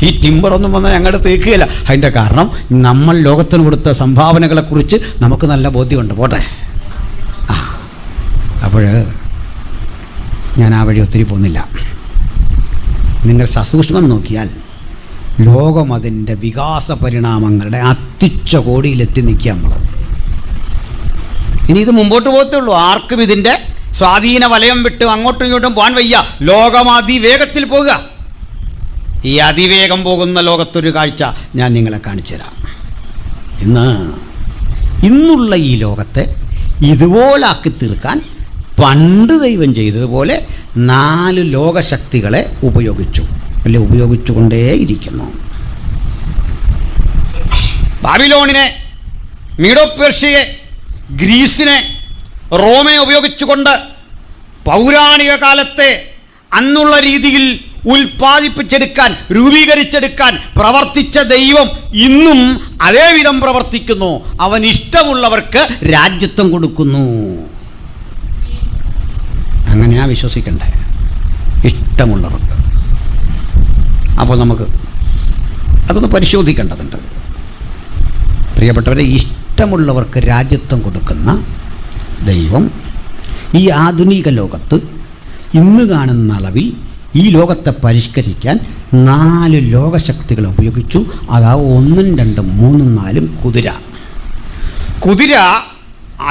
ഈ ടിമ്പറൊന്നും വന്നാൽ ഞങ്ങളുടെ തേക്കുകയില്ല. അതിൻ്റെ കാരണം നമ്മൾ ലോകത്തിന് കൊടുത്ത സംഭാവനകളെക്കുറിച്ച് നമുക്ക് നല്ല ബോധ്യമുണ്ട്. പോട്ടെ. അപ്പോൾ ഞാൻ ആ വഴി ഒത്തിരി പോകുന്നില്ല. നിങ്ങൾ സസൂക്ഷ്മം നോക്കിയാൽ ലോകം അതിൻ്റെ വികാസ പരിണാമങ്ങളുടെ അത്യുച്ച കോടിയിലെത്തി നിൽക്കുക നമ്മൾ. ഇനി ഇത് മുമ്പോട്ട് പോകത്തേ ഉള്ളൂ. ആർക്കും ഇതിൻ്റെ സ്വാധീന വലയം വിട്ട് അങ്ങോട്ടും ഇങ്ങോട്ടും പോകാൻ വയ്യ. ലോകം അതിവേഗത്തിൽ പോകുക. ഈ അതിവേഗം പോകുന്ന ലോകത്തൊരു കാഴ്ച ഞാൻ നിങ്ങളെ കാണിച്ചു തരാം. ഇന്നുള്ള ഈ ലോകത്തെ ഇതുപോലാക്കി തീർക്കാൻ പണ്ട് ദൈവം ചെയ്തതുപോലെ 4 ലോകശക്തികളെ ഉപയോഗിച്ചു, അല്ലെ ഉപയോഗിച്ചുകൊണ്ടേയിരിക്കുന്നു. ബാബിലോണിനെ, മീഡോ പേർഷ്യയെ, ഗ്രീസിനെ, റോമയെ ഉപയോഗിച്ചുകൊണ്ട് പൗരാണിക കാലത്തെ അന്നുള്ള രീതിയിൽ ഉൽപ്പാദിപ്പിച്ചെടുക്കാൻ, രൂപീകരിച്ചെടുക്കാൻ പ്രവർത്തിച്ച ദൈവം ഇന്നും അതേവിധം പ്രവർത്തിക്കുന്നു. അവൻ ഇഷ്ടമുള്ളവർക്ക് രാജ്യത്വം കൊടുക്കുന്നു. അങ്ങനെയാ വിശ്വസിക്കണ്ടേ? ഇഷ്ടമുള്ളവർക്ക്. അപ്പോൾ നമുക്ക് അതൊന്ന് പരിശോധിക്കേണ്ടതുണ്ട്. പ്രിയപ്പെട്ടവരെ, ഇഷ്ടമുള്ളവർക്ക് രാജ്യത്വം കൊടുക്കുന്ന ദൈവം ഈ ആധുനിക ലോകത്ത് ഇന്ന് കാണുന്ന അളവിൽ ഈ ലോകത്തെ പരിഷ്കരിക്കാൻ 4 ലോകശക്തികളെ ഉപയോഗിച്ചു. അതാ 1, 2, 3, 4 കുതിര. കുതിര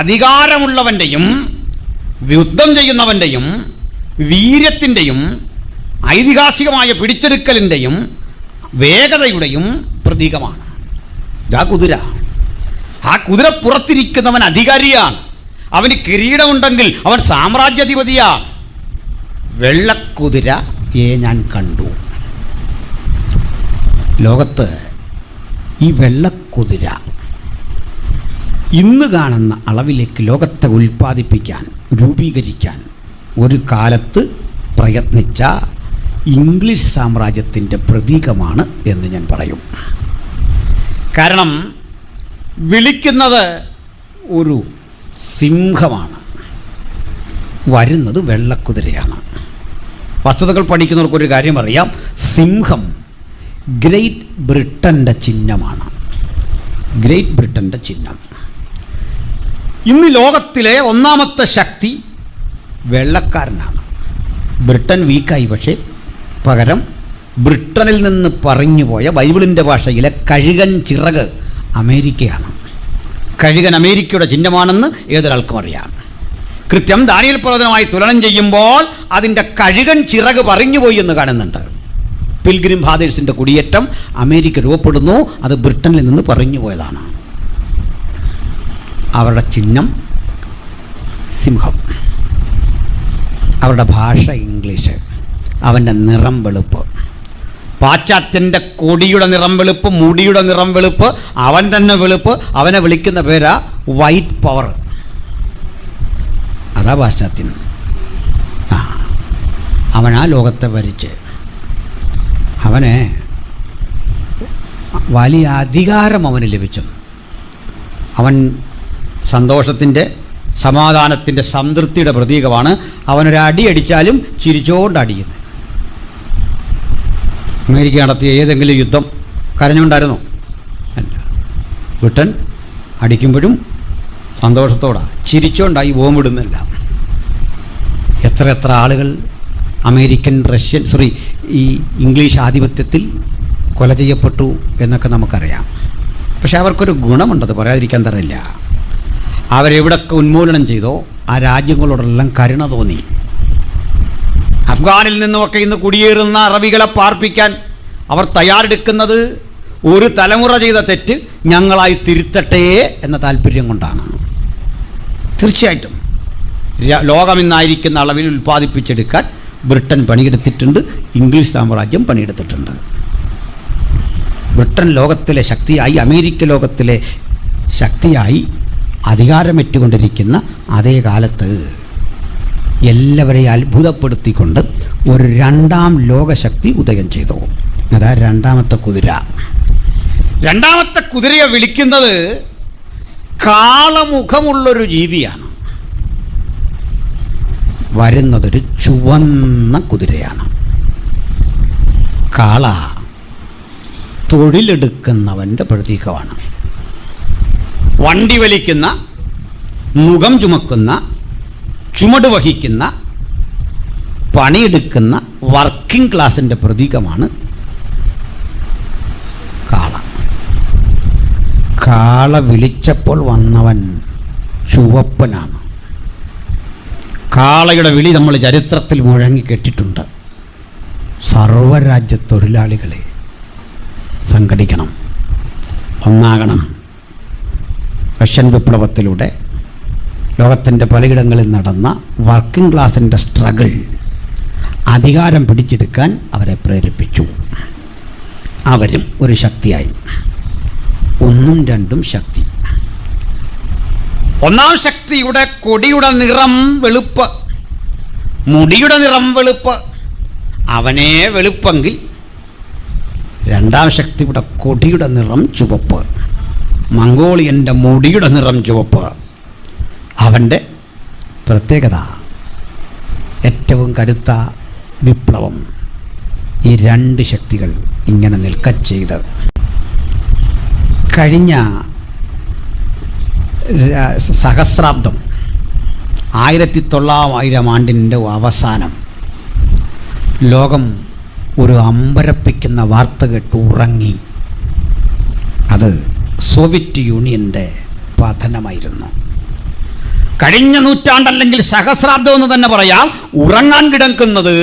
അധികാരമുള്ളവൻ്റെയും യുദ്ധം ചെയ്യുന്നവൻ്റെയും വീര്യത്തിൻ്റെയും ഐതിഹാസികമായ പിടിച്ചെടുക്കലിൻ്റെയും വേഗതയുടെയും പ്രതീകമാണ്. ആ കുതിര. ആ കുതിര പുറത്തിരിക്കുന്നവൻ അധികാരിയാണ്. അവന് കിരീടമുണ്ടെങ്കിൽ അവൻ സാമ്രാജ്യാധിപതിയാണ്. വെള്ളക്കുതിരയെ ഞാൻ കണ്ടു. ലോകത്ത് ഈ വെള്ളക്കുതിര ഇന്ന് കാണുന്ന അളവിലേക്ക് ലോകത്തെ ഉൽപ്പാദിപ്പിക്കാൻ, രൂപീകരിക്കാൻ ഒരു കാലത്ത് പ്രയത്നിച്ച ഇംഗ്ലീഷ് സാമ്രാജ്യത്തിൻ്റെ പ്രതീകമാണ് എന്ന് ഞാൻ പറയും. കാരണം വിളിക്കുന്നത് ഒരു സിംഹമാണ്, വരുന്നത് വെള്ളക്കുതിരയാണ്. വസ്തുതകൾ പഠിക്കുന്നവർക്കൊരു കാര്യം അറിയാം, സിംഹം ഗ്രേറ്റ് ബ്രിട്ടൻ്റെ ചിഹ്നമാണ്. ഗ്രേറ്റ് ബ്രിട്ടൻ്റെ ചിഹ്നം. ഇന്ന് ലോകത്തിലെ ഒന്നാമത്തെ ശക്തി വെള്ളക്കാരനാണ്. ബ്രിട്ടൻ വീക്കായി, പക്ഷേ പകരം ബ്രിട്ടനിൽ നിന്ന് പറഞ്ഞുപോയ ബൈബിളിൻ്റെ ഭാഷയിലെ കഴുകൻ ചിറക് അമേരിക്കയാണ്. കഴുകൻ അമേരിക്കയുടെ ചിഹ്നമാണെന്ന് ഏതൊരാൾക്കും അറിയാം. കൃത്യം ദാനിയേൽ പ്രവചനമായി തുലനം ചെയ്യുമ്പോൾ അതിൻ്റെ കഴുകൻ ചിറക് പറഞ്ഞുപോയി എന്ന് കാണുന്നുണ്ട്. പിൽഗ്രിം ഫാദേഴ്സിൻ്റെ കുടിയേറ്റം അമേരിക്ക രൂപപ്പെടുന്നു, അത് ബ്രിട്ടനിൽ നിന്ന് പറഞ്ഞു പോയതാണ്. അവരുടെ ചിഹ്നം സിംഹം, അവരുടെ ഭാഷ ഇംഗ്ലീഷ്, അവൻ്റെ നിറം വെളുപ്പ്. പാശ്ചാത്യൻ്റെ കൊടിയുടെ നിറം വെളുപ്പ്, മുടിയുടെ നിറം വെളുപ്പ്, അവൻ തന്നെ വെളുപ്പ്. അവനെ വിളിക്കുന്ന പേരാ വൈറ്റ് പവർ. അതാ പാശ്ചാത്യൻ. അവനാ ലോകത്തെ ഭരിച്ച്, അവന് വലിയ അധികാരം അവന് ലഭിച്ചു. അവൻ സന്തോഷത്തിൻ്റെ, സമാധാനത്തിൻ്റെ, സംതൃപ്തിയുടെ പ്രതീകമാണ്. അവനൊരടി അടിച്ചാലും ചിരിച്ചോണ്ട് അടിക്കുന്നത്. അമേരിക്ക നടത്തിയ ഏതെങ്കിലും യുദ്ധം കരഞ്ഞുകൊണ്ടായിരുന്നോ? അല്ല. ബ്രിട്ടൻ അടിക്കുമ്പോഴും സന്തോഷത്തോടാണ്, ചിരിച്ചോണ്ടായി ബോംബിടുന്നില്ല. എത്ര ആളുകൾ അമേരിക്കൻ, റഷ്യൻ, ഈ ഇംഗ്ലീഷ് ആധിപത്യത്തിൽ കൊല ചെയ്യപ്പെട്ടു എന്നൊക്കെ നമുക്കറിയാം. പക്ഷെ അവർക്കൊരു ഗുണമുണ്ടത് പറയാതിരിക്കാൻ തരില്ല. അവരെവിടൊക്കെ ഉന്മൂലനം ചെയ്തോ ആ രാജ്യങ്ങളോടെല്ലാം കരുണ തോന്നി. അഫ്ഗാനിൽ നിന്നുമൊക്കെ ഇന്ന് കുടിയേറുന്ന അറബികളെ പാർപ്പിക്കാൻ അവർ തയ്യാറെടുക്കുന്നത് ഒരു തലമുറ ചെയ്ത തെറ്റ് ഞങ്ങളായി തിരുത്തട്ടെ എന്ന താല്പര്യം കൊണ്ടാണ്. തീർച്ചയായിട്ടും ലോകമിന്നായിരിക്കുന്ന അളവിൽ ഉൽപ്പാദിപ്പിച്ചെടുക്കാൻ ബ്രിട്ടൻ പണിയെടുത്തിട്ടുണ്ട്, ഇംഗ്ലീഷ് സാമ്രാജ്യം പണിയെടുത്തിട്ടുണ്ട്. ബ്രിട്ടൻ ലോകത്തിലെ ശക്തിയായി, അമേരിക്ക ലോകത്തിലെ ശക്തിയായി അധികാരമേറ്റുകൊണ്ടിരിക്കുന്ന അതേ കാലത്ത് എല്ലാവരെയും അത്ഭുതപ്പെടുത്തിക്കൊണ്ട് ഒരു രണ്ടാം ലോകശക്തി ഉദയം ചെയ്തു. അതാ രണ്ടാമത്തെ കുതിര. രണ്ടാമത്തെ കുതിരയെ വിളിക്കുന്നത് കാളമുഖമുള്ളൊരു ജീവിയാണ്. വരുന്നതൊരു ചുവന്ന കുതിരയാണ്. കാള തൊഴിലെടുക്കുന്നവൻ്റെ പ്രതീകമാണ്. വണ്ടി വലിക്കുന്ന, മുഖം ചുമക്കുന്ന, ചുമട് വഹിക്കുന്ന, പണിയെടുക്കുന്ന വർക്കിംഗ് ക്ലാസിൻ്റെ പ്രതീകമാണ് കാള. കാള വിളിച്ചപ്പോൾ വന്നവൻ ചുവപ്പനാണ്. കാളയുടെ വിളി നമ്മൾ ചരിത്രത്തിൽ മുഴങ്ങി കേട്ടിട്ടുണ്ട്. സർവ്വരാജ്യ തൊഴിലാളികളെ സംഘടിക്കണം, ഒന്നാകണം. റഷ്യൻ വിപ്ലവത്തിലൂടെ ലോകത്തിൻ്റെ പലയിടങ്ങളിൽ നടന്ന വർക്കിംഗ് ക്ലാസിൻ്റെ സ്ട്രഗിൾ അധികാരം പിടിച്ചെടുക്കാൻ അവരെ പ്രേരിപ്പിച്ചു. അവരും ഒരു ശക്തിയായി. ഒന്നും രണ്ടും ശക്തി. ഒന്നാം ശക്തിയുടെ കൊടിയുടെ നിറം വെളുപ്പ്, മുടിയുടെ നിറം വെളുപ്പ്. അവനെ വെളുപ്പെങ്കിൽ രണ്ടാം ശക്തിയുടെ കൊടിയുടെ നിറം ചുവപ്പ്, മംഗോളിയൻ്റെ മുടിയുടെ നിറം ചുവപ്പ്. അവൻ്റെ പ്രത്യേകത ഏറ്റവും കടുത്ത വിപ്ലവം. ഈ രണ്ട് ശക്തികൾ ഇങ്ങനെ നിൽക്കച്ചെയ്ത് കഴിഞ്ഞ സഹസ്രാബ്ദം 1900 ആണ്ടിൻ്റെ അവസാനം ലോകം ഒരു അമ്പരപ്പിക്കുന്ന വാർത്ത കേട്ട് ഉറങ്ങി. അത് സോവിയറ്റ് യൂണിയൻ്റെ പതനമായിരുന്നു. കഴിഞ്ഞ നൂറ്റാണ്ടല്ലെങ്കിൽ സഹസ്രാബ്ദം എന്ന് തന്നെ പറയാം. ഉറങ്ങാൻ കിടക്കുന്നത്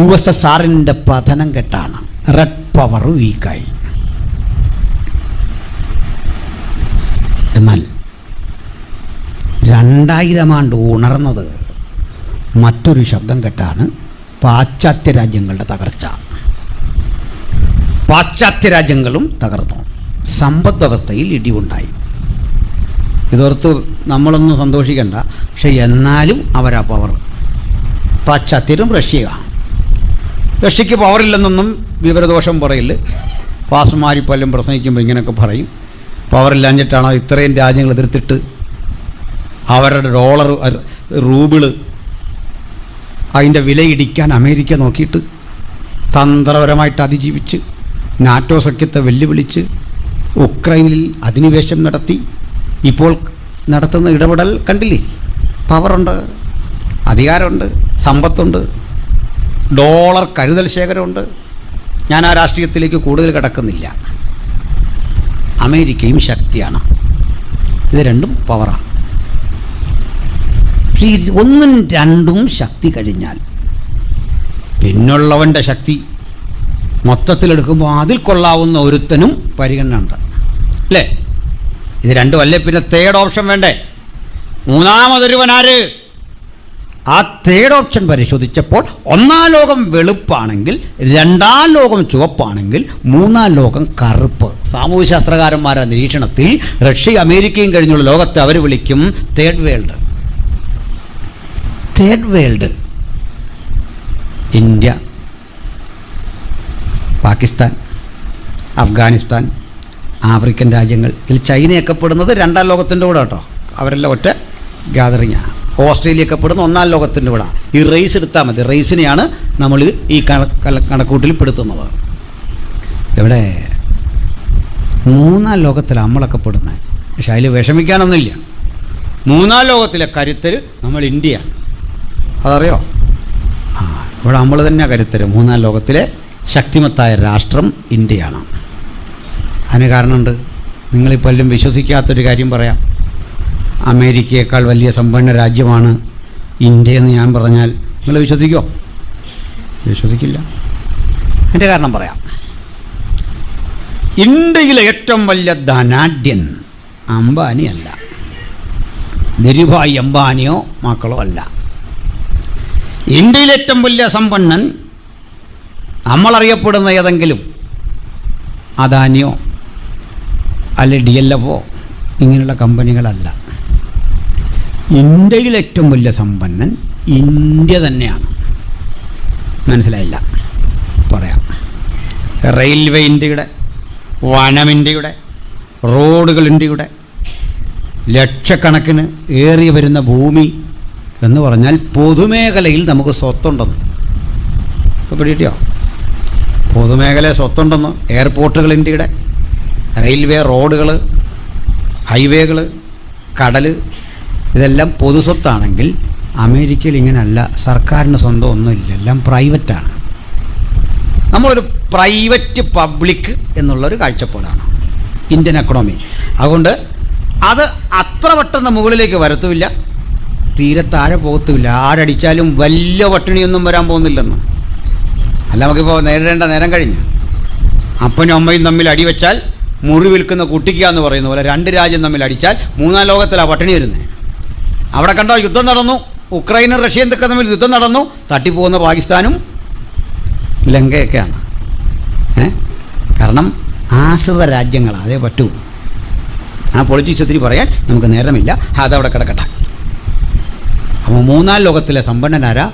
USSRൻ്റെ പതനം കെട്ടാണ്. Red power വീക്കായി. എന്നാൽ 2000 ആണ്ട് ഉണർന്നത് മറ്റൊരു ശബ്ദം കെട്ടാണ്. പാശ്ചാത്യ രാജ്യങ്ങളുടെ തകർച്ച. പാശ്ചാത്യ രാജ്യങ്ങളും തകർന്നു. സമ്പദ് വ്യവസ്ഥയിൽ ഇടിവുണ്ടായി. ഇതോർത്ത് നമ്മളൊന്നും സന്തോഷിക്കണ്ട. പക്ഷെ എന്നാലും അവരാ പവർ. പാശ്ചാത്യരും റഷ്യയാണ്. റഷ്യക്ക് പവറില്ലെന്നൊന്നും വിവരദോഷം പറയില്ല. പാസ്മാരി പലരും പ്രസംഗിക്കുമ്പോൾ ഇങ്ങനെയൊക്കെ പറയും. പവറില്ലാഞ്ഞിട്ടാണോ ഇത്രയും രാജ്യങ്ങൾ എതിർത്തിട്ട് അവരുടെ ഡോളർ, റൂബിള്, അതിൻ്റെ വിലയിടിക്കാൻ അമേരിക്ക നോക്കിയിട്ട് തന്ത്രപരമായിട്ട് അതിജീവിച്ച് നാറ്റോ സഖ്യത്തെ വെല്ലുവിളിച്ച് ഉക്രൈനിൽ അധിനിവേശം നടത്തി ഇപ്പോൾ നടത്തുന്ന ഇടപെടൽ കണ്ടില്ലേ? പവറുണ്ട്, അധികാരമുണ്ട്, സമ്പത്തുണ്ട്, ഡോളർ കരുതൽ ശേഖരമുണ്ട്. ഞാൻ ആ രാഷ്ട്രീയത്തിലേക്ക് കൂടുതൽ കിടക്കുന്നില്ല. അമേരിക്കയും ശക്തിയാണ്, ഇത് രണ്ടും പവറാണ്. ഒന്നും രണ്ടും ശക്തി കഴിഞ്ഞാൽ പിന്നുള്ളവൻ്റെ ശക്തി മൊത്തത്തിലെടുക്കുമ്പോൾ അതിൽ കൊള്ളാവുന്ന ഒരുത്തനും പരിഗണന ഉണ്ട്, അല്ലേ? ഇത് രണ്ടും അല്ലേ പിന്നെ തേർഡ് ഓപ്ഷൻ വേണ്ടേ? മൂന്നാമതൊരുവനാര്? ആ തേർഡ് ഓപ്ഷൻ പരിശോധിച്ചപ്പോൾ ഒന്നാം ലോകം വെളുപ്പാണെങ്കിൽ, രണ്ടാം ലോകം ചുവപ്പാണെങ്കിൽ, മൂന്നാം ലോകം കറുപ്പ്. സാമൂഹ്യശാസ്ത്രകാരന്മാരുടെ നിരീക്ഷണത്തിൽ റഷ്യയും അമേരിക്കയും കഴിഞ്ഞുള്ള ലോകത്തെ അവർ വിളിക്കും third world. Third world India, Pakistan, Afghanistan, African രാജ്യങ്ങൾ. ഇതിൽ ചൈനയൊക്കെ പെടുന്നത് രണ്ടാം ലോകത്തിൻ്റെ കൂടെ കേട്ടോ. അവരെല്ലാം ഒറ്റ ഗ്യാതറിങ്ങാണ്. ഓസ്ട്രേലിയയൊക്കെ പെടുന്ന ഒന്നാം ലോകത്തിൻ്റെ കൂടെ. ഈ റേസ് എടുത്താൽ മതി. റേസിനെയാണ് നമ്മൾ ഈ കണക്കൂട്ടിൽ പെടുത്തുന്നത്. ഇവിടെ മൂന്നാം ലോകത്തിലാണ് നമ്മളൊക്കെ പെടുന്നത്. പക്ഷെ അതിൽ വിഷമിക്കാനൊന്നുമില്ല. മൂന്നാം ലോകത്തിലെ കരുത്തർ നമ്മൾ ഇന്ത്യയാണ്. അതറിയോ? ഇവിടെ നമ്മൾ തന്നെ കരുത്തർ. മൂന്നാം ലോകത്തിലെ ശക്തിമത്തായ രാഷ്ട്രം ഇന്ത്യയാണ്. അതിന് കാരണമുണ്ട്. നിങ്ങളിപ്പോഴും വിശ്വസിക്കാത്തൊരു കാര്യം പറയാം. അമേരിക്കയേക്കാൾ വലിയ സമ്പന്ന രാജ്യമാണ് ഇന്ത്യ എന്ന് ഞാൻ പറഞ്ഞാൽ നിങ്ങൾ വിശ്വസിക്കുമോ? വിശ്വസിക്കില്ല. അതിൻ്റെ കാരണം പറയാം. ഇന്ത്യയിലെ ഏറ്റവും വലിയ ധനാഢ്യൻ അംബാനിയല്ല, ധീരുഭായ് അംബാനിയോ മക്കളോ അല്ല. ഇന്ത്യയിലെ ഏറ്റവും വലിയ സമ്പന്നൻ നമ്മളറിയപ്പെടുന്ന ഏതെങ്കിലും അദാനിയോ അല്ലെ DLFോ ഇങ്ങനെയുള്ള കമ്പനികളല്ല. ഇന്ത്യയിലെ ഏറ്റവും വലിയ സമ്പന്നൻ ഇന്ത്യ തന്നെയാണ്. മനസ്സിലായില്ല? പറയാം. റെയിൽവേ ഇന്ത്യയുടെ, വനം ഇന്ത്യയുടെ, റോഡുകൾ ഇന്ത്യയുടെ, ലക്ഷക്കണക്കിന് ഏറി വരുന്ന ഭൂമി എന്ന് പറഞ്ഞാൽ പൊതുമേഖലയിൽ നമുക്ക് സ്വത്തുണ്ടെന്ന്. ഇപ്പോൾ പിടികിട്ടിയോ? പൊതുമേഖല സ്വത്തുണ്ടെന്ന്. എയർപോർട്ടുകൾ ഇന്ത്യയുടെ, റെയിൽവേ, റോഡുകൾ, ഹൈവേകൾ, കടൽ, ഇതെല്ലാം പൊതുസ്വത്താണെങ്കിൽ അമേരിക്കയിൽ ഇങ്ങനെയല്ല. സർക്കാരിന് സ്വന്തം ഒന്നുമില്ല, എല്ലാം പ്രൈവറ്റാണ്. നമ്മളൊരു പ്രൈവറ്റ് പബ്ലിക് എന്നുള്ളൊരു കാഴ്ചപ്പാടാണ് ഇന്ത്യൻ എക്കണോമി. അതുകൊണ്ട് അത് അത്ര പെട്ടെന്ന് മുകളിലേക്ക് വരത്തുമില്ല, തീരെ താഴെ പോകത്തുമില്ല. ആരടിച്ചാലും വലിയ പട്ടിണിയൊന്നും വരാൻ പോകുന്നില്ലെന്ന്. അല്ല, നമുക്കിപ്പോൾ നേരിടേണ്ട നേരം കഴിഞ്ഞ്. അപ്പനും അമ്മയും തമ്മിൽ അടിവെച്ചാൽ മുറി വിൽക്കുന്ന കുട്ടിക്കുക എന്ന് പറയുന്ന പോലെ രണ്ട് രാജ്യം തമ്മിൽ അടിച്ചാൽ മൂന്നാം ലോകത്തിലാണ് പട്ടിണി വരുന്നത്. അവിടെ കണ്ടോ, യുദ്ധം നടന്നു. ഉക്രൈനും റഷ്യയും ഒക്കെ തമ്മിൽ യുദ്ധം നടന്നു. തട്ടിപ്പോകുന്ന പാകിസ്ഥാനും ലങ്കയൊക്കെയാണ്. കാരണം ആശ്രിത രാജ്യങ്ങളാണ്, അതേ പറ്റൂ. ആ പൊളിറ്റിക്സ് ഒത്തിരി പറയാൻ നമുക്ക് നേരമില്ല, അതവിടെ കിടക്കട്ടെ. അപ്പോൾ മൂന്നാം ലോകത്തിലെ സമ്പന്നനാരാ?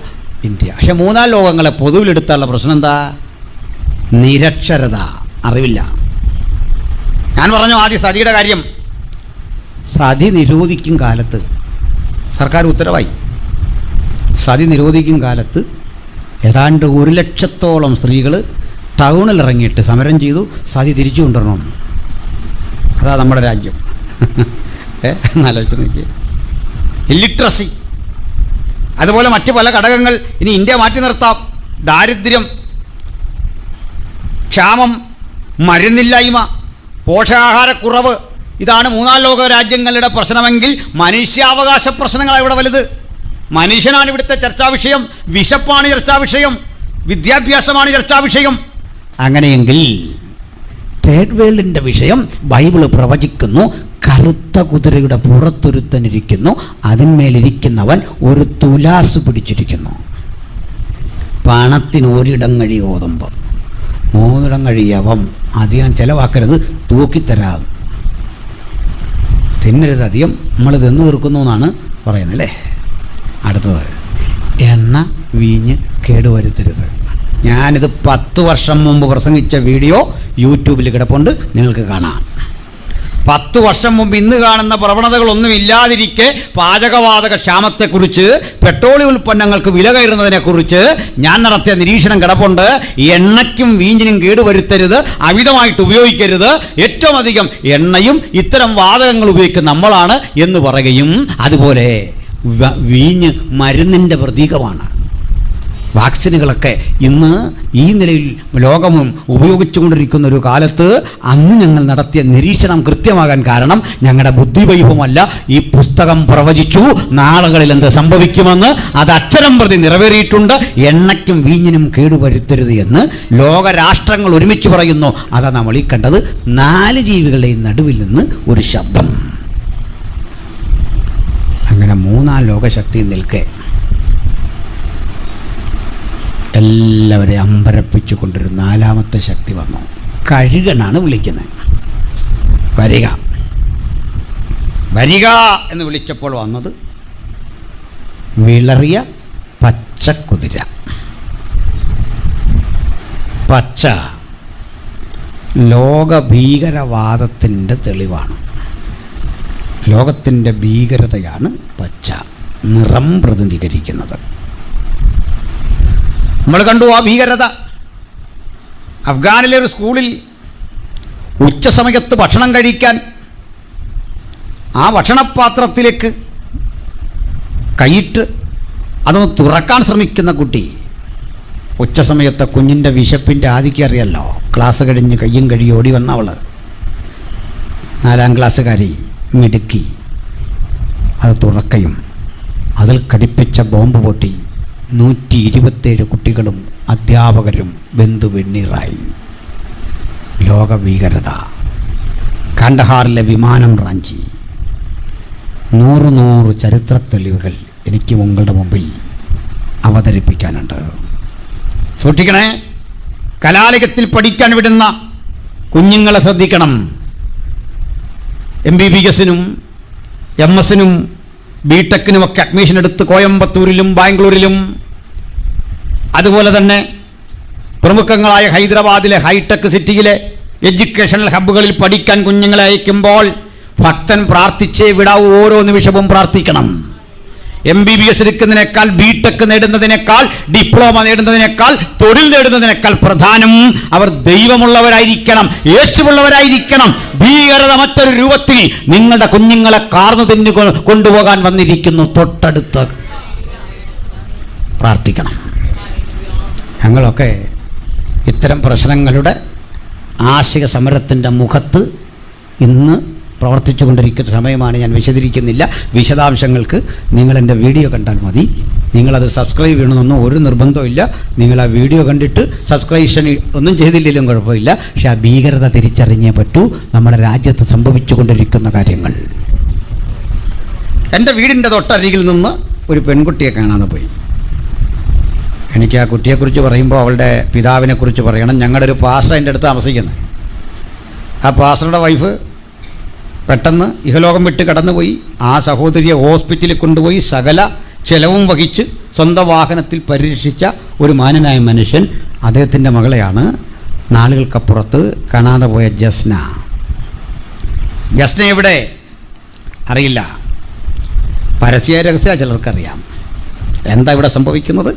ഇന്ത്യ. പക്ഷെ മൂന്നാം ലോകങ്ങളെ പൊതുവിലെടുത്താനുള്ള പ്രശ്നം എന്താ? നിരക്ഷരത, അറിവില്ല. ഞാൻ പറഞ്ഞു ആദ്യം സതിയുടെ കാര്യം. സതി നിരോധിക്കും കാലത്ത് സർക്കാർ ഉത്തരവായി. സതി നിരോധിക്കും കാലത്ത് ഏതാണ്ട് 100,000-ഓളം സ്ത്രീകൾ ടൗണിലിറങ്ങിയിട്ട് സമരം ചെയ്തു, സതി തിരിച്ചു കൊണ്ടുവരണം. അതാ നമ്മുടെ രാജ്യം. എന്നാലോചിച്ച് നോക്കി. ഇല്ലിട്രസി, അതുപോലെ മറ്റ് പല ഘടകങ്ങൾ. ഇനി ഇന്ത്യ മാറ്റി നിർത്താം. ദാരിദ്ര്യം, ക്ഷാമം, മരുന്നില്ലായ്മ, പോഷകാഹാരക്കുറവ്, ഇതാണ് മൂന്നാം ലോക രാജ്യങ്ങളുടെ പ്രശ്നമെങ്കിൽ മനുഷ്യാവകാശ പ്രശ്നങ്ങളാണ് ഇവിടെ വലുത്. മനുഷ്യനാണ് ഇവിടുത്തെ ചർച്ചാ വിഷയം. വിശപ്പാണ് ചർച്ചാ വിഷയം. വിദ്യാഭ്യാസമാണ് ചർച്ചാ വിഷയം. അങ്ങനെയെങ്കിൽ തേർഡ് വേൾഡിൻ്റെ വിഷയം ബൈബിള് പ്രവചിക്കുന്നു. കറുത്ത കുതിരയുടെ പുറത്തൊരുത്തനിരിക്കുന്നു, അതിന്മേലിരിക്കുന്നവൻ ഒരു തുലാസ് പിടിച്ചിരിക്കുന്നു. പണത്തിന് ഒരിടം കഴി ഓതുമ്പോൾ 3 ഇടം കഴിയവം. അധികം ചിലവാക്കരുത്, തൂക്കിത്തരാതെ. തിന്നരുത് അധികം, നമ്മൾ തിന്നു തീർക്കുന്നു എന്നാണ് പറയുന്നല്ലേ. അടുത്തത്, എണ്ണ വീഞ്ഞ് കേടുവരുത്തരുത്. ഞാനിത് 10 വർഷം മുമ്പ് പ്രസംഗിച്ച വീഡിയോ യൂട്യൂബിൽ കിടപ്പുണ്ട്, നിങ്ങൾക്ക് കാണാം. 10 വർഷം മുമ്പ് ഇന്ന് കാണുന്ന പ്രവണതകളൊന്നും ഇല്ലാതിരിക്കെ പാചകവാതക ക്ഷാമത്തെക്കുറിച്ച്, പെട്രോളിയം ഉൽപ്പന്നങ്ങൾക്ക് വില കയറുന്നതിനെക്കുറിച്ച് ഞാൻ നടത്തിയ നിരീക്ഷണം കിടപ്പുണ്ട്. എണ്ണയ്ക്കും വീഞ്ഞിനും കേടുവരുത്തരുത്, അമിതമായിട്ട് ഉപയോഗിക്കരുത്, ഏറ്റവും അധികം എണ്ണയും ഇത്തരം വാതകങ്ങൾ ഉപയോഗിക്കുന്ന നമ്മളാണ് എന്ന് പറയുകയും, അതുപോലെ വീഞ്ഞ് മരുന്നിൻ്റെ പ്രതീകമാണ്. വാക്സിനുകളൊക്കെ ഇന്ന് ഈ നിലയിൽ ലോകവും ഉപയോഗിച്ചുകൊണ്ടിരിക്കുന്ന ഒരു കാലത്ത് അന്ന് ഞങ്ങൾ നടത്തിയ നിരീക്ഷണം കൃത്യമാകാൻ കാരണം ഞങ്ങളുടെ ബുദ്ധിവൈഭവമല്ല. ഈ പുസ്തകം പ്രവചിച്ചു നാളുകളിൽ എന്ത് സംഭവിക്കുമെന്ന്, അത് അക്ഷരം പ്രതി നിറവേറിയിട്ടുണ്ട്. എണ്ണയ്ക്കും വീഞ്ഞിനും കേടുവരുത്തരുത് എന്ന് ലോകരാഷ്ട്രങ്ങൾ ഒരുമിച്ച് പറയുന്നു. അതാ നമ്മൾ ഈ കണ്ടത്. 4 ജീവികളുടെയും നടുവിൽ നിന്ന് ഒരു ശബ്ദം. അങ്ങനെ 3-ാം ലോകശക്തി നിൽക്കെ എല്ലാവരെയും അമ്പരപ്പിച്ചു കൊണ്ടൊരു 4ാമത്തെ ശക്തി വന്നു. കഴുകനാണ് വിളിക്കുന്നത്. വരിക വരിക എന്ന് വിളിച്ചപ്പോൾ വന്നത് വിളറിയ പച്ചക്കുതിര. പച്ച ലോകഭീകരവാദത്തിൻ്റെ തെളിവാണ്. ലോകത്തിൻ്റെ ഭീകരതയാണ് പച്ച നിറം പ്രതിനിധീകരിക്കുന്നത്. നമ്മൾ കണ്ടു ആ ഭീകരത. അഫ്ഗാനിലെ ഒരു സ്കൂളിൽ ഉച്ചസമയത്ത് ഭക്ഷണം കഴിക്കാൻ ആ ഭക്ഷണപാത്രത്തിലേക്ക് കൈയിട്ട് അതൊന്ന് തുറക്കാൻ ശ്രമിക്കുന്ന കുട്ടി, ഉച്ചസമയത്തെ കുഞ്ഞിൻ്റെ വിശപ്പിൻ്റെ ആധിക്യം അറിയാമല്ലോ. ക്ലാസ് കഴിഞ്ഞ് കയ്യും കഴുകി ഓടി വന്നവൾ, 4ാം ക്ലാസ്സുകാരി മിടുക്കി, അത് തുറക്കയും അതിൽ ഘടിപ്പിച്ച ബോംബ് പൊട്ടി 127 കുട്ടികളും അധ്യാപകരും വെന്തുവെണ്ണീറായി. ലോകഭീകരത. കാണ്ഡഹാറിലെ വിമാനം റാഞ്ചി. 100 ചരിത്ര തെളിവുകൾ എനിക്ക് നിങ്ങളുടെ മുമ്പിൽ അവതരിപ്പിക്കാനുണ്ട്. സൂക്ഷിക്കണേ. കലാലയത്തിൽ പഠിക്കാൻ വിടുന്ന കുഞ്ഞുങ്ങളെ ശ്രദ്ധിക്കണം. MBBSനും MS-നും BTech-നുമൊക്കെ അഡ്മിഷൻ എടുത്ത് കോയമ്പത്തൂരിലും ബാംഗ്ലൂരിലും അതുപോലെ തന്നെ പ്രമുഖങ്ങളായ ഹൈദരാബാദിലെ ഹൈടെക് സിറ്റിയിലെ എഡ്യൂക്കേഷണൽ ഹബ്ബുകളിൽ പഠിക്കാൻ കുഞ്ഞുങ്ങളെ അയക്കുമ്പോൾ ഭക്തൻ പ്രാർത്ഥിച്ചേ വിടാവൂ. ഓരോ നിമിഷവും പ്രാർത്ഥിക്കണം. MBBS എടുക്കുന്നതിനേക്കാൾ, BTech നേടുന്നതിനേക്കാൾ, ഡിപ്ലോമ നേടുന്നതിനേക്കാൾ, തൊഴിൽ നേടുന്നതിനേക്കാൾ പ്രധാനം അവർ ദൈവമുള്ളവരായിരിക്കണം, യേശുവുള്ളവരായിരിക്കണം. ഭീകരത മറ്റൊരു രൂപത്തിൽ നിങ്ങളുടെ കുഞ്ഞുങ്ങളെ കാർന്നു തിന്നു കൊണ്ടുപോകാൻ വന്നിരിക്കുന്നു. തൊട്ടടുത്ത് പ്രാർത്ഥിക്കണം. ഞങ്ങളൊക്കെ ഇത്തരം പ്രശ്നങ്ങളുടെ ആശയ സമരത്തിൻ്റെ മുഖത്ത് ഇന്ന് പ്രവർത്തിച്ചു കൊണ്ടിരിക്കുന്ന സമയമാണ്. ഞാൻ വിശദീകരിക്കുന്നില്ല. വിശദാംശങ്ങൾക്ക് നിങ്ങളെൻ്റെ വീഡിയോ കണ്ടാൽ മതി. നിങ്ങളത് സബ്സ്ക്രൈബ് ചെയ്യണമെന്നൊന്നും ഒരു നിർബന്ധമില്ല. നിങ്ങൾ ആ വീഡിയോ കണ്ടിട്ട് സബ്സ്ക്രിപ്ഷൻ ഒന്നും ചെയ്തില്ലെങ്കിലും കുഴപ്പമില്ല. പക്ഷെ ആ ഭീകരത തിരിച്ചറിഞ്ഞേ പറ്റൂ. നമ്മുടെ രാജ്യത്ത് സംഭവിച്ചു കൊണ്ടിരിക്കുന്ന കാര്യങ്ങൾ. എൻ്റെ വീടിൻ്റെ തൊട്ടരികിൽ നിന്ന് ഒരു പെൺകുട്ടിയെ കാണാതെ പോയി. എനിക്ക് ആ കുട്ടിയെക്കുറിച്ച് പറയുമ്പോൾ അവളുടെ പിതാവിനെക്കുറിച്ച് പറയണം. ഞങ്ങളുടെ ഒരു പാസ്റ്റർ എൻ്റെ അടുത്ത് താമസിക്കുന്നത്. ആ പാസ്റ്ററുടെ വൈഫ് പെട്ടെന്ന് ഇഹലോകം വിട്ട് കടന്നുപോയി. ആ സഹോദരിയെ ഹോസ്പിറ്റലിൽ കൊണ്ടുപോയി സകല ചെലവും വഹിച്ച് സ്വന്തം വാഹനത്തിൽ പരിരക്ഷിച്ച ഒരു മാന്യനായ മനുഷ്യൻ. അദ്ദേഹത്തിൻ്റെ മകളെയാണ് നാളുകൾക്കപ്പുറത്ത് കാണാതെ പോയ ജസ്ന. ജസ്ന എവിടെ അറിയില്ല. പരസ്യ രഹസ്യ ചിലർക്കറിയാം. എന്താ ഇവിടെ സംഭവിക്കുന്നത്?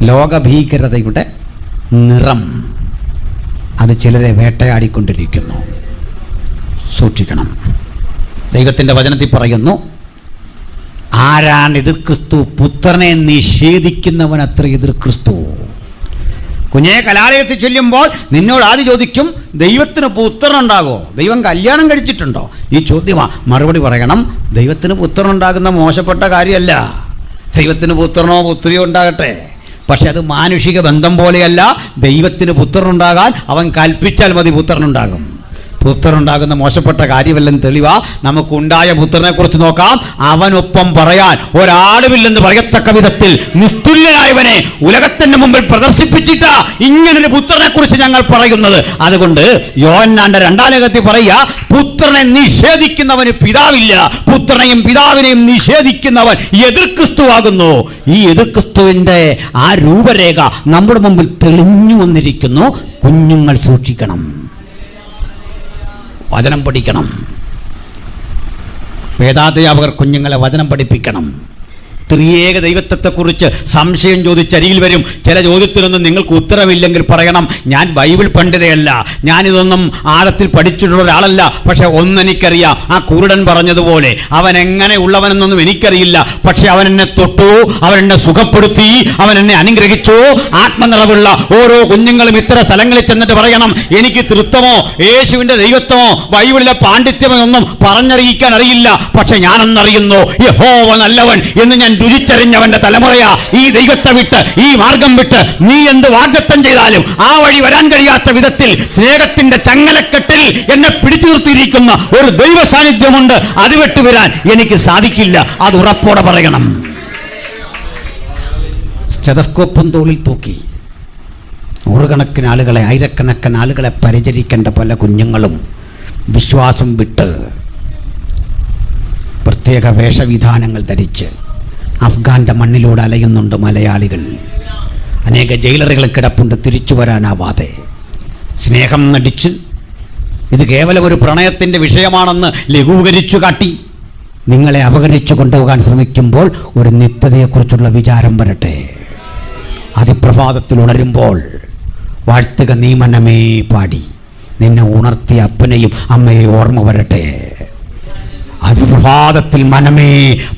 ലോകഭീകരതയുടെ നിറം അത് ചിലരെ വേട്ടയാടിക്കൊണ്ടിരിക്കുന്നു. സൂക്ഷിക്കണം. ദൈവത്തിൻ്റെ വചനത്തിൽ പറയുന്നു, ആരാണ് എതിർ ക്രിസ്തു? പുത്രനെ നിഷേധിക്കുന്നവൻ അത്ര എതിർ ക്രിസ്തു. കുഞ്ഞെ കലാലയത്തിൽ ചൊല്ലുമ്പോൾ നിന്നോട് ആദ്യം ചോദിക്കും, ദൈവത്തിന് പുത്രനുണ്ടാകോ? ദൈവം കല്യാണം കഴിച്ചിട്ടുണ്ടോ? ഈ ചോദ്യമാണ്. മറുപടി പറയണം, ദൈവത്തിന് പുത്രനുണ്ടാകുന്ന മോശപ്പെട്ട കാര്യമല്ല. ദൈവത്തിന് പുത്രനോ പുത്രിയോ ഉണ്ടാകട്ടെ, പക്ഷെ അത് മാനുഷിക ബന്ധം പോലെയല്ല. ദൈവത്തിന് പുത്രനുണ്ടാകാൻ അവൻ കൽപ്പിച്ചാൽ മതി, പുത്രനുണ്ടാകും. പുത്രനുണ്ടാകുന്ന മോശപ്പെട്ട കാര്യമല്ലെന്ന് തെളിവാ. നമുക്കുണ്ടായ പുത്രനെ കുറിച്ച് നോക്കാം. അവനൊപ്പം പറയാൻ ഒരാളുമില്ലെന്ന് പറയത്തക്ക വിധത്തിൽ നിസ്തുല്യനായവനെ ഉലകത്തിന്റെ മുമ്പിൽ പ്രദർശിപ്പിച്ചിട്ടാ ഇങ്ങനൊരു പുത്രനെ കുറിച്ച് ഞങ്ങൾ പറയുന്നത്. അതുകൊണ്ട് യോഹന്നാന്റെ 2-ാം ലേഖനത്തിൽ പറയുക, പുത്രനെ നിഷേധിക്കുന്നവന് പിതാവില്ല, പുത്രനെയും പിതാവിനെയും നിഷേധിക്കുന്നവൻ എതിർ ക്രിസ്തുവാകുന്നു. ഈ എതിർ ക്രിസ്തുവിന്റെ ആ രൂപരേഖ നമ്മുടെ മുമ്പിൽ തെളിഞ്ഞു വന്നിരിക്കുന്നു. കുഞ്ഞുങ്ങൾ സൂക്ഷിക്കണം, വചനം പഠിക്കണം. വേദാധ്യാപകർ കുഞ്ഞുങ്ങളെ വചനം പഠിപ്പിക്കണം. ത്രിയേക ദൈവത്വത്തെക്കുറിച്ച് സംശയം ചോദിച്ചരികിൽ വരും. ചില ചോദ്യത്തിനൊന്നും നിങ്ങൾക്ക് ഉത്തരമില്ലെങ്കിൽ പറയണം, ഞാൻ ബൈബിൾ പണ്ഡിതയല്ല, ഞാനിതൊന്നും ആഴത്തിൽ പഠിച്ചിട്ടുള്ള ഒരാളല്ല, പക്ഷെ ഒന്നെനിക്കറിയാം, ആ കുരുടൻ പറഞ്ഞതുപോലെ അവൻ എങ്ങനെ ഉള്ളവനെന്നൊന്നും എനിക്കറിയില്ല, പക്ഷെ അവൻ എന്നെ തൊട്ടു, അവൻ എന്നെ സുഖപ്പെടുത്തി, അവൻ എന്നെ അനുഗ്രഹിച്ചു. ആത്മനിറവുള്ള ഓരോ കുഞ്ഞുങ്ങളും ഇത്തരം സ്ഥലങ്ങളിൽ ചെന്നിട്ട് പറയണം, എനിക്ക് തൃത്വമോ യേശുവിൻ്റെ ദൈവത്വമോ ബൈബിളിലെ പാണ്ഡിത്യമോ ഒന്നും പറഞ്ഞറിയിക്കാൻ അറിയില്ല, പക്ഷെ ഞാനെന്നറിയുന്നു യഹോവ നല്ലവൻ എന്ന് ഞാൻ രുചിച്ചറിഞ്ഞവന്റെ തലമുറയാ. ഈ ദൈവത്തെ വിട്ട്, ഈ മാർഗം വിട്ട് നീ എന്ത് വാഗ്ദത്തം ചെയ്താലും ആ വഴി വരാൻ കഴിയാത്ത വിധത്തിൽ സ്നേഹത്തിന്റെ ചങ്ങലക്കെട്ടിൽ എന്നെ പിടിച്ചു നിർത്തിയിരിക്കുന്ന ഒരു ദൈവ സാന്നിധ്യമുണ്ട്. അത് വിട്ടുവരാൻ എനിക്ക് സാധിക്കില്ല. അത് ഉറപ്പോടെ പറയണം. സ്റ്റെതസ്കോപ്പും തോളിൽ തൂക്കി നൂറുകണക്കിന് ആളുകളെ, ആയിരക്കണക്കിന് ആളുകളെ പരിചരിക്കേണ്ട പല കുഞ്ഞുങ്ങളും വിശ്വാസം വിട്ട് പ്രത്യേക വേഷവിധാനങ്ങൾ ധരിച്ച് അഫ്ഗാന്റെ മണ്ണിലൂടെ അലയുന്നുണ്ട് മലയാളികൾ. അനേക ജയിലറുകൾ കിടപ്പുണ്ട് തിരിച്ചു വരാനാവാതെ. സ്നേഹം നടിച്ച് ഇത് കേവലം ഒരു പ്രണയത്തിൻ്റെ വിഷയമാണെന്ന് ലഘൂകരിച്ചു കാട്ടി നിങ്ങളെ അപകരിച്ചു കൊണ്ടുപോകാൻ ശ്രമിക്കുമ്പോൾ ഒരു നിത്യതയെക്കുറിച്ചുള്ള വിചാരം വരട്ടെ. അതിപ്രഭാതത്തിൽ ഉണരുമ്പോൾ വാഴ്ത്തുക നീ മനമേ പാടി നിന്നെ ഉണർത്തിയ അപ്പനെയും അമ്മയെ ഓർമ്മ വരട്ടെ. അതിപ്രഭാതത്തിൽ മനമേ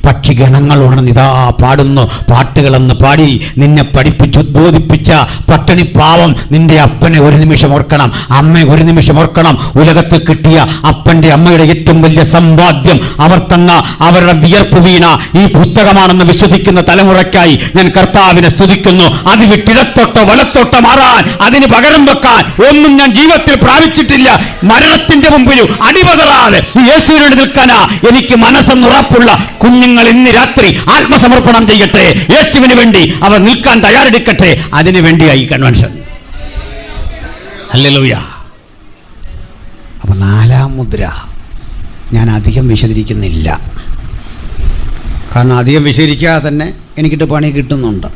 പക്ഷിഗണങ്ങൾ ഉണർന്നിതാ പാടുന്നു പാട്ടുകളെന്ന് പാടി നിന്നെ പഠിപ്പിച്ച് ഉദ്ബോധിപ്പിച്ച പട്ടിണി പാവം നിന്റെ അപ്പനെ ഒരു നിമിഷം ഓർക്കണം, അമ്മയെ ഒരു നിമിഷം ഓർക്കണം. ഉലകത്തിൽ കിട്ടിയ അപ്പൻ്റെ അമ്മയുടെ ഏറ്റവും വലിയ സമ്പാദ്യം അവർ തന്ന അവരുടെ വിയർപ്പ് വീണ ഈ പുസ്തകമാണെന്ന് വിശ്വസിക്കുന്ന തലമുറയ്ക്കായി ഞാൻ കർത്താവിനെ സ്തുതിക്കുന്നു. അത് വിട്ടിടത്തോട്ടോ വലത്തോട്ടോ മാറാൻ, അതിന് പകരം വെക്കാൻ ഒന്നും ഞാൻ ജീവിതത്തിൽ പ്രാപിച്ചിട്ടില്ല. മരണത്തിന്റെ മുമ്പിലും അടിപതറാതെ യേശുവിനോട് നിൽക്കാനാ എനിക്ക് മനസ്സെന്നുറപ്പുള്ള കുഞ്ഞുങ്ങൾ ഇന്ന് രാത്രി ആത്മസമർപ്പണം ചെയ്യട്ടെ. യേശുവിന് വേണ്ടി അവർ നിൽക്കാൻ തയ്യാറെടുക്കട്ടെ. അതിനു വേണ്ടിയായി കൺവെൻഷൻ. ഹല്ലേലൂയ. അപ്പൊ 4-ാം മുദ്ര ഞാൻ അധികം വിശദീകരിക്കുന്നില്ല, കാരണം അധികം വിശദീകരിക്കാതെ തന്നെ എനിക്കിട്ട് പണി കിട്ടുന്നുണ്ട്.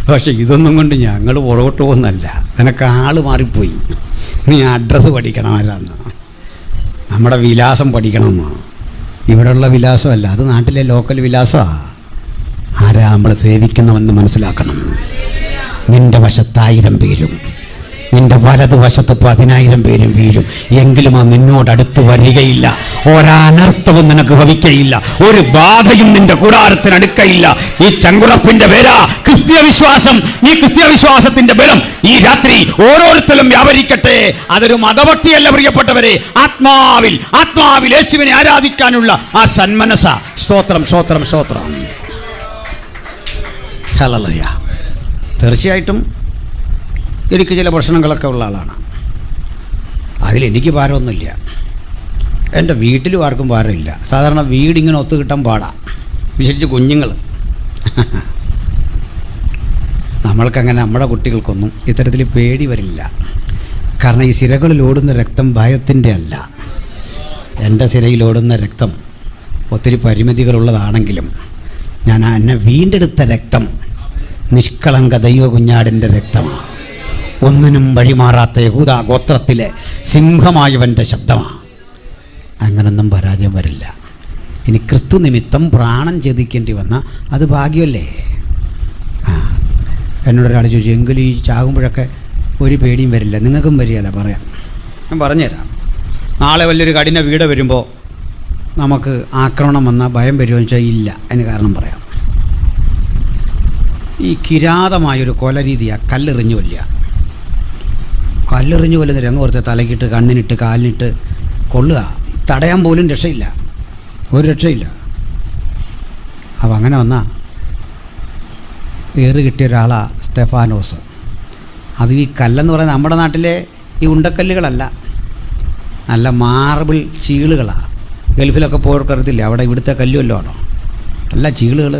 പക്ഷെ ഇതൊന്നും കൊണ്ട് ഞങ്ങൾ പുറകോട്ട് പോകുന്നല്ല. നിനക്ക് ആള് മാറിപ്പോയി, നീ അഡ്രസ്സ് പഠിക്കണം ആരാന്ന്, നമ്മുടെ വിലാസം പഠിക്കണമെന്ന്. ഇവിടെയുള്ള വിലാസമല്ല, അത് നാട്ടിലെ ലോക്കൽ വിലാസമാണ്. ആരാ നമ്മൾ സേവിക്കുന്നവെന്ന് മനസ്സിലാക്കണം. നിന്റെ വശത്ത് 1000 പേരും നിന്റെ വലതുവശത്ത് 10,000 പേരും വീഴും, എങ്കിലും അത് നിന്നോടടുത്ത് വരികയില്ല. ഒരനർത്ഥവും നിനക്ക് ഭവിക്കയില്ല, ഒരു ബാധയും നിന്റെ കൂടാരത്തിനടുക്കയില്ല. ഈ ചങ്കുറപ്പിന്റെ പേരാ ക്രിസ്തീയ വിശ്വാസം. ഈ ക്രിസ്തീയ വിശ്വാസത്തിന്റെ ബലം ഈ രാത്രി ഓരോരുത്തരും വ്യാപരിക്കട്ടെ. അതൊരു മതഭക്തിയല്ല പ്രിയപ്പെട്ടവരെ, ആത്മാവിൽ യേശുവിനെ ആരാധിക്കാനുള്ള ആ സന്മനസ. സ്തോത്രം സ്തോത്രം സ്തോത്രം. ഹല്ലേലൂയ. തീർച്ചയായിട്ടും എനിക്ക് ചില പ്രശ്നങ്ങളൊക്കെ ഉള്ള ആളാണ്. അതിലെനിക്ക് ഭാരമൊന്നുമില്ല, എൻ്റെ വീട്ടിലും ആർക്കും ഭാരമില്ല. സാധാരണ വീടിങ്ങനെ ഒത്തു കിട്ടാൻ പാടാണ്, വിശേഷിച്ച് കുഞ്ഞുങ്ങൾ. നമ്മൾക്കങ്ങനെ നമ്മുടെ കുട്ടികൾക്കൊന്നും ഇത്തരത്തിൽ പേടി വരില്ല. കാരണം ഈ സിരകളിൽ ഓടുന്ന രക്തം ഭയത്തിൻ്റെ അല്ല. എൻ്റെ സിരയിൽ ഓടുന്ന രക്തം ഒത്തിരി പരിമിതികളുള്ളതാണെങ്കിലും ഞാൻ എന്നെ വീണ്ടെടുത്ത രക്തം നിഷ്കളങ്ക ദൈവ കുഞ്ഞാടിൻ്റെ രക്തമാണ്. ഒന്നിനും വഴിമാറാത്ത യഹൂദ ഗോത്രത്തിലെ സിംഹമായവൻ്റെ ശബ്ദമാണ്. അങ്ങനൊന്നും പരാജയം വരില്ല. ഇനി ക്രിസ്തു നിമിത്തം പ്രാണൻ ഛേദിക്കേണ്ടി വന്നാൽ അത് ഭാഗ്യമല്ലേ? എന്നോടൊരാൾ ചോദിച്ചു, എങ്കിലും ഈ ചാകുമ്പോഴൊക്കെ ഒരു പേടിയും വരില്ല? നിങ്ങൾക്കും വരികയല്ല, പറയാം, ഞാൻ പറഞ്ഞുതരാം. നാളെ വലിയൊരു കഠിന വീട് വരുമ്പോൾ നമുക്ക് ആക്രമണം വന്നാൽ ഭയം വരുമോ എന്ന് വെച്ചാൽ ഇല്ല. അതിന് കാരണം പറയാം. ഈ കിരാതമായൊരു കൊല രീതിയാണ് കല്ലെറിഞ്ഞു കൊല്ലുക. കല്ലെറിഞ്ഞു കൊല്ലുന്ന രംഗം ഓർത്ത് തലക്കിട്ട് കണ്ണിനിട്ട് കാലിനിട്ട് കൊള്ളുക. തടയാൻ പോലും രക്ഷയില്ല, ഒരു രക്ഷയില്ല. അപ്പം അങ്ങനെ വന്നാൽ ഏറ് കിട്ടിയ ഒരാളാണ് സ്തെഫാനോസ്. അത് ഈ കല്ലെന്ന് പറയുന്നത് നമ്മുടെ നാട്ടിലെ ഈ ഉണ്ടക്കല്ലുകളല്ല, നല്ല മാർബിൾ ചീളുകളാണ്. ഗൾഫിലൊക്കെ പോയവർക്കറിയത്തില്ല, അവിടെ ഇവിടുത്തെ കല്ലുമല്ലോ ആണോ, നല്ല ചീളുകൾ.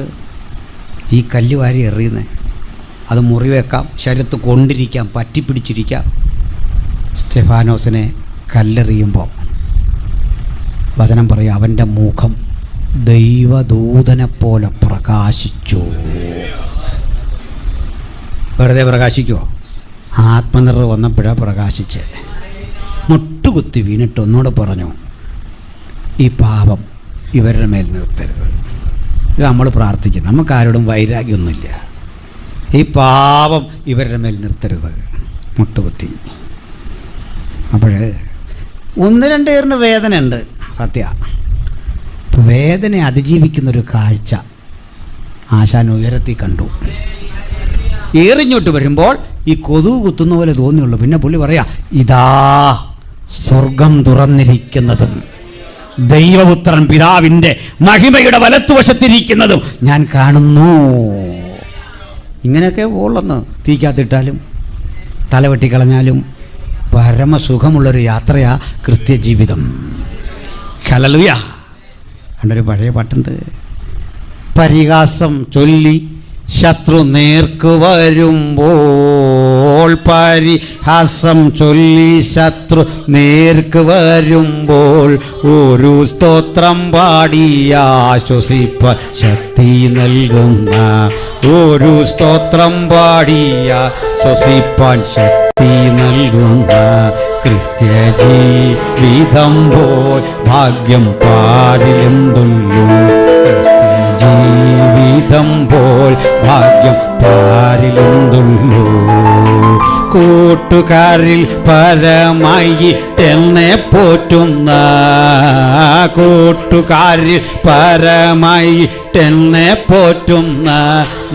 ഈ കല്ല് വാരി എറിയുന്നത്, അത് മുറിവേക്കാം, ശരീരത്ത് കൊണ്ടിരിക്കാം, പറ്റിപ്പിടിച്ചിരിക്കാം. സ്തെഫാനോസിനെ കല്ലെറിയുമ്പോൾ വചനം പറയും, അവൻ്റെ മുഖം ദൈവദൂതനെ പോലെ പ്രകാശിച്ചു. വെറുതെ പ്രകാശിക്കുമോ? ആത്മനിർവ്വ വന്നപ്പോഴാണ് പ്രകാശിച്ച്. മുട്ടുകുത്തി വീണിട്ട് ഒന്നുകൂടെ പറഞ്ഞു, ഈ പാപം ഇവരുടെ മേൽ നിർത്തരുത്. ഇത് നമ്മൾ പ്രാർത്ഥിക്കും. നമുക്കാരോടും വൈരാഗ്യമൊന്നുമില്ല. ഈ പാപം ഇവരുടെ മേൽ നിർത്തരുത്. മുട്ടുകുത്തി. അപ്പോൾ 1-2 ഏറിന് വേദന ഉണ്ട്, സത്യ. വേദനയെ അതിജീവിക്കുന്നൊരു കാഴ്ച ആശാൻ ഉയരത്തിൽ കണ്ടു. ഏറിഞ്ഞോട്ട് വരുമ്പോൾ ഈ കൊതുക് കുത്തുന്ന പോലെ തോന്നിയുള്ളൂ. പിന്നെ പുള്ളി പറയാ, ഇതാ സ്വർഗം തുറന്നിരിക്കുന്നതും ദൈവപുത്രൻ പിതാവിൻ്റെ മഹിമയുടെ വലത്തുവശത്തിരിക്കുന്നതും ഞാൻ കാണുന്നു. ഇങ്ങനെയൊക്കെ പോളെന്ന് തീക്കകത്തിട്ടാലും തലവെട്ടിക്കളഞ്ഞാലും പരമസുഖമുള്ളൊരു യാത്രയാ ക്രിസ്ത്യ ജീവിതം. ഹല്ലേലൂയ. കണ്ടൊരു പഴയ പാട്ടുണ്ട്. പരിഹാസം ചൊല്ലി ശത്രു നേർക്ക് വരുമ്പോൾ, പരിഹാസം ചൊല്ലി ശത്രു നേർക്ക് വരുമ്പോൾ, ഒരു സ്തോത്രം പാടിയ ആശ്വസിപ്പ ശക്തി നൽകുന്ന, ഒരു സ്തോത്രം പാടിയ ശ്വസിപ്പാൻ ശക്തി നൽകുന്ന ക്രിസ്ത്യ ജീവിതം പോൽ ഭാഗ്യം പാരിലെന്തുള്ളൂ. ജീവിതം പോൽ ഭാഗ്യം പാരിലെന്തുള്ളൂ. കൂട്ടുകാരിൽ പരമായിട്ടെന്നെ പോറ്റുന്ന, കൂട്ടുകാരിൽ പരമായിട്ടെന്നെ പോറ്റുന്ന,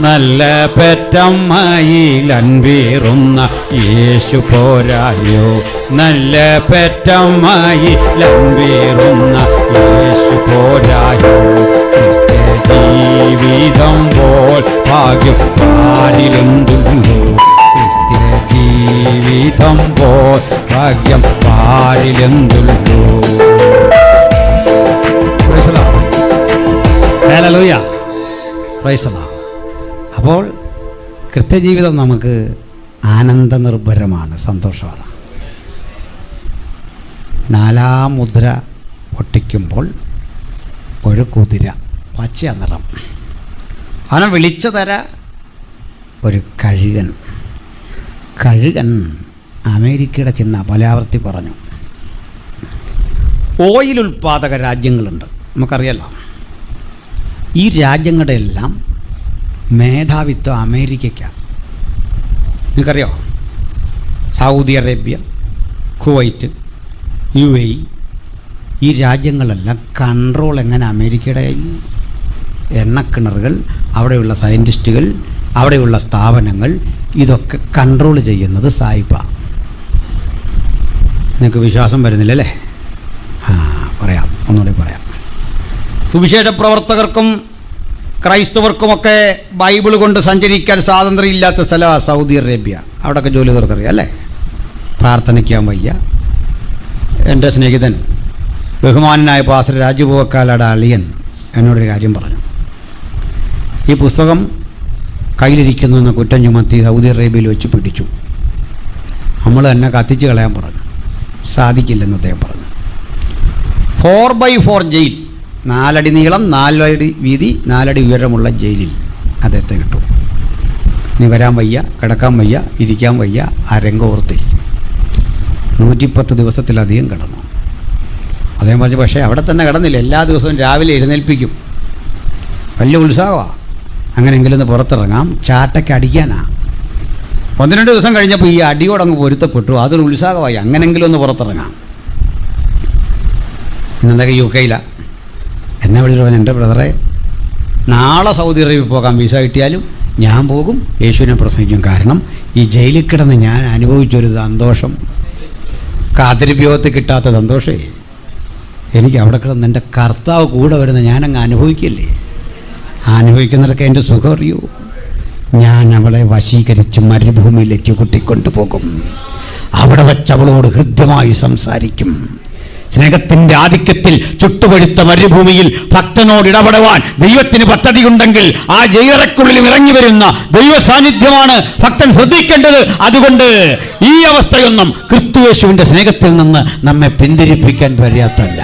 നല്ല പെറ്റമ്മയിൽ അൻപേറുന്ന യേശു പോരായോ. നല്ല പെറ്റമ്മയിൽ അൻപേറുന്ന യേശു പോരായോ. ക്രിസ്ത്യ ജീവിതം പോൽ ഭാഗ്യം പാരിലെന്തുള്ളൂ. ക്രിസ്ത്യ ജീവിതം പോൽ ഭാഗ്യം പാരിലെന്തുള്ളൂ. ഹല്ലേലൂയ. Price the Lord. അപ്പോൾ ക്രിസ്ത്യജീവിതം നമുക്ക് ആനന്ദനിർഭരമാണ്, സന്തോഷമാണ്. 4-ാം മുദ്ര പൊട്ടിക്കുമ്പോൾ ഒരു കുതിര, പച്ച നിറം, അവനെ വിളിച്ചു തര ഒരു കഴുകൻ. കഴുകൻ അമേരിക്കയുടെ ചിഹ്ന പലാവർത്തി പറഞ്ഞു. ഓയിൽ ഉൽപ്പാദക രാജ്യങ്ങളുണ്ട്, നമുക്കറിയാലോ. ഈ രാജ്യങ്ങളുടെ എല്ലാം മേധാവിത്വം അമേരിക്കയ്ക്കാണ്. നിങ്ങൾക്കറിയോ? സൗദി അറേബ്യ, കുവൈറ്റ്, UAE, ഈ രാജ്യങ്ങളെല്ലാം കൺട്രോൾ എങ്ങനെ അമേരിക്കയുടെ കയ്യിൽ. എണ്ണക്കിണറുകൾ, അവിടെയുള്ള സയൻറ്റിസ്റ്റുകൾ, അവിടെയുള്ള സ്ഥാപനങ്ങൾ, ഇതൊക്കെ കൺട്രോൾ ചെയ്യുന്നത് സായിപ്പ. നിങ്ങൾക്ക് വിശ്വാസം വരുന്നില്ലല്ലേ? പറയാം, ഒന്നുകൂടി പറയാം. സുവിശേഷ പ്രവർത്തകർക്കും ക്രൈസ്തവർക്കുമൊക്കെ ബൈബിൾ കൊണ്ട് സഞ്ചരിക്കാൻ സ്വാതന്ത്ര്യം ഇല്ലാത്ത സ്ഥലമാണ് സൗദി അറേബ്യ. അവിടെയൊക്കെ ജോലി തീർക്കറിയാം അല്ലേ? പ്രാർത്ഥനയ്ക്കാൻ വയ്യ. എൻ്റെ സ്നേഹിതൻ ബഹുമാനായ പാസ്റ്റർ രാജുപൂവക്കാലയുടെ അളിയൻ എന്നോടൊരു കാര്യം പറഞ്ഞു. ഈ പുസ്തകം കയ്യിലിരിക്കുന്നു എന്ന കുറ്റം ചുമത്തി സൗദി അറേബ്യയിൽ വെച്ച് പിടിച്ചു. നമ്മൾ തന്നെ കത്തിച്ച് കളയാൻ പറഞ്ഞു. സാധിക്കില്ലെന്ന് അദ്ദേഹം പറഞ്ഞു. 4x4 ജയിൽ, 4 അടി നീളം, 4 അടി വീതി, 4 അടി ഉയരമുള്ള ജയിലിൽ അദ്ദേഹത്തെ കിട്ടു. നീ വരാൻ വയ്യ, കിടക്കാൻ വയ്യ, ഇരിക്കാൻ വയ്യ. ആ രംഗോർത്തി 110 ദിവസത്തിലധികം കിടന്നു. അദ്ദേഹം പറഞ്ഞു, പക്ഷേ അവിടെ തന്നെ കിടന്നില്ല. എല്ലാ ദിവസവും രാവിലെ എഴുന്നേൽപ്പിക്കും. വലിയ ഉത്സാഹമാണ്. അങ്ങനെയെങ്കിലും ഒന്ന് പുറത്തിറങ്ങാം, ചാട്ടയ്ക്ക് അടിക്കാനാ. 1-2 ദിവസം കഴിഞ്ഞപ്പോൾ ഈ അടിയോടങ്ങ് പൊരുത്തപ്പെട്ടു. അതൊരു ഉത്സാഹമായി. അങ്ങനെയെങ്കിലും ഒന്ന് പുറത്തിറങ്ങാം. ഇന്നെന്തൊക്കെ UK എന്നെ വിളിച്ചു, എൻ്റെ ബ്രദറെ, നാളെ സൗദി അറേബ്യ പോകാൻ വിസ കിട്ടിയാലും ഞാൻ പോകും, യേശുവിനെ പ്രസംഗിക്കും. കാരണം ഈ ജയിലിൽ കിടന്ന് ഞാൻ അനുഭവിച്ചൊരു സന്തോഷം, കാത്തിരിപ്യോഗത്തിൽ കിട്ടാത്ത സന്തോഷമേ. എനിക്ക് അവിടെ കിടന്ന് എൻ്റെ കർത്താവ് കൂടെ വരുന്ന ഞാനങ്ങ് അനുഭവിക്കില്ലേ? അനുഭവിക്കുന്നതൊക്കെ എൻ്റെ സുഖം അറിയൂ. ഞാൻ അവളെ വശീകരിച്ച് മരുഭൂമിയിലേക്ക് കൂട്ടിക്കൊണ്ടുപോകും. അവിടെ വച്ച് അവളോട് ഹൃദ്യമായി സംസാരിക്കും. സ്നേഹത്തിൻ്റെ ആധിക്യത്തിൽ ചുട്ടുപഴുത്ത മരുഭൂമിയിൽ ഭക്തനോട് ഇടപെടുവാൻ ദൈവത്തിന് പദ്ധതിയുണ്ടെങ്കിൽ ആ ജയിലറയ്ക്കുള്ളിൽ ഇറങ്ങി വരുന്ന ദൈവ സാന്നിധ്യമാണ് ഭക്തൻ ശ്രദ്ധിക്കേണ്ടത്. അതുകൊണ്ട് ഈ അവസ്ഥയൊന്നും ക്രിസ്തുയേശുവിൻ്റെ സ്നേഹത്തിൽ നിന്ന് നമ്മെ പിന്തിരിപ്പിക്കാൻ പര്യാപ്തമല്ല.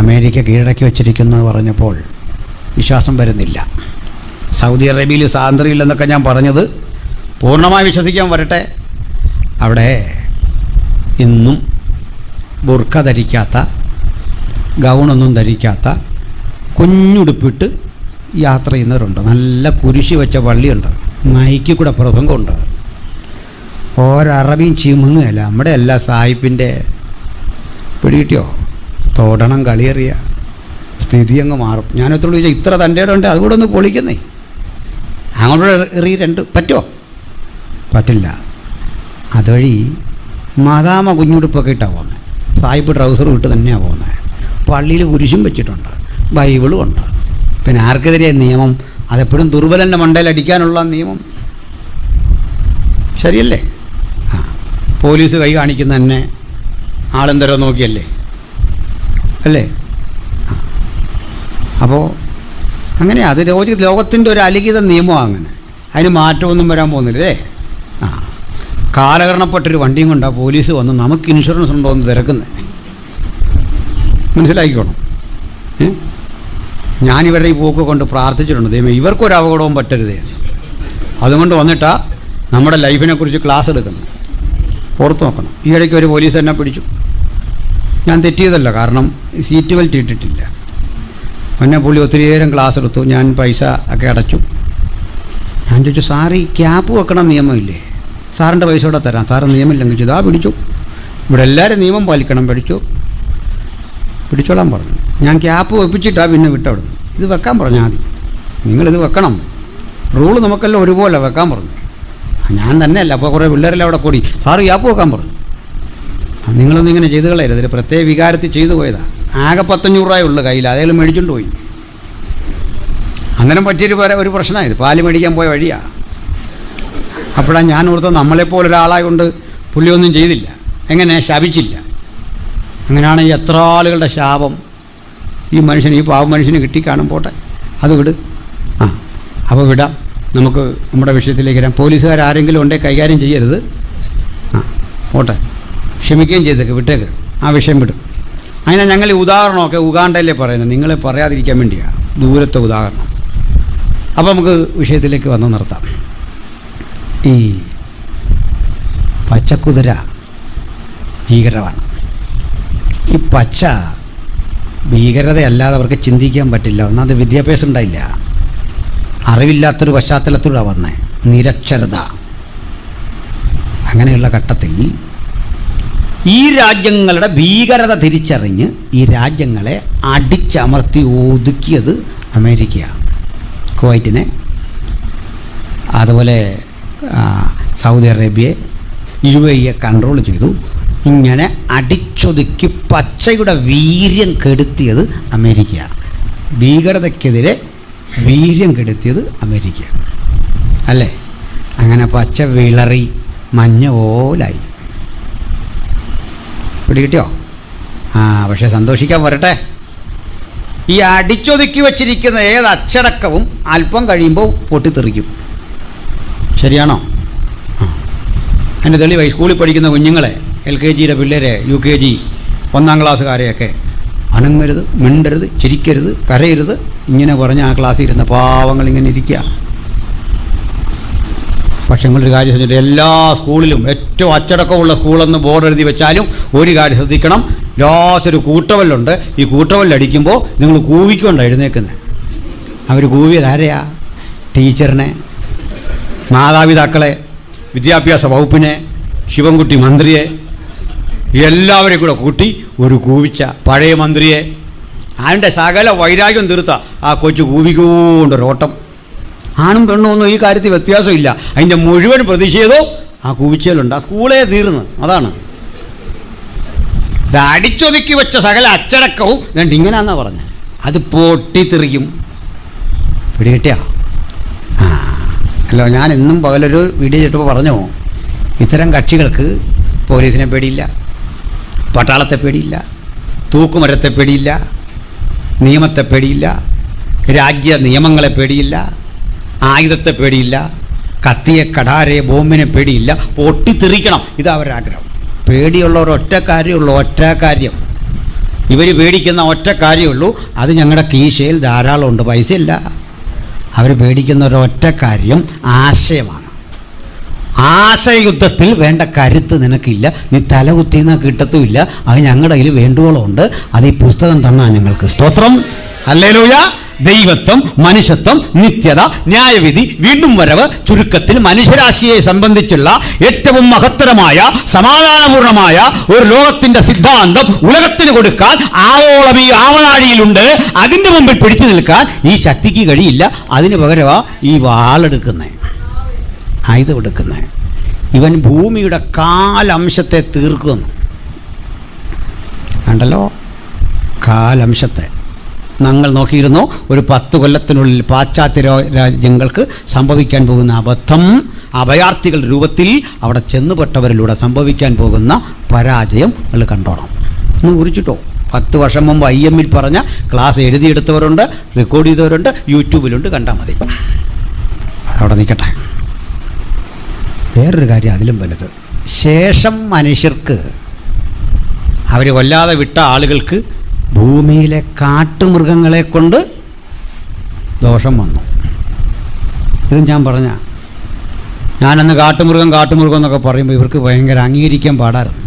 അമേരിക്ക കീഴടക്കി വച്ചിരിക്കുന്നു പറഞ്ഞപ്പോൾ വിശ്വാസം വരുന്നില്ല. സൗദി അറേബ്യയിൽ സ്വാതന്ത്ര്യമില്ലെന്നൊക്കെ ഞാൻ പറഞ്ഞത് പൂർണ്ണമായി വിശ്വസിക്കാൻ വരട്ടെ. അവിടെ ഇന്നും ബുർക്ക ധരിക്കാത്ത ഗൗണൊന്നും ധരിക്കാത്ത കുഞ്ഞുടുപ്പിട്ട് യാത്ര ചെയ്യുന്നവരുണ്ട്. നല്ല കുരിശി വെച്ച പള്ളിയുണ്ട്, മൈക്കിൽ കൂടെ പ്രസംഗമുണ്ട്. ഒരറബിയും ചിമുങ്ങല്ല. നമ്മുടെ എല്ലാ സായിപ്പിൻ്റെ പിടികിട്ടിയോ? തോടണം കളിയറിയ സ്ഥിതി അങ്ങ് മാറും. ഞാനത്തോട് ചോദിച്ചാൽ ഇത്ര തൻ്റെ ഉണ്ട്, അതുകൂടെ ഒന്ന് പൊളിക്കുന്നേ, അങ്ങോട്ട് എറിയിട്ടുണ്ട്, പറ്റുമോ? പറ്റില്ല. അതുവഴി മദാമ കുഞ്ഞുടുപ്പൊക്കെ ഇട്ടാണ് പോകുന്നത്, സായിപ്പ് ട്രൗസർ ഇട്ട് തന്നെയാണ് പോകുന്നത്. പള്ളിയിൽ കുരിശും വെച്ചിട്ടുണ്ട്, ബൈബിളും ഉണ്ട്. പിന്നെ ആർക്കെതിരെ നിയമം? അതെപ്പോഴും ദുർബലൻ്റെ മണ്ടയിൽ അടിക്കാനുള്ള നിയമം ശരിയല്ലേ? ആ, പോലീസ് കൈ കാണിക്കുന്ന തന്നെ ആളെന്തരോ നോക്കിയല്ലേ അല്ലേ? ആ, അപ്പോൾ അങ്ങനെ അത് ലോകത്തിൻ്റെ ഒരു അലിഖിത നിയമമാണ്. അങ്ങനെ അതിന് മാറ്റമൊന്നും വരാൻ പോകുന്നില്ലേ? ആ, കാലഹരണപ്പെട്ടൊരു വണ്ടിയും കൊണ്ടാണ് പോലീസ് വന്ന് നമുക്ക് ഇൻഷുറൻസ് ഉണ്ടോ എന്ന് തിരക്കുന്നത്. മനസ്സിലാക്കിക്കോണം. ഞാനിവരുടെ ഈ പോക്ക് കൊണ്ട് പ്രാർത്ഥിച്ചിട്ടുണ്ട്, ദൈവം ഇവർക്കൊരു അപകടവും പറ്റരുതേ. അതുകൊണ്ട് വന്നിട്ടാണ് നമ്മുടെ ലൈഫിനെക്കുറിച്ച് ക്ലാസ് എടുക്കുന്നത്. ഓർത്ത് നോക്കണം. ഈ ഇടയ്ക്ക് ഒരു പോലീസ് എന്നെ പിടിച്ചു. ഞാൻ തെറ്റിയതല്ല, കാരണം സീറ്റ് ബെൽറ്റ് ഇട്ടിട്ടില്ല. എന്നെ പുള്ളി ഒത്തിരി നേരം ക്ലാസ് എടുത്തു. ഞാൻ പൈസ ഒക്കെ അടച്ചു. ഞാൻ ചോദിച്ചു, സാറ് ഈ ക്യാപ്പ് വെക്കണം നിയമമില്ലേ? സാറിൻ്റെ പൈസ ഇവിടെ തരാം. സാറ് നിയമം ലംഘിച്ചു. ഇതാ പിടിച്ചു. ഇവിടെ എല്ലാവരും നിയമം പാലിക്കണം. പിടിച്ചോളാൻ പറഞ്ഞു. ഞാൻ ക്യാപ്പ് വെപ്പിച്ചിട്ടാണ് പിന്നെ വിട്ടവിടുന്നു. ഇത് വെക്കാൻ പറഞ്ഞു ആദ്യം. നിങ്ങളിത് വെക്കണം, റൂള് നമുക്കെല്ലാം ഒരുപോലെ വെക്കാൻ പറഞ്ഞു. ഞാൻ തന്നെയല്ല, അപ്പോൾ കുറേ പിള്ളേരെല്ലാം അവിടെ കൂടി സാറ് ക്യാപ്പ് വെക്കാൻ പറഞ്ഞു. നിങ്ങളൊന്നും ഇങ്ങനെ ചെയ്ത് കളയരുത്. ഇതിൽ പ്രത്യേക വികാരത്തിൽ ചെയ്തു പോയതാണ്. ആകെ 1500 രൂപയുള്ളൂ കയ്യിൽ, അതേലും മേടിച്ചുകൊണ്ട് പോയി. അന്നേരം പറ്റിയൊരു പ്രശ്നമായത്. പാല് മേടിക്കാൻ പോയ വഴിയാണ്. അപ്പോഴാണ് ഞാൻ ഓർത്തത് നമ്മളെപ്പോലെ ഒരാളായതുകൊണ്ട് പുള്ളിയൊന്നും ചെയ്തില്ല. എങ്ങനെ ശപിച്ചില്ല. അങ്ങനെയാണ് ഈ എത്ര ആളുകളുടെ ശാപം ഈ മനുഷ്യന്, ഈ പാവം മനുഷ്യന് കിട്ടിക്കാണും. പോട്ടെ, അത് വിട്. ആ, അപ്പോൾ വിടാം. നമുക്ക് നമ്മുടെ വിഷയത്തിലേക്ക് വരാം. പോലീസുകാരെങ്കിലും ഉണ്ടേ കൈകാര്യം ചെയ്യരുത്. ആ, പോട്ടെ, ക്ഷമിക്കുകയും ചെയ്തേക്ക്, വിട്ടേക്ക്, ആ വിഷയം വിടും. അങ്ങനെ ഞങ്ങൾ ഈ ഉദാഹരണമൊക്കെ ഉഗാണ്ടയിലേ പറയുന്നത്, നിങ്ങളെ പറയാതിരിക്കാൻ വേണ്ടിയാണ്, ദൂരത്തെ ഉദാഹരണം. അപ്പോൾ നമുക്ക് വിഷയത്തിലേക്ക് വന്ന് നിർത്താം. ഈ പച്ചക്കുതിര ഭീകരമാണ്. ഈ പച്ച ഭീകരതയല്ലാതെ അവർക്ക് ചിന്തിക്കാൻ പറ്റില്ല. ഒന്നാമത് വിദ്യാഭ്യാസം ഉണ്ടായില്ല, അറിവില്ലാത്തൊരു പശ്ചാത്തലത്തിലൂടെ വന്നത്, നിരക്ഷരത. അങ്ങനെയുള്ള ഘട്ടത്തിൽ ഈ രാജ്യങ്ങളുടെ ഭീകരത തിരിച്ചറിഞ്ഞ് ഈ രാജ്യങ്ങളെ അടിച്ചമർത്തി ഒതുക്കിയത് അമേരിക്കയാണ്. കുവൈറ്റിനെ, അതുപോലെ സൗദി അറേബ്യയെ, UAE കൺട്രോൾ ചെയ്തു. ഇങ്ങനെ അടിച്ചൊതുക്കി പച്ചയുടെ വീര്യം കെടുത്തിയത് അമേരിക്കയാണ്. ഭീകരതയ്ക്കെതിരെ വീര്യം കെടുത്തിയത് അമേരിക്കയാണ് അല്ലേ? അങ്ങനെ പച്ച വിളറി മഞ്ഞ പോലായി. പിടികിട്ടിയോ? ആ, പക്ഷേ സന്തോഷിക്കാൻ വരട്ടെ. ഈ അടിച്ചൊതുക്കി വച്ചിരിക്കുന്ന ഏത് അച്ചടക്കവും അല്പം കഴിയുമ്പോൾ പൊട്ടിത്തെറിക്കും. ശരിയാണോ? ആ, അതിൻ്റെ തെളിവായി സ്കൂളിൽ പഠിക്കുന്ന കുഞ്ഞുങ്ങളെ, LKGയുടെ പിള്ളേരെ, UKG 1ാം ക്ലാസ്സുകാരെയൊക്കെ അനങ്ങരുത്, മിണ്ടരുത്, ചിരിക്കരുത്, കരയരുത്, ഇങ്ങനെ പറഞ്ഞ് ആ ക്ലാസ്സിൽ ഇരുന്ന പാവങ്ങൾ ഇങ്ങനെ ഇരിക്കുക. പക്ഷേ നിങ്ങളൊരു കാര്യം ശ്രദ്ധിച്ചിട്ട്, എല്ലാ സ്കൂളിലും ഏറ്റവും അച്ചടക്കമുള്ള സ്കൂളെന്ന് ബോർഡ് എഴുതി വെച്ചാലും ഒരു കാര്യം ശ്രദ്ധിക്കണം, ലാസ്റ്റ് ഒരു കൂട്ടവല്ലുണ്ട്. ഈ കൂട്ടവല്ലടിക്കുമ്പോൾ നിങ്ങൾ കൂവിക്കൊണ്ടാണ് എഴുന്നേക്കുന്നത്. അവർ കൂവിയത് ആരെയാ? ടീച്ചറിനെ, മാതാപിതാക്കളെ, വിദ്യാഭ്യാസ വകുപ്പിനെ, ശിവൻകുട്ടി മന്ത്രിയെ, എല്ലാവരെയും കൂടെ കൂട്ടി ഒരു കൂവിച്ച പഴയ മന്ത്രിയെ. അതിൻ്റെ സകല വൈരാഗ്യം തീർത്ത ആ കൊച്ചു കൂവിക്കൊണ്ടൊരോട്ടം. ആണും പെണ്ണും ഒന്നും ഈ കാര്യത്തിൽ വ്യത്യാസമില്ല. അതിൻ്റെ മുഴുവൻ പ്രതിഷേധവും ആ കൂവിച്ചയിലുണ്ട്. ആ സ്കൂളേ തീർന്ന്. അതാണ് ഇത് അടിച്ചൊതുക്കി വെച്ച സകല അച്ചടക്കവും ഇങ്ങനെയാണെന്നാണ് പറഞ്ഞത്. അത് പൊട്ടിത്തെറിക്കും. പിടികിട്ടിയാ? ആ, അല്ലോ, ഞാൻ എന്നും പകലൊരു വീഡിയോ ചെയ്തിട്ടപ്പോൾ പറഞ്ഞു, ഇത്തരം കക്ഷികൾക്ക് പോലീസിനെ പേടിയില്ല, പട്ടാളത്തെ പേടിയില്ല, തൂക്കുമരത്തെ പേടിയില്ല, നിയമത്തെ പേടിയില്ല, രാജ്യ നിയമങ്ങളെ പേടിയില്ല, ആയുധത്തെ പേടിയില്ല, കത്തിയെ, കടാരയെ, ബോംബിനെ പേടിയില്ല. പൊട്ടിത്തെറിക്കണം, ഇതാ അവരുടെ ആഗ്രഹം. പേടിയുള്ള ഒരൊറ്റ കാര്യമുള്ളൂ, ഒറ്റ കാര്യം. ഇവർ പേടിക്കുന്ന ഒറ്റ കാര്യമുള്ളൂ, അത് ഞങ്ങളുടെ കീശയിൽ ധാരാളമുണ്ട്, പൈസയില്ല. അവർ പേടിക്കുന്ന ഒരൊറ്റ കാര്യം ആശയമാണ്. ആശയയുദ്ധത്തിൽ വേണ്ട കരുത്ത് നിനക്കില്ല, നീ തലകുത്തിന്ന് കിട്ടത്തുമില്ല. അത് ഞങ്ങളുടെ കയ്യിൽ വേണ്ടുവോളമുണ്ട്. അത് ഈ പുസ്തകം തന്നാ ഞങ്ങൾക്ക്. സ്തോത്രം. ഹല്ലേലൂയ. ദൈവത്വം, മനുഷ്യത്വം, നിത്യത, ന്യായവിധി, വീണ്ടും വരവ്, ചുരുക്കത്തിൽ മനുഷ്യരാശിയെ സംബന്ധിച്ചുള്ള ഏറ്റവും മഹത്തരമായ സമാധാനപൂർണമായ ഒരു ലോകത്തിന്റെ സിദ്ധാന്തം ഉലകത്തിന് കൊടുക്കാൻ ആവോളം ഈ ആവനാഴിയിലുണ്ട്. അതിൻ്റെ മുമ്പിൽ പിടിച്ചു നിൽക്കാൻ ഈ ശക്തിക്ക് കഴിയില്ല. അതിന് പകരമാ ഈ വാളെടുക്കുന്നത്, ആയുധം എടുക്കുന്നത്. ഇവൻ ഭൂമിയുടെ കാലംശത്തെ തീർക്കുന്നു. കണ്ടല്ലോ, കാലംശത്തെ. ഞങ്ങൾ നോക്കിയിരുന്നു ഒരു 10 കൊല്ലത്തിനുള്ളിൽ പാശ്ചാത്യ രാജ്യങ്ങൾക്ക് സംഭവിക്കാൻ പോകുന്ന അബദ്ധം, അഭയാർത്ഥികൾ രൂപത്തിൽ അവിടെ ചെന്നുപെട്ടവരിലൂടെ സംഭവിക്കാൻ പോകുന്ന പരാജയം നിങ്ങൾ കണ്ടോണം. ഒന്ന് കുറിച്ചിട്ടോ. 10 വർഷം മുമ്പ് IM-ൽ പറഞ്ഞ ക്ലാസ് എഴുതിയെടുത്തവരുണ്ട്, റെക്കോർഡ് ചെയ്തവരുണ്ട്, യൂട്യൂബിലുണ്ട്. കണ്ടാൽ മതി. അവിടെ നിൽക്കട്ടെ. വേറൊരു കാര്യം അതിലും വലുത്, ശേഷം മനുഷ്യർക്ക് അവർ കൊല്ലാതെ വിട്ട ആളുകൾക്ക് ഭൂമിയിലെ കാട്ടുമൃഗങ്ങളെ കൊണ്ട് ദോഷം വന്നു. ഇത് ഞാൻ പറഞ്ഞ, ഞാനന്ന് കാട്ടുമൃഗം എന്നൊക്കെ പറയുമ്പോൾ ഇവർക്ക് ഭയങ്കര അംഗീകരിക്കാൻ പാടായിരുന്നു.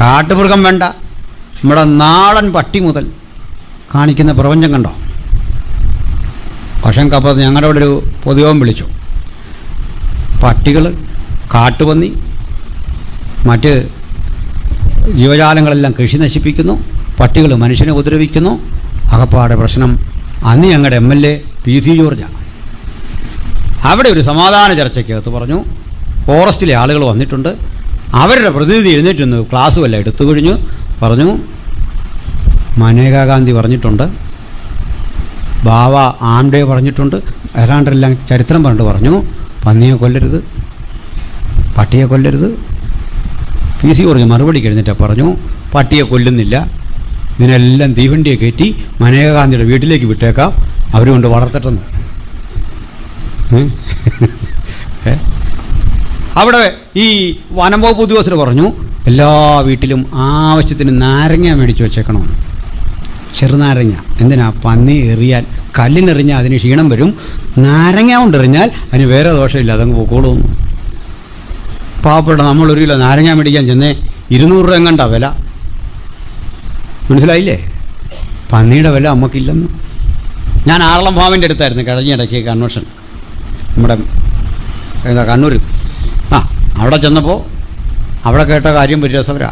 കാട്ടുമൃഗം വേണ്ട, നമ്മുടെ നാടൻ പട്ടി മുതൽ കാണിക്കുന്ന പ്രപഞ്ചം കണ്ടോ. പക്ഷേ അപ്പോൾ ഞങ്ങളുടെ അവിടെ ഒരു പൊതുയോഗം വിളിച്ചു. പട്ടികൾ, കാട്ടുപന്നി, മറ്റ് ജീവജാലങ്ങളെല്ലാം കൃഷി നശിപ്പിക്കുന്നു, പട്ടികൾ മനുഷ്യനെ ഉപദ്രവിക്കുന്നു. അകപ്പാടെ പ്രശ്നം. അന്ന് ഞങ്ങളുടെ MLA PC ജോർജാണ്. അവിടെ ഒരു സമാധാന ചർച്ചയ്ക്കകത്ത് പറഞ്ഞു, ഫോറസ്റ്റിലെ ആളുകൾ വന്നിട്ടുണ്ട്, അവരുടെ പ്രതിനിധി എഴുന്നേറ്റൊന്ന് ക്ലാസ്സും എല്ലാം എടുത്തു കഴിഞ്ഞു. പറഞ്ഞു, മനേകാ ഗാന്ധി പറഞ്ഞിട്ടുണ്ട്, ബാവ ആംഡെ പറഞ്ഞിട്ടുണ്ട്, ഏതാണ്ടെല്ലാം ചരിത്രം പറഞ്ഞിട്ട് പറഞ്ഞു, പന്നിയെ കൊല്ലരുത്, പട്ടിയെ കൊല്ലരുത്. PC പറഞ്ഞു മറുപടി കഴിഞ്ഞിട്ട് പറഞ്ഞു, പട്ടിയെ കൊല്ലുന്നില്ല, ഇതിനെല്ലാം തീവണ്ടിയെ കയറ്റി മനേകാ ഗാന്ധിയുടെ വീട്ടിലേക്ക് വിട്ടേക്കാം, അവരുകൊണ്ട് വളർത്തട്ടെന്ന്. അവിടെ ഈ വനം വകുപ്പ് ഉദ്യോഗസ്ഥർ പറഞ്ഞു, എല്ലാ വീട്ടിലും ആവശ്യത്തിന് നാരങ്ങ മേടിച്ച് വെച്ചേക്കണം, ചെറുനാരങ്ങ. എന്തിനാ? പന്നി എറിയാൻ, കല്ലിനെറിഞ്ഞാൽ അതിന് ക്ഷീണം വരും, നാരങ്ങ കൊണ്ടെറിഞ്ഞാൽ അതിന് വേറെ ദോഷമില്ല, അതങ്ങ് പൊക്കോളും. പാവപ്പെട്ട നമ്മൾ 1 കിലോ നാരങ്ങ മേടിക്കാൻ ചെന്നേ 200 രൂപ എങ്ങണ്ട വില. മനസ്സിലായില്ലേ? പന്നിയുടെ വില നമുക്കില്ലെന്ന്. ഞാൻ ആറളം ഫാമിൻ്റെ അടുത്തായിരുന്നു കഴിഞ്ഞിടയ്ക്ക് കൺവെൻഷൻ, നമ്മുടെ കണ്ണൂർ. അവിടെ ചെന്നപ്പോൾ അവിടെ കേട്ട കാര്യം ഒരു രസവരാ.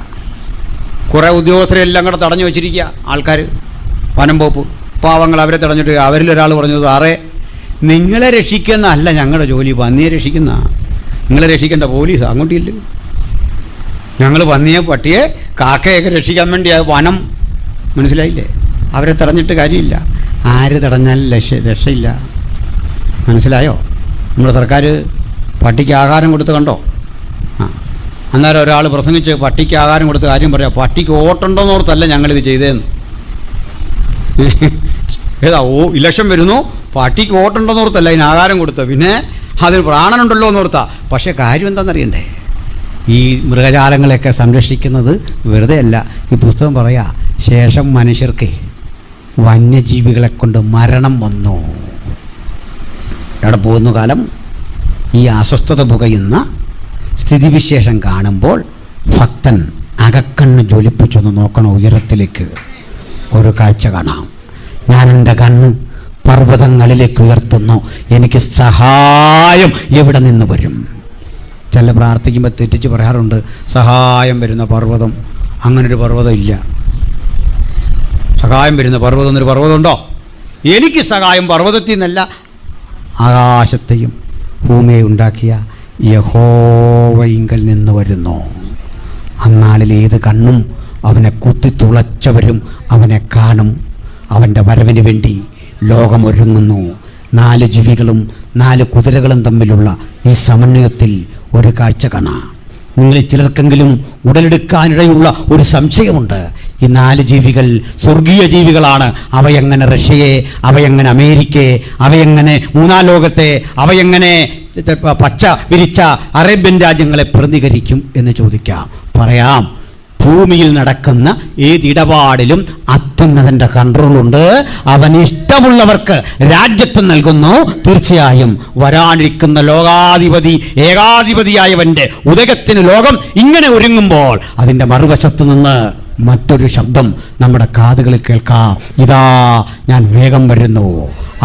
കുറേ ഉദ്യോഗസ്ഥരെല്ലാം കൂടെ തടഞ്ഞു വെച്ചിരിക്കുക ആൾക്കാർ, വനം വകുപ്പ് പാവങ്ങൾ. അവരെ തടഞ്ഞിട്ട് അവരിലൊരാൾ പറഞ്ഞത്, സാറേ നിങ്ങളെ രക്ഷിക്കുന്നതല്ല ഞങ്ങളുടെ ജോലി, പന്നിയെ രക്ഷിക്കുന്ന. നിങ്ങളെ രക്ഷിക്കേണ്ട പോലീസ് അങ്ങോട്ടില്ല. ഞങ്ങൾ പന്നിയെ, പട്ടിയെ, കാക്കയൊക്കെ രക്ഷിക്കാൻ വേണ്ടി വനം. മനസ്സിലായില്ലേ? അവരെ തടഞ്ഞിട്ട് കാര്യമില്ല. ആര് തടഞ്ഞാലും രക്ഷയില്ല. മനസ്സിലായോ? നമ്മുടെ സർക്കാർ പട്ടിക്ക് ആഹാരം കൊടുത്ത് കണ്ടോ? അന്നേരം ഒരാൾ പ്രസംഗിച്ച് പട്ടിക്ക് ആഹാരം കൊടുത്ത് കാര്യം പറയാം, പട്ടിക്ക് ഓട്ടുണ്ടോയെന്ന് ഓർത്തല്ല ഞങ്ങളിത് ചെയ്തതെന്ന്. ഇലക്ഷൻ വരുന്നു, പട്ടിക്ക് ഓട്ടുണ്ടോയെന്ന് ഓർത്തല്ല ഇതിന് ആഹാരം കൊടുത്ത, പിന്നെ അതിന് പ്രാണനുണ്ടല്ലോ എന്നോർത്താ. പക്ഷേ കാര്യം എന്താണെന്നറിയണ്ടേ? ഈ മൃഗജാലങ്ങളെയൊക്കെ സംരക്ഷിക്കുന്നത് വെറുതെ അല്ല. ഈ പുസ്തകം പറയാ, ശേഷം മനുഷ്യർക്ക് വന്യജീവികളെ കൊണ്ട് മരണം വന്നു. അവിടെ പോകുന്ന കാലം ഈ അസ്വസ്ഥത പുകയുന്ന സ്ഥിതിവിശേഷം കാണുമ്പോൾ ഭക്തൻ അകക്കണ്ണ് ജ്വലിപ്പിച്ചൊന്ന് നോക്കണം. ഉയരത്തിലേക്ക് ഒരു കാഴ്ച കാണാം. ഞാൻ എൻ്റെ കണ്ണ് പർവ്വതങ്ങളിലേക്ക് ഉയർത്തുന്നു, എനിക്ക് സഹായം എവിടെ നിന്ന് വരും? ചില പ്രാർത്ഥിക്കുമ്പോൾ തെറ്റിച്ച് പറയാറുണ്ട്, സഹായം വരുന്ന പർവ്വതം. അങ്ങനൊരു പർവ്വതം ഇല്ല. സഹായം വരുന്ന പർവ്വതം എന്നൊരു പർവ്വതമുണ്ടോ? എനിക്ക് സഹായം പർവ്വതത്തിൽ നിന്നല്ല, ആകാശത്തെയും ഭൂമിയെ ഉണ്ടാക്കിയ യഹോവയിങ്കൽ നിന്ന് വരുന്നു. അന്നാളിൽ ഏത് കണ്ണും അവനെ കുത്തിത്തുളച്ചവരും അവനെ കാണും. അവൻ്റെ വരവിന് വേണ്ടി ലോകമൊരുങ്ങുന്നു. 4 ജീവികളും 4 കുതിരകളും തമ്മിലുള്ള ഈ സമന്വയത്തിൽ ഒരു കാഴ്ച കാണാം. നിങ്ങളിൽ ചിലർക്കെങ്കിലും ഉടലെടുക്കാനിടയുള്ള ഒരു സംശയമുണ്ട്. ഈ 4 ജീവികൾ സ്വർഗീയ ജീവികളാണ്. അവയെങ്ങനെ റഷ്യയെ, അവയെങ്ങനെ അമേരിക്കയെ, അവയെങ്ങനെ മൂന്നാം ലോകത്തെ, അവയെങ്ങനെ പച്ച വിരിച്ച അറേബ്യൻ രാജ്യങ്ങളെ പ്രതികരിക്കും എന്ന് ചോദിക്കാം. പറയാം, ഭൂമിയിൽ നടക്കുന്ന ഏതിടപാടിലും അത്യുന്നതൻ്റെ കൺട്രോളുണ്ട്. അവൻ ഇഷ്ടമുള്ളവർക്ക് രാജ്യത്വം നൽകുന്നു. തീർച്ചയായും വരാനിരിക്കുന്ന ലോകാധിപതി ഏകാധിപതിയായവൻ്റെ ഉദയത്തിന് ലോകം ഇങ്ങനെ ഒരുങ്ങുമ്പോൾ അതിൻ്റെ മറുവശത്ത് നിന്ന് മറ്റൊരു ശബ്ദം നമ്മുടെ കാതുകളിൽ കേൾക്കാം. ഇതാ ഞാൻ വേഗം വരുന്നു.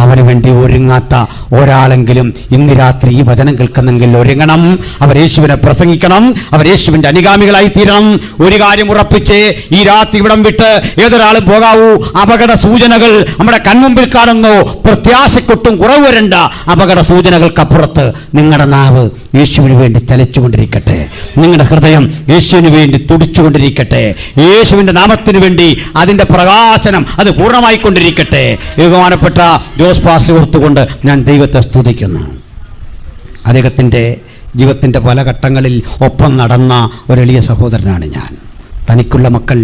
അവന് വേണ്ടി ഒരുങ്ങാത്ത ഒരാളെങ്കിലും ഇന്ന് രാത്രി ഈ വചനം കേൾക്കുന്നെങ്കിൽ ഒരുങ്ങണം. അവർ യേശുവിനെ പ്രസംഗിക്കണം. അവർ യേശുവിൻ്റെ അനുഗാമികളായി തീരണം. ഒരു കാര്യം ഉറപ്പിച്ച് ഈ രാത്രി ഇവിടം വിട്ട് ഏതൊരാളും പോകാവൂ. അപകട സൂചനകൾ നമ്മുടെ കൺമുമ്പിൽ കാണുന്നു. പ്രത്യാശക്കൊട്ടും കുറവ് വരണ്ട. അപകട സൂചനകൾക്കപ്പുറത്ത് നിങ്ങളുടെ നാവ് യേശുവിന് വേണ്ടി ചലിച്ചുകൊണ്ടിരിക്കട്ടെ. നിങ്ങളുടെ ഹൃദയം യേശുവിന് വേണ്ടി തുടിച്ചുകൊണ്ടിരിക്കട്ടെ. യേശുവിൻ്റെ നാമത്തിന് വേണ്ടി അതിൻ്റെ പ്രകാശനം അത് പൂർണ്ണമായിക്കൊണ്ടിരിക്കട്ടെ. ബഹുമാനപ്പെട്ട ജോസ് പാസ്റ്റർ ഓർത്തുകൊണ്ട് ഞാൻ ദൈവത്തെ സ്തുതിക്കുന്നു. അദ്ദേഹത്തിൻ്റെ ജീവിതത്തിൻ്റെ പല ഘട്ടങ്ങളിൽ ഒപ്പം നടന്ന ഒരു എളിയ സഹോദരനാണ് ഞാൻ. തനിക്കുള്ള മക്കൾ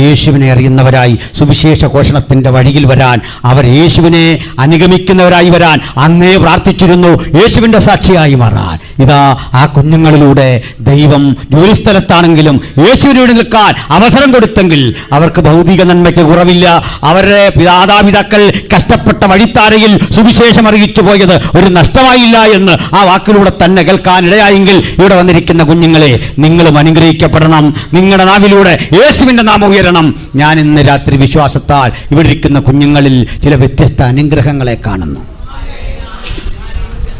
യേശുവിനെ അറിയുന്നവരായി സുവിശേഷ ഘോഷണത്തിൻ്റെ വഴിയിൽ വരാൻ, അവർ യേശുവിനെ അനുഗമിക്കുന്നവരായി വരാൻ അന്നേ പ്രാർത്ഥിച്ചിരുന്നു, യേശുവിൻ്റെ സാക്ഷിയായി മാറാൻ. ഇതാ ആ കുഞ്ഞുങ്ങളിലൂടെ ദൈവം ജോലിസ്ഥലത്താണെങ്കിലും യേശുവിന് വേണ്ടി നിൽക്കാൻ അവസരം കൊടുത്തെങ്കിൽ അവർക്ക് ഭൗതിക നന്മയ്ക്ക് കുറവില്ല. അവരുടെ മാതാപിതാക്കൾ കഷ്ടപ്പെട്ട വഴിത്താരയിൽ സുവിശേഷം അറിയിച്ചു പോയത് ഒരു നഷ്ടമായില്ല എന്ന് ആ വാക്കിലൂടെ തന്നെ കേൾക്കാൻ ഇടയായെങ്കിൽ ഇവിടെ വന്നിരിക്കുന്ന കുഞ്ഞുങ്ങളെ നിങ്ങളും അനുഗ്രഹിക്കപ്പെടണം. നിങ്ങളുടെ നാവിലൂടെ യേശുവിൻ്റെ നാമം ഉയരണം. ഞാൻ ഇന്ന് രാത്രി വിശ്വാസത്താൽ ഇവിടെ ഇരിക്കുന്ന കുഞ്ഞുങ്ങളിൽ ചില വ്യത്യസ്ത അനുഗ്രഹങ്ങളെ കാണുന്നു.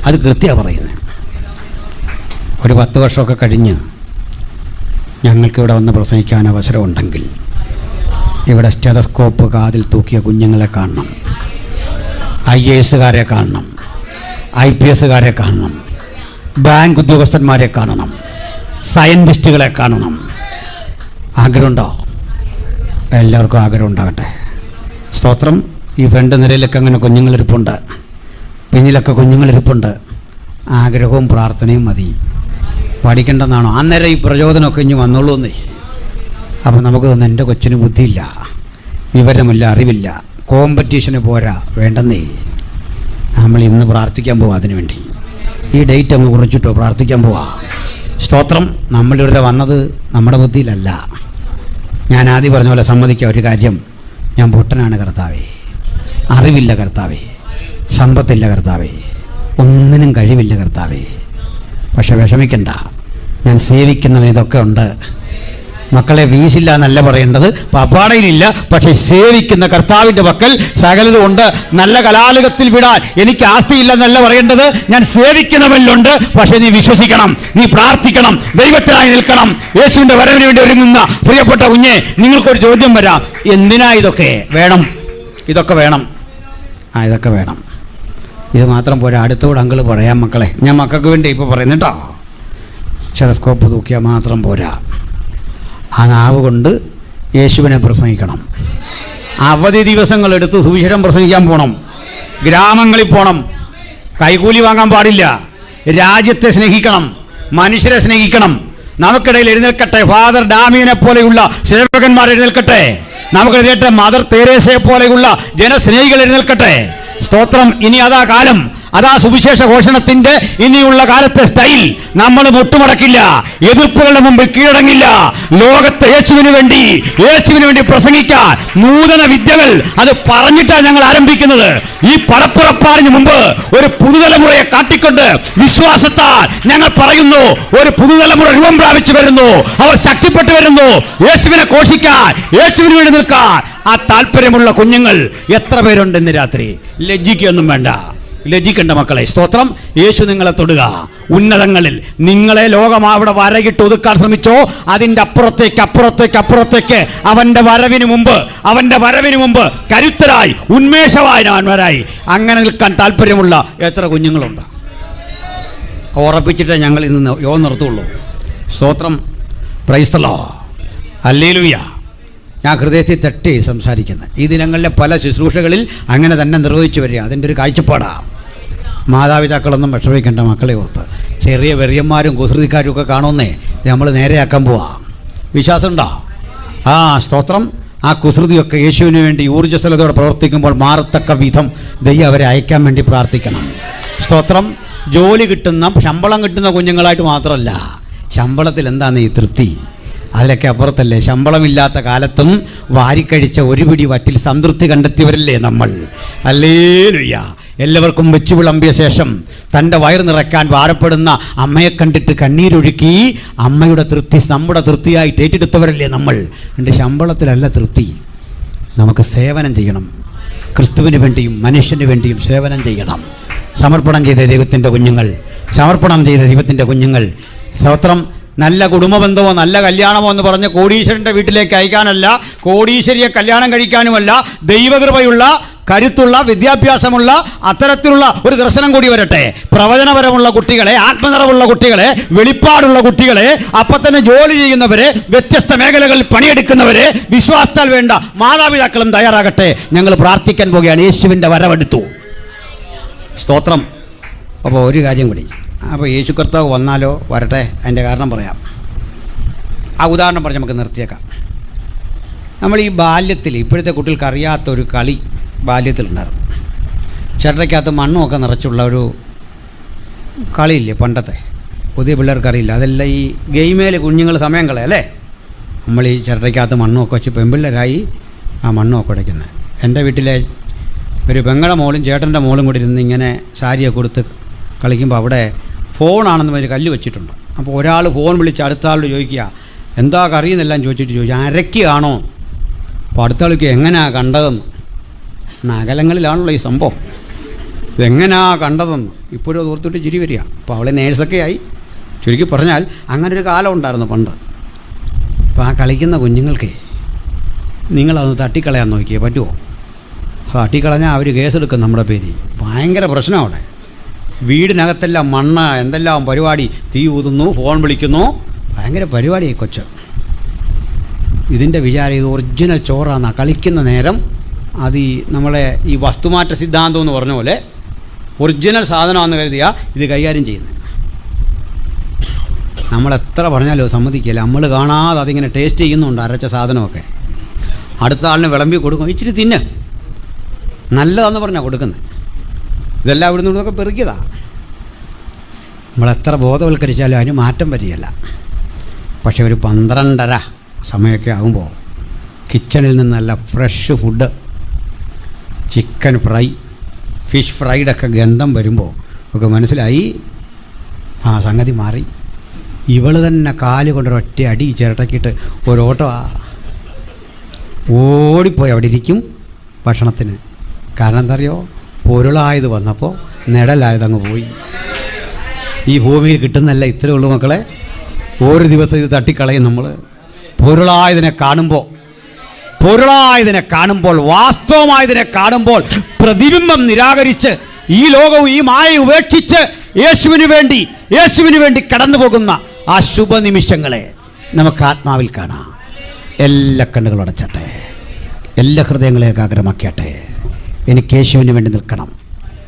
അത് കൃത്യമാണ് പറയുന്നത്. ഒരു 10 വർഷമൊക്കെ കഴിഞ്ഞ് ഞങ്ങൾക്കിവിടെ വന്ന് പ്രസംഗിക്കാൻ അവസരമുണ്ടെങ്കിൽ ഇവിടെ സ്റ്റെതസ്കോപ്പ് കാതിൽ തൂക്കിയ കുഞ്ഞുങ്ങളെ കാണണം. IAS കാണണം, IPS കാണണം, ബാങ്ക് ഉദ്യോഗസ്ഥന്മാരെ കാണണം, സയൻറ്റിസ്റ്റുകളെ കാണണം. ആഗ്രഹമുണ്ടോ? എല്ലാവർക്കും ആഗ്രഹം ഉണ്ടാകട്ടെ. സ്തോത്രം. ഈ ഫ്രണ്ട് നിരയിലൊക്കെ അങ്ങനെ കുഞ്ഞുങ്ങളിരിപ്പുണ്ട്, പിന്നിലൊക്കെ കുഞ്ഞുങ്ങളിരിപ്പുണ്ട്. ആഗ്രഹവും പ്രാർത്ഥനയും മതി. പഠിക്കേണ്ടെന്നാണോ? അന്നേരം ഈ പ്രചോദനമൊക്കെ ഇനി വന്നോളൂ എന്നേ. അപ്പം നമുക്ക് തോന്നുന്നു എൻ്റെ കൊച്ചിന് ബുദ്ധിയില്ല, വിവരമില്ല, അറിവില്ല, കോമ്പറ്റീഷന് പോരാ. വേണ്ടെന്നേ. നമ്മൾ ഇന്ന് പ്രാർത്ഥിക്കാൻ പോവാം. അതിനു വേണ്ടി ഈ ഡേറ്റ് അങ്ങ് കുറിച്ചിട്ടോ പ്രാർത്ഥിക്കാൻ പോവാ. സ്തോത്രം. നമ്മളിവിടെ വന്നത് നമ്മുടെ ബുദ്ധിയിലല്ല. ഞാൻ ആദ്യം പറഞ്ഞ പോലെ സമ്മതിക്കുക ഒരു കാര്യം, ഞാൻ പൊട്ടനാണ് കർത്താവേ, അറിവില്ല കർത്താവേ, സമ്പത്തില്ല കർത്താവേ, ഒന്നിനും കഴിവില്ല കർത്താവേ. പക്ഷെ വിഷമിക്കണ്ട, ഞാൻ സേവിക്കുന്നവന് ഇതൊക്കെ ഉണ്ട്. മക്കളെ വീശില്ല എന്നല്ല പറയേണ്ടത്, പപ്പാടയിലില്ല, പക്ഷെ സേവിക്കുന്ന കർത്താവിൻ്റെ മക്കൾ സകലതും ഉണ്ട്. നല്ല കലാലയത്തിൽ വിടാൻ എനിക്ക് ആസ്തിയില്ല എന്നല്ല പറയേണ്ടത്, ഞാൻ സേവിക്കുന്നവനിലുണ്ട്. പക്ഷെ നീ വിശ്വസിക്കണം, നീ പ്രാർത്ഥിക്കണം, ദൈവത്തിനായി നിൽക്കണം. യേശുവിൻ്റെ വരവിന് വേണ്ടി ഒരുങ്ങുന്ന പ്രിയപ്പെട്ട കുഞ്ഞെ, നിങ്ങൾക്കൊരു ചോദ്യം വരാം, എന്തിനാ ഇതൊക്കെ വേണം? ഇതൊക്കെ വേണം. ഇതൊക്കെ വേണം. ഇത് മാത്രം പോരാ. അടുത്തോട് അങ്കിള് പറയാം മക്കളെ, ഞാൻ മക്കൾക്ക് വേണ്ടി ഇപ്പോൾ പറയുന്നുട്ടോ. സ്റ്റെതസ്കോപ്പ് തൂക്കിയാൽ മാത്രം പോരാ. ആ നാവ് കൊണ്ട് യേശുവിനെ പ്രസംഗിക്കണം. അവധി ദിവസങ്ങളെടുത്ത് സുവിശേഷം പ്രസംഗിക്കാൻ പോകണം. ഗ്രാമങ്ങളിൽ പോകണം. കൈകൂലി വാങ്ങാൻ പാടില്ല. രാജ്യത്തെ സ്നേഹിക്കണം, മനുഷ്യരെ സ്നേഹിക്കണം. നമുക്കിടയിൽ എഴുന്നേൽക്കട്ടെ ഫാദർ ഡാമിയനെ പോലെയുള്ള സേവകന്മാർ എഴുന്നേൽക്കട്ടെ. നമുക്കെഴുന്നേറ്റ മദർ തെരേസയെ പോലെയുള്ള ജനസ്നേഹികൾ എഴുന്നേൽക്കട്ടെ. സ്തോത്രം. ഇനി അതാ കാലം, അതാ സുവിശേഷ ഘോഷണത്തിന്റെ ഇനിയുള്ള കാലത്തെ സ്റ്റൈൽ. നമ്മൾ മുട്ടുമടക്കില്ല, എതിർപ്പുകളുടെ മുമ്പിൽ കീഴടങ്ങില്ല. ലോകത്തെ യേശുവിന് വേണ്ടി പ്രസംഗിക്കാൻ നൂതന വിദ്യകൾ അത് പറഞ്ഞിട്ടാണ് ഞങ്ങൾ ആരംഭിക്കുന്നത്. ഈ പടപ്പുറപ്പാടിന് മുമ്പ് ഒരു പുതുതലമുറയെ കാട്ടിക്കൊണ്ട് വിശ്വാസത്താൽ ഞങ്ങൾ പറയുന്നു, ഒരു പുതുതലമുറ രൂപം പ്രാപിച്ചു വരുന്നു, അവർ ശക്തിപ്പെട്ടു വരുന്നു. യേശുവിനെ ഘോഷിക്കാൻ, യേശുവിന് വേണ്ടി നിൽക്കാൻ ആ താല്പര്യമുള്ള കുഞ്ഞുങ്ങൾ എത്ര പേരുണ്ട് ഇന്ന് രാത്രി? ലജ്ജിക്കൊന്നും വേണ്ട, ലജ്ജിക്കണ്ട മക്കളെ. സ്തോത്രം. യേശു നിങ്ങളെ തൊടുക. ഉന്നതങ്ങളിൽ നിങ്ങളെ ലോകം അവിടെ വരകിട്ട് ഒതുക്കാൻ ശ്രമിച്ചോ, അതിൻ്റെ അപ്പുറത്തേക്ക് അവൻ്റെ വരവിന് മുമ്പ് കരുത്തരായി ഉന്മേഷവാനായി അങ്ങനെ നിൽക്കാൻ താല്പര്യമുള്ള എത്ര കുഞ്ഞുങ്ങളുണ്ട്? ഉറപ്പിച്ചിട്ടേ ഞങ്ങൾ ഇന്ന് നിർത്തുള്ളൂ. സ്തോത്രം. Price the Lord. ഹല്ലേലൂയ. ഞാൻ ഹൃദയത്തിൽ തട്ടി സംസാരിക്കുന്നത് ഈ ദിനങ്ങളിലെ പല ശുശ്രൂഷകളിൽ അങ്ങനെ തന്നെ നിർവഹിച്ചു വരിക. അതിൻ്റെ ഒരു കാഴ്ചപ്പാടാണ്. മാതാപിതാക്കളൊന്നും വിഷമിക്കേണ്ട മക്കളെ ഓർത്ത്. ചെറിയ വെറിയന്മാരും കുസൃതിക്കാരും ഒക്കെ കാണുന്നേ നമ്മൾ നേരെയാക്കാൻ പോവാം. വിശ്വാസമുണ്ടോ? സ്തോത്രം. ആ കുസൃതിയൊക്കെ യേശുവിന് വേണ്ടി ഊർജ്ജസ്വലതയോടെ പ്രവർത്തിക്കുമ്പോൾ മാറത്തക്ക വിധം ദൈവം അവരെ അയക്കാൻ വേണ്ടി പ്രാർത്ഥിക്കണം. സ്തോത്രം. ജോലി കിട്ടുന്ന ശമ്പളം കിട്ടുന്ന കുഞ്ഞുങ്ങളായിട്ട് മാത്രമല്ല, ശമ്പളത്തിൽ എന്താണ് ഈ തൃപ്തി? അതിലൊക്കെ അപ്പുറത്തല്ലേ, ശമ്പളമില്ലാത്ത കാലത്തും വാരിക്കഴിച്ച ഒരു പിടി വറ്റിൽ സംതൃപ്തി കണ്ടെത്തിയവരല്ലേ നമ്മൾ. ഹല്ലേലൂയ. എല്ലാവർക്കും വെച്ചു വിളമ്പിയ ശേഷം തൻ്റെ വയറ് നിറയ്ക്കാൻ ഭാരപ്പെടുന്ന അമ്മയെ കണ്ടിട്ട് കണ്ണീരൊഴുക്കി അമ്മയുടെ തൃപ്തി നമ്മുടെ തൃപ്തിയായിട്ട് ഏറ്റെടുത്തവരല്ലേ നമ്മൾ. എൻ്റെ ശമ്പളത്തിലല്ല തൃപ്തി, നമുക്ക് സേവനം ചെയ്യണം. ക്രിസ്തുവിന് വേണ്ടിയും മനുഷ്യന് വേണ്ടിയും സേവനം ചെയ്യണം. സമർപ്പണം ചെയ്ത ദൈവത്തിൻ്റെ കുഞ്ഞുങ്ങൾ, സമർപ്പണം ചെയ്ത ദൈവത്തിൻ്റെ കുഞ്ഞുങ്ങൾ. സ്തോത്രം. നല്ല കുടുംബബന്ധമോ നല്ല കല്യാണമോ എന്ന് പറഞ്ഞ് കോടീശ്വരൻ്റെ വീട്ടിലേക്ക് അയക്കാനല്ല, കോടീശ്വരിയെ കല്യാണം കഴിക്കാനുമല്ല. ദൈവകൃപയുള്ള, കരുത്തുള്ള, വിദ്യാഭ്യാസമുള്ള അത്തരത്തിലുള്ള ഒരു ദർശനം കൂടി വരട്ടെ. പ്രവചനപരമുള്ള കുട്ടികളെ, ആത്മനിറവുള്ള കുട്ടികളെ, വെളിപ്പാടുള്ള കുട്ടികളെ, അപ്പം തന്നെ ജോലി ചെയ്യുന്നവരെ, വ്യത്യസ്ത മേഖലകളിൽ പണിയെടുക്കുന്നവരെ, വിശ്വാസത്താൽ വേണ്ട മാതാപിതാക്കളും തയ്യാറാകട്ടെ. ഞങ്ങൾ പ്രാർത്ഥിക്കാൻ പോകുകയാണ്. യേശുവിൻ്റെ വരവെടുത്തു. സ്തോത്രം. അപ്പോൾ ഒരു കാര്യം കൂടി, അപ്പോൾ യേശു കർത്താവ് വന്നാലോ വരട്ടെ, അതിൻ്റെ കാരണം പറയാം. ആ ഉദാഹരണം പറഞ്ഞ് നമുക്ക് നിർത്തിയേക്കാം. നമ്മൾ ഈ ബാല്യത്തിൽ, ഇപ്പോഴത്തെ കുട്ടികൾക്ക് അറിയാത്തൊരു കളി ബാല്യത്തിലുണ്ടായിരുന്നു. ചിരട്ടയ്ക്കകത്ത് മണ്ണുമൊക്കെ നിറച്ചുള്ള ഒരു കളിയില്ലേ പണ്ടത്തെ, പുതിയ പിള്ളേർക്കറിയില്ല. അതെല്ലാം ഈ ഗെയിമേൽ കുഞ്ഞുങ്ങൾ സമയം കളയല്ലേ. നമ്മൾ ഈ ചിരട്ടയ്ക്കകത്ത് മണ്ണുമൊക്കെ വെച്ച് പെൺപിള്ളേരായി ആ മണ്ണുമൊക്കെ ഉടയ്ക്കുന്നത്. എൻ്റെ വീട്ടിലെ ഒരു പെങ്ങളുടെ മോളും ചേട്ടൻ്റെ മോളും കൂടി ഇരുന്ന് ഇങ്ങനെ സാരിയൊക്കെ കൊടുത്ത് കളിക്കുമ്പോൾ അവിടെ ഫോണാണെന്ന് ഒരു കല്ല് വെച്ചിട്ടുണ്ട്. അപ്പോൾ ഒരാൾ ഫോൺ വിളിച്ച് അടുത്ത ആളോട് ചോദിക്കുക, എന്താ കറിയെന്നെല്ലാം ചോദിച്ചു അരക്കുകയാണോ? അപ്പോൾ അടുത്ത ആൾക്ക് എങ്ങനെയാണ് കണ്ടതെന്ന്. നഗലങ്ങളിലാണല്ലോ ഈ സംഭവം. ഇതെങ്ങനെയാ കണ്ടതെന്ന് ഇപ്പോഴും അത് ഓർത്തിട്ട് ചിരി വരിക. അപ്പോൾ അവളെ നേഴ്സൊക്കെ ആയി. ചുരുക്കി പറഞ്ഞാൽ അങ്ങനൊരു കാലം ഉണ്ടായിരുന്നു പണ്ട്. അപ്പോൾ ആ കളിക്കുന്ന കുഞ്ഞുങ്ങൾക്ക് നിങ്ങളതൊന്ന് തട്ടിക്കളയാൻ നോക്കിയേ പറ്റുമോ? തട്ടിക്കളഞ്ഞാൽ അവർ കേസെടുക്കും നമ്മുടെ പേര്. ഭയങ്കര പ്രശ്നം അവിടെ. വീടിനകത്തെല്ലാം മണ്ണ്, എന്തെല്ലാം പരിപാടി, തീ ഊതുന്നു, ഫോൺ വിളിക്കുന്നു, ഭയങ്കര പരിപാടിയായി കൊച്ച്. ഇതിൻ്റെ വിചാരം ഇത് ഒറിജിനൽ ചോറാണ്. കളിക്കുന്ന നേരം അത് ഈ നമ്മളെ ഈ വസ്തുമാറ്റ സിദ്ധാന്തം എന്ന് പറഞ്ഞ പോലെ ഒറിജിനൽ സാധനമാണെന്ന് കരുതിയാൽ ഇത് കൈകാര്യം ചെയ്യുന്നത്. നമ്മളെത്ര പറഞ്ഞാലോ സമ്മതിക്കില്ല. നമ്മൾ കാണാതെ അതിങ്ങനെ ടേസ്റ്റ് ചെയ്യുന്നുണ്ട് അരച്ച സാധനമൊക്കെ. അടുത്ത ആളിന് വിളമ്പി കൊടുക്കും, ഇച്ചിരി തിന്ന്, നല്ലതാണെന്ന് പറഞ്ഞാൽ കൊടുക്കുന്നത്. ഇതെല്ലാം ഇവിടെ നിന്നൊക്കെ പെറുക്കിയതാണ്. നമ്മളെത്ര ബോധവൽക്കരിച്ചാലും അതിന് മാറ്റം വരികയില്ല. പക്ഷേ ഒരു 12:30 സമയമൊക്കെ ആകുമ്പോൾ കിച്ചണിൽ നിന്ന് നല്ല fresh food, chicken fry, fish ഫ്രൈഡൊക്കെ ഗന്ധം വരുമ്പോൾ ഒക്കെ മനസ്സിലായി ആ സംഗതി മാറി. ഇവൾ തന്നെ കാല് കൊണ്ടൊരൊറ്റ അടി ചിരട്ടക്കിട്ട് ഒരോട്ടോ ഓടിപ്പോയി അവിടെ ഇരിക്കും ഭക്ഷണത്തിന്. കാരണം എന്താ അറിയോ? പൊരുളായത് വന്നപ്പോൾ നിഴലായതങ്ങ് പോയി. ഈ ഭൂമിയിൽ കിട്ടുന്നല്ല ഇത്രയേ ഉള്ളൂ മക്കളെ. ഒരു ദിവസം ഇത് തട്ടിക്കളയും നമ്മൾ. പൊരുളായതിനെ കാണുമ്പോൾ വാസ്തവമായതിനെ കാണുമ്പോൾ പ്രതിബിംബം നിരാകരിച്ച് ഈ ലോകവും ഈ മായയും ഉപേക്ഷിച്ച് യേശുവിന് വേണ്ടി കടന്നു പോകുന്ന ആ ശുഭനിമിഷങ്ങളെ നമുക്ക് ആത്മാവിൽ കാണാം. എല്ലാ കണ്ണുകളും അടച്ചട്ടെ, എല്ലാ ഹൃദയങ്ങളെ ഏകാഗ്രമാക്കിയട്ടെ. എനിക്ക് യേശുവിന് വേണ്ടി നിൽക്കണം.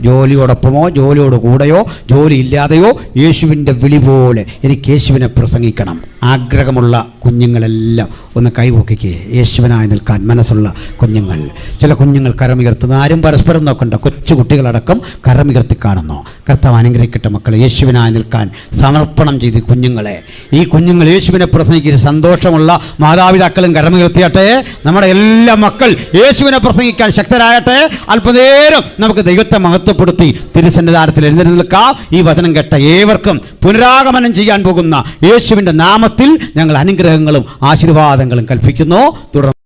ജോലിയോടൊപ്പമോ ജോലിയോട് കൂടെയോ ജോലി ഇല്ലാതെയോ യേശുവിൻ്റെ വിളി പോലെ എനിക്ക് യേശുവിനെ പ്രസംഗിക്കണം. ആഗ്രഹമുള്ള കുഞ്ഞുങ്ങളെല്ലാം ഒന്ന് കൈപൊക്കിക്കേ. യേശുവിനായി നിൽക്കാൻ മനസ്സുള്ള കുഞ്ഞുങ്ങൾ. ചില കുഞ്ഞുങ്ങൾ കരമുയർത്തുന്നു. ആരും പരസ്പരം നോക്കണ്ട. കൊച്ചു കുട്ടികളടക്കം കരമുയർത്തി കാണുന്നു. കർത്താവ് അനുഗ്രഹിക്കട്ടെ മക്കളെ. യേശുവിനായി നിൽക്കാൻ സമർപ്പണം ചെയ്ത് കുഞ്ഞുങ്ങളെ, ഈ കുഞ്ഞുങ്ങൾ യേശുവിനെ പ്രസംഗിക്കുന്ന സന്തോഷമുള്ള മാതാപിതാക്കളും കരമുയർത്തിയാട്ടെ. നമ്മുടെ എല്ലാ മക്കൾ യേശുവിനെ പ്രസംഗിക്കാൻ ശക്തരാകട്ടെ. അല്പനേരം നമുക്ക് ദൈവത്തെ മഹത്വപ്പെടുത്തി തിരുസന്നിധാനത്തിൽ എഴുന്നേറ്റ് നിൽക്കാം. ഈ വചനം കേട്ട ഏവർക്കും പുനരാഗമനം ചെയ്യാൻ പോകുന്ന യേശുവിൻ്റെ നാമത്തിൽ ഞങ്ങൾ അനുഗ്രഹങ്ങളും ആശീർവാദങ്ങളും കൽപ്പിക്കുന്നു. തുടർന്ന്